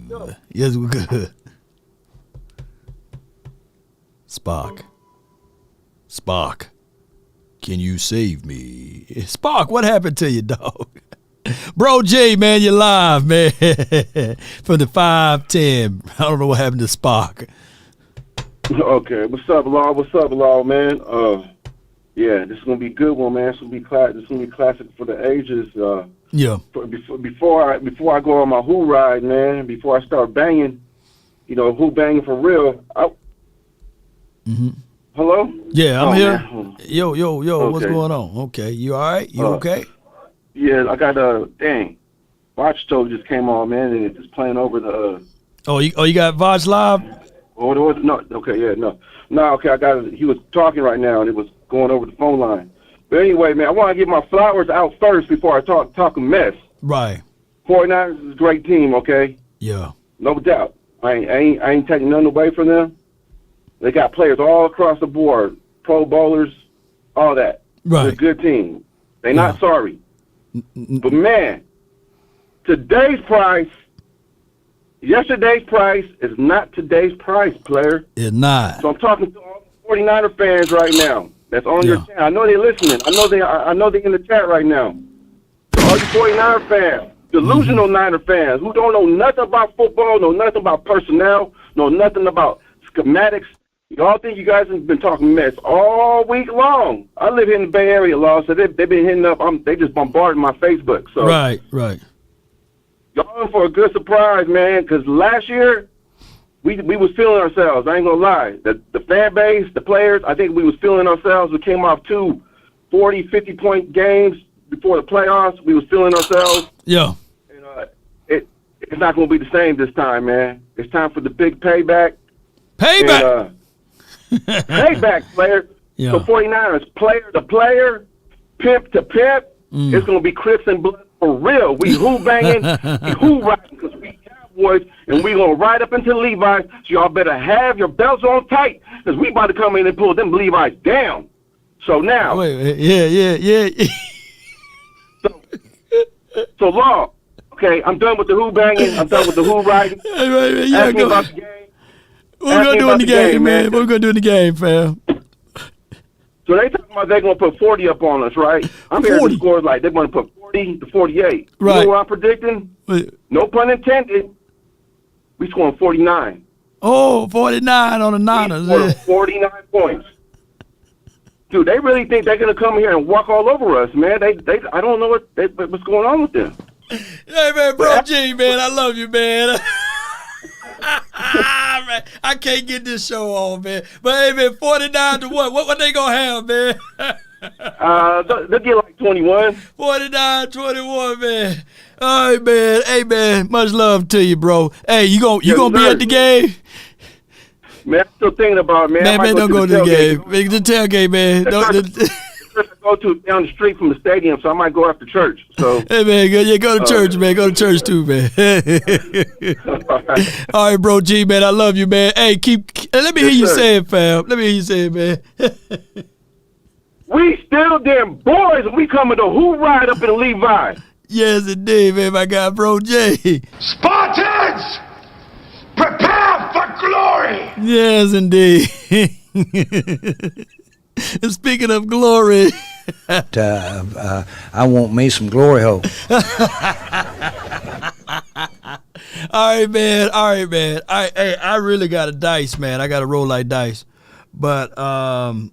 No. Yes, we're good. Spock. Can you save me? Spock, what happened to you, dog? Bro J, man, you're live, man. From the 510. I don't know what happened to Spock. Okay, what's up, Law, man? Yeah, this is gonna be a good one, man. This is gonna be classic for the ages. Yeah. Before I go on my who ride, man, before I start banging, who banging for real. Hello? Yeah, I'm here. Man. Yo, okay. What's going on? Okay, you all right? You okay? Yeah, I got Watch Toad just came on, man, and it's just playing over the. Oh, you got Vaj live? Oh, no. Okay, yeah, no. No, okay, I got it. He was talking right now, and it was going over the phone line. But anyway, man, I want to get my flowers out first before I talk a mess. Right. 49ers is a great team, okay? Yeah. No doubt. I ain't taking nothing away from them. They got players all across the board, Pro Bowlers, all that. Right. They're a good team. They're not sorry. But, man, yesterday's price is not today's price, player. It's not. So I'm talking to all the 49er fans right now. That's on your channel. I know they're listening. I know they're in the chat right now. So all you 49er fans, delusional Niner fans who don't know nothing about football, know nothing about personnel, know nothing about schematics. Y'all think you guys have been talking mess all week long. I live here in the Bay Area, Law, so they've been hitting up. They just bombarding my Facebook. So right. Y'all in for a good surprise, man, because last year we was feeling ourselves. I ain't going to lie. The fan base, the players, I think we was feeling ourselves. We came off 2 40, 50-point games before the playoffs. We was feeling ourselves. Yeah. And it's not going to be the same this time, man. It's time for the big payback. Payback! Payback, player. Yeah. So 49ers, player to player, pimp to pimp, it's going to be Crips and Blood for real. We who banging, we who riding, because we Cowboys, and we going to ride up into Levi's, so y'all better have your belts on tight, because we about to come in and pull them Levi's down. So now. Wait, yeah. So Law, okay, I'm done with the who banging, I'm done with the who riding. Right, Ask me about the game. What we gonna do in the game, man? What we gonna do in the game, fam? So they talking about they're going to put 40 up on us, right? I'm hearing the scores like they're going to put 40 to 48. Right. You know what I'm predicting? No pun intended. We scoring 49. Oh, 49 on the Niners. We 49 points. Dude, they really think they're going to come here and walk all over us, man. They I don't know what's going on with them. Hey, man, Bro G, man, I love you, man. Man, I can't get this show on, man. But, hey, man, 49 to what? What they going to have, man? They'll get like 21. 49-21, man. All right, man. Hey, man, much love to you, bro. Hey, you gonna be at the game? Man, I'm still thinking about it, man. Man, don't go to the game. The tailgate, man. I go to down the street from the stadium, so I might go after church. So hey, man, go to church, man. Go to church too, man. All right, Bro G, man, I love you, man. Hey, let me hear you say it, fam. Let me hear you say it, man. We still them boys, and we coming to who ride up in Levi. Yes, indeed, man, my guy, Bro J. Spartans, prepare for glory. Yes, indeed. And speaking of glory, I want me some glory hole. All right, man. I really got a dice, man. I got to roll like dice, but I'm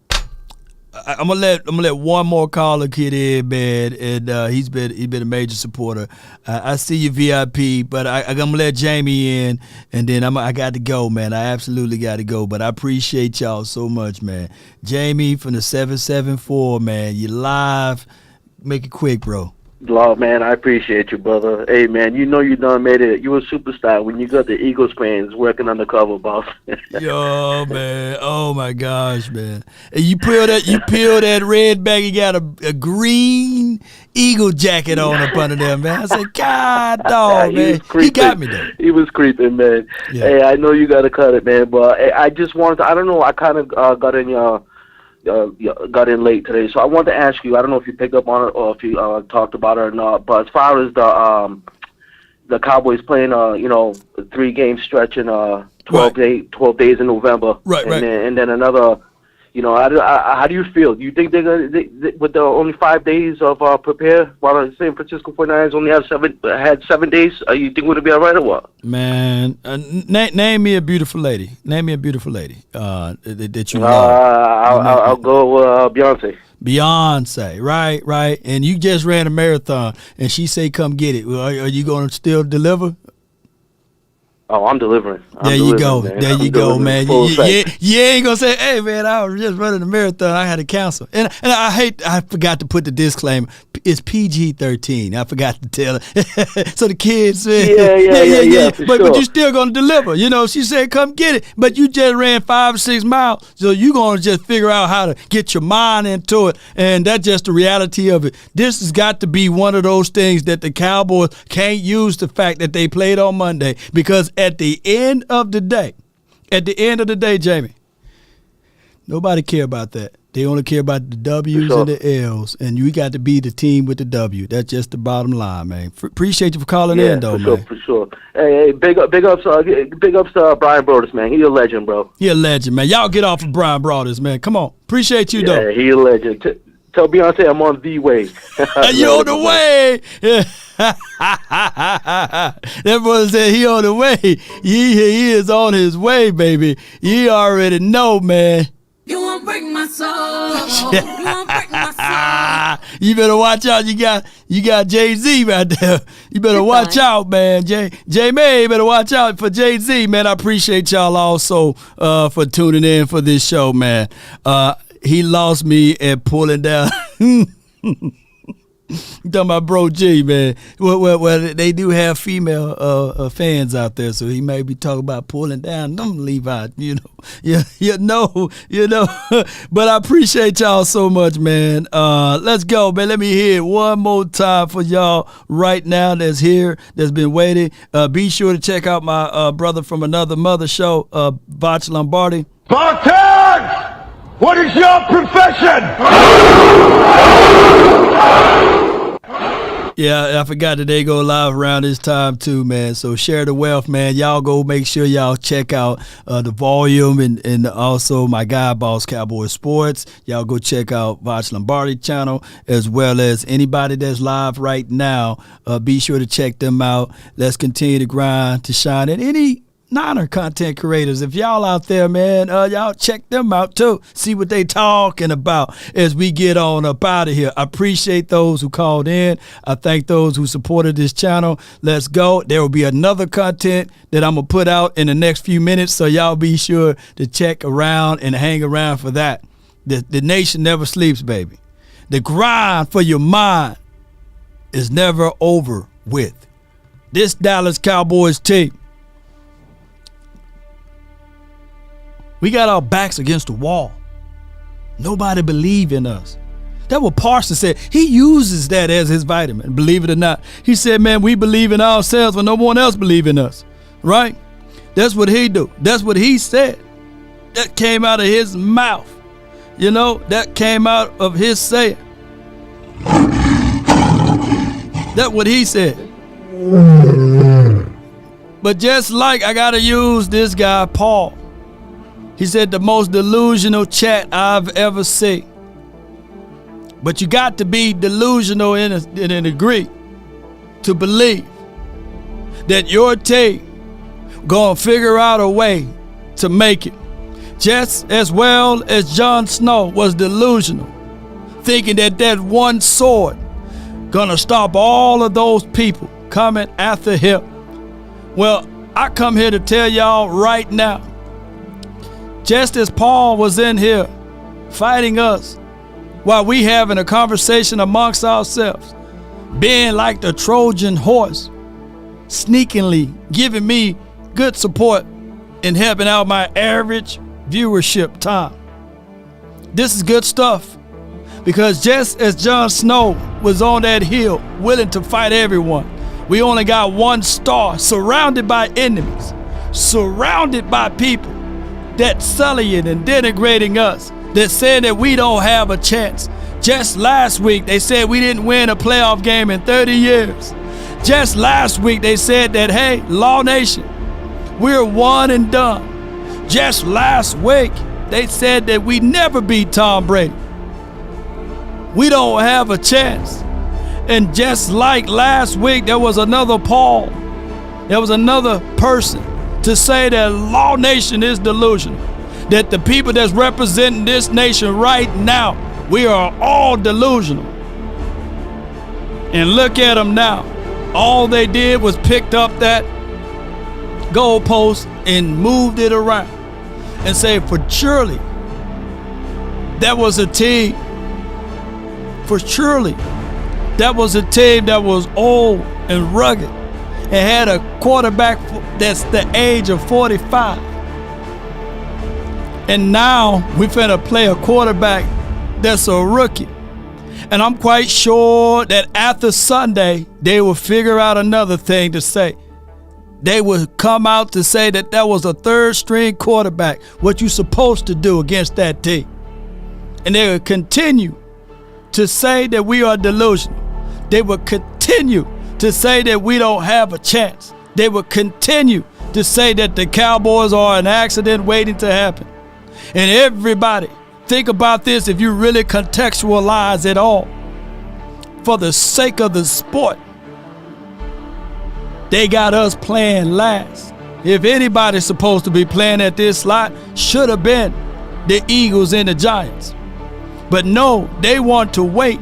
gonna let one more caller kid in, man, and he's been a major supporter. I see you VIP, but I'm gonna let Jamie in, and then I got to go, man. I absolutely got to go, but I appreciate y'all so much, man. Jamie from the 774, man, you live. Make it quick, bro. Lord, man, I appreciate you, brother. Hey, man, you know you done made it. You a superstar when you got the Eagles fans working undercover, boss. Yo, man. Oh, my gosh, man. And you peel that red bag, you got a green Eagle jacket on up under there, man. I said, God, dog, man. He got me there. He was creeping, man. Yeah. Hey, I know you got to cut it, man, but I just wanted to, I don't know, I kind of got in late today, so I wanted to ask you. I don't know if you picked up on it or if you talked about it or not. But as far as the Cowboys playing, a 3-game stretch in 12 days in November, and then another. How do you feel? Do you think they're gonna with the only 5 days of prepare, while the San Francisco 49ers only had 7 days? You think it'll be all right or what? Man, name me a beautiful lady. Name me a beautiful lady that you love. I'll go Beyonce. Beyonce, right. And you just ran a marathon, and she say, "Come get it." Are you going to still deliver? Oh, I'm delivering. There you go, man. You ain't gonna say, "Hey, man, I was just running a marathon. I had to cancel." And I forgot to put the disclaimer. It's PG-13. I forgot to tell her. So the kids said, "Yeah." But you still gonna deliver. She said, "Come get it." But you just ran 5 or 6 miles, so you gonna just figure out how to get your mind into it, and that's just the reality of it. This has got to be one of those things that the Cowboys can't use the fact that they played on Monday, because at the end of the day, Jamie, nobody care about that. They only care about the W's and the L's, and you got to be the team with the W. That's just the bottom line, man. Appreciate you for calling in, though, man. For sure. Hey, big ups to Brian Brodus, man. He a legend, bro. He a legend, man. Y'all get off of Brian Brodus, man. Come on. Appreciate you, though. Yeah, he a legend. Tell Beyonce I'm on the way. You on the way. Yeah. That boy said he on the way. He is on his way, baby. You already know, man. You won't break my soul. You won't break my soul. You better watch out. You got Jay-Z right there. You better watch out, man. J-May, better watch out for Jay-Z, man. I appreciate y'all also for tuning in for this show, man. He lost me at pulling down. You talking about Bro G, man. Well, they do have female fans out there, so he may be talking about pulling down them Levi, you know. But I appreciate y'all so much, man. Let's go, man. Let me hear it one more time for y'all right now that's here, that's been waiting. Be sure to check out my brother from another mother show, Vach Lombardi. Spartans! What is your profession? Yeah, I forgot that they go live around this time too, man. So share the wealth, man. Y'all go make sure y'all check out the volume and also my guy, Boss Cowboy Sports. Y'all go check out Voch Lombardi channel as well as anybody that's live right now. Be sure to check them out. Let's continue to grind to shine. And any Niner content creators, if y'all out there, man, y'all check them out too. See what they talking about as we get on up out of here. I appreciate those who called in. I thank those who supported this channel. Let's go. There will be another content that I'm going to put out in the next few minutes, so y'all be sure to check around and hang around for that. The nation never sleeps, baby. The grind for your mind is never over with. This Dallas Cowboys team, we got our backs against the wall. Nobody believe in us. That's what Parsons said. He uses that as his vitamin, believe it or not. He said, man, we believe in ourselves when no one else believe in us, right? That's what he do. That's what he said. That came out of his mouth. You know, that came out of his saying. That's what he said. But just like I got to use this guy, Paul. He said the most delusional chat I've ever seen. But you got to be delusional in a degree to believe that your team gonna figure out a way to make it. Just as well as Jon Snow was delusional, thinking that that one sword gonna stop all of those people coming after him. Well, I come here to tell y'all right now, just as Paul was in here fighting us while we having a conversation amongst ourselves, being like the Trojan horse, sneakily giving me good support and helping out my average viewership time. This is good stuff, because just as Jon Snow was on that hill willing to fight everyone, we only got one star, surrounded by enemies, surrounded by people that sullying and denigrating us, that saying that we don't have a chance. Just last week, they said we didn't win a playoff game in 30 years. Just last week, they said that, hey, Law Nation, we're one and done. Just last week, they said that we never beat Tom Brady. We don't have a chance. And just like last week, there was another Paul. There was another person to say that Law Nation is delusional, that the people that's representing this nation right now, we are all delusional. And look at them now. All they did was picked up that goalpost and moved it around and say, for surely that was a team. For surely that was a team that was old and rugged and had a quarterback that's the age of 45. And now we finna play a quarterback that's a rookie. And I'm quite sure that after Sunday, they will figure out another thing to say. They will come out to say that that was a third-string quarterback, what you're supposed to do against that team. And they will continue to say that we are delusional. They will continue to say that we don't have a chance. They will continue to say that the Cowboys are an accident waiting to happen. And everybody, think about this if you really contextualize it all. For the sake of the sport, they got us playing last. If anybody's supposed to be playing at this slot, should have been the Eagles and the Giants. But no, they want to wait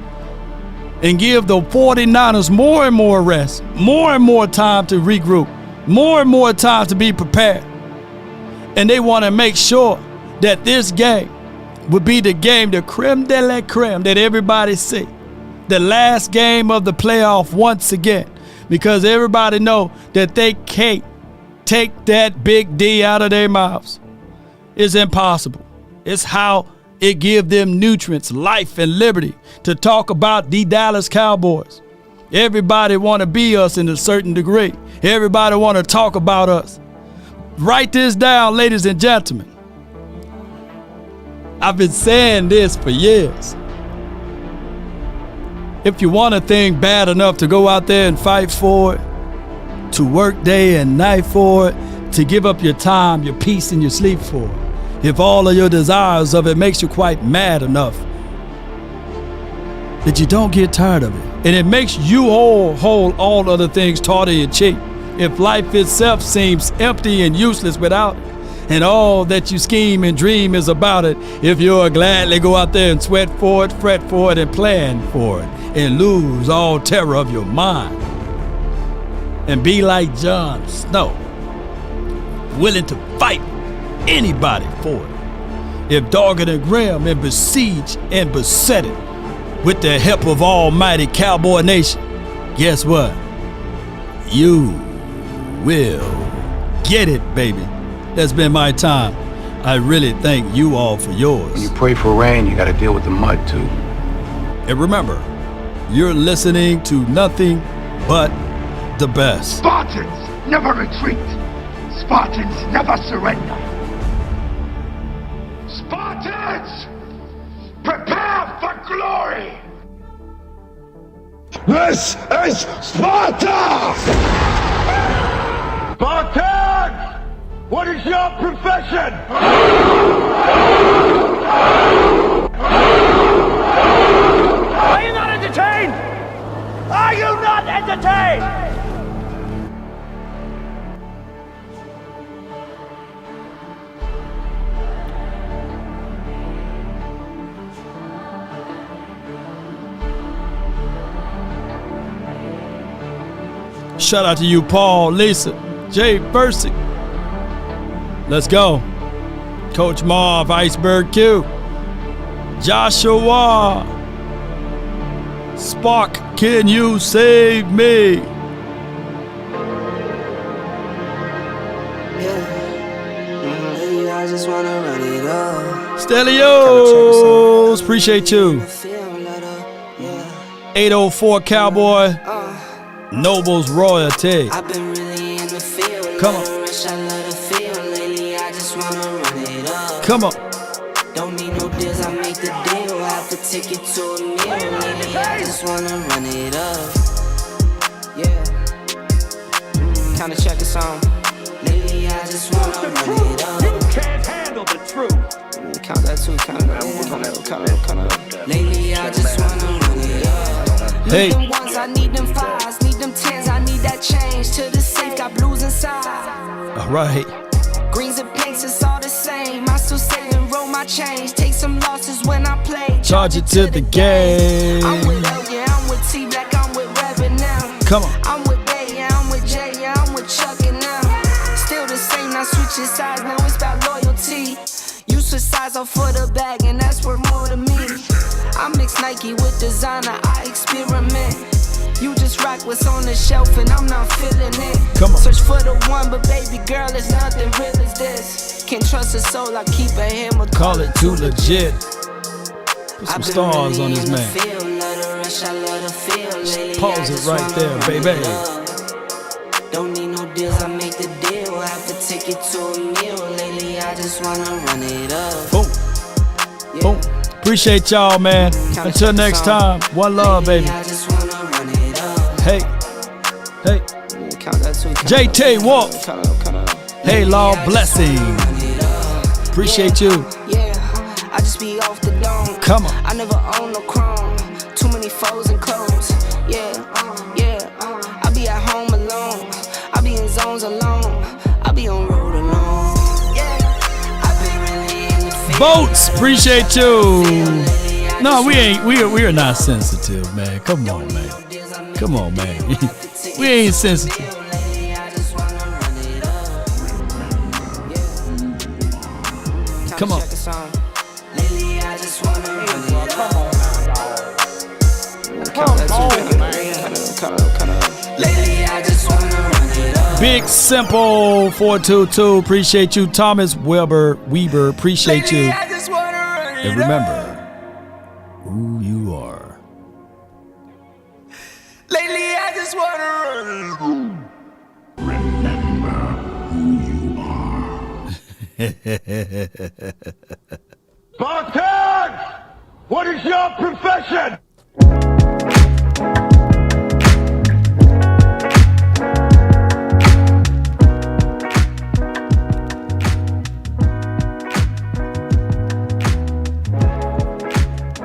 and give the 49ers more and more rest, more and more time to regroup, more and more time to be prepared. And they want to make sure that this game would be the game, the creme de la creme that everybody see. The last game of the playoff once again. Because everybody know that they can't take that big D out of their mouths. It's impossible. It's how it gives them nutrients, life, and liberty to talk about the Dallas Cowboys. Everybody want to be us in a certain degree. Everybody want to talk about us. Write this down, ladies and gentlemen. I've been saying this for years. If you want a thing bad enough to go out there and fight for it, to work day and night for it, to give up your time, your peace, and your sleep for it, if all of your desires of it makes you quite mad enough that you don't get tired of it, and it makes you hold all other things taut in your cheek, if life itself seems empty and useless without it, and all that you scheme and dream is about it, if you'll gladly go out there and sweat for it, fret for it, and plan for it, and lose all terror of your mind, and be like Jon Snow, willing to fight anybody for it, if dogged and grim and besieged and beset it with the help of almighty Cowboy Nation, guess what? You will get it, baby. That's been my time. I really thank you all for yours. When you pray for rain, you got to deal with the mud too. And remember, you're listening to nothing but the best. Spartans never retreat. Spartans never surrender. Spartans, prepare for glory. This is Sparta! Spartans! What is your profession? Are you not entertained? Are you not entertained? Shout out to you, Paul, Lisa, Jay, Percy. Let's go. Coach Marv, Iceberg Q, Joshua, Spark, can you save me? I just wanna run it up. Stelios, appreciate you. 804 Cowboy, Nobles Royalty. I've been really in the field. Come on. Rush, I love the feel. Lately, I just wanna run it up. Come on. Don't need no deals, I make the deal. Have to take it to a meal. Lately, I just wanna run it up. Yeah. Kinda check the song. Lately, I just wanna run it up. You can't handle the truth. Count that too, count it. Lately, I just wanna run it up. Hey. Need them ones, I need them fives, need them tens, I need that change. To the safe, got blues inside. All right. Greens and pinks, it's all the same. I still save and roll my change. Take some losses when I play. Charge it to the game. I'm with L, yeah, I'm with T Black, I'm with Reverend now. Come on. I'm with Bay, yeah, I'm with Jay, yeah, I'm with Chuck and now. Still the same, not switching sides, now it's about loyalty. You switch sides off for the bag, and that's worth more to me. I mix Nike with designer, I experiment. You just rock what's on the shelf, and I'm not feeling it. Come on. Search for the one, but baby girl, it's nothing real as this. Can't trust a soul, I keep a hammer. Call it too legit. Put some stars on this man. Pause it right there, baby. Don't need no deals, I make the deal. Have to take it to a meal. Lately, I just wanna run it up. Boom. Boom. Appreciate y'all, man. Until next time, one love, baby. Hey. Hey. JT Walk. Hey, Lord blessing. Appreciate you. Yeah, I just be off the dome. Come on. I never own no chrome. Too many foes and clothes. Yeah, I be at home alone. I be in zones alone. I be on road alone. Yeah, I be really in the field. Boats, appreciate you. No, we are not sensitive, man. Come on, man. Come on, man. We ain't sensitive. Come on. Big Simple 422. Appreciate you. Thomas Weber, appreciate you. And remember who you are. Lately, I just wanna run. Remember who you are. Spartans! What is your profession?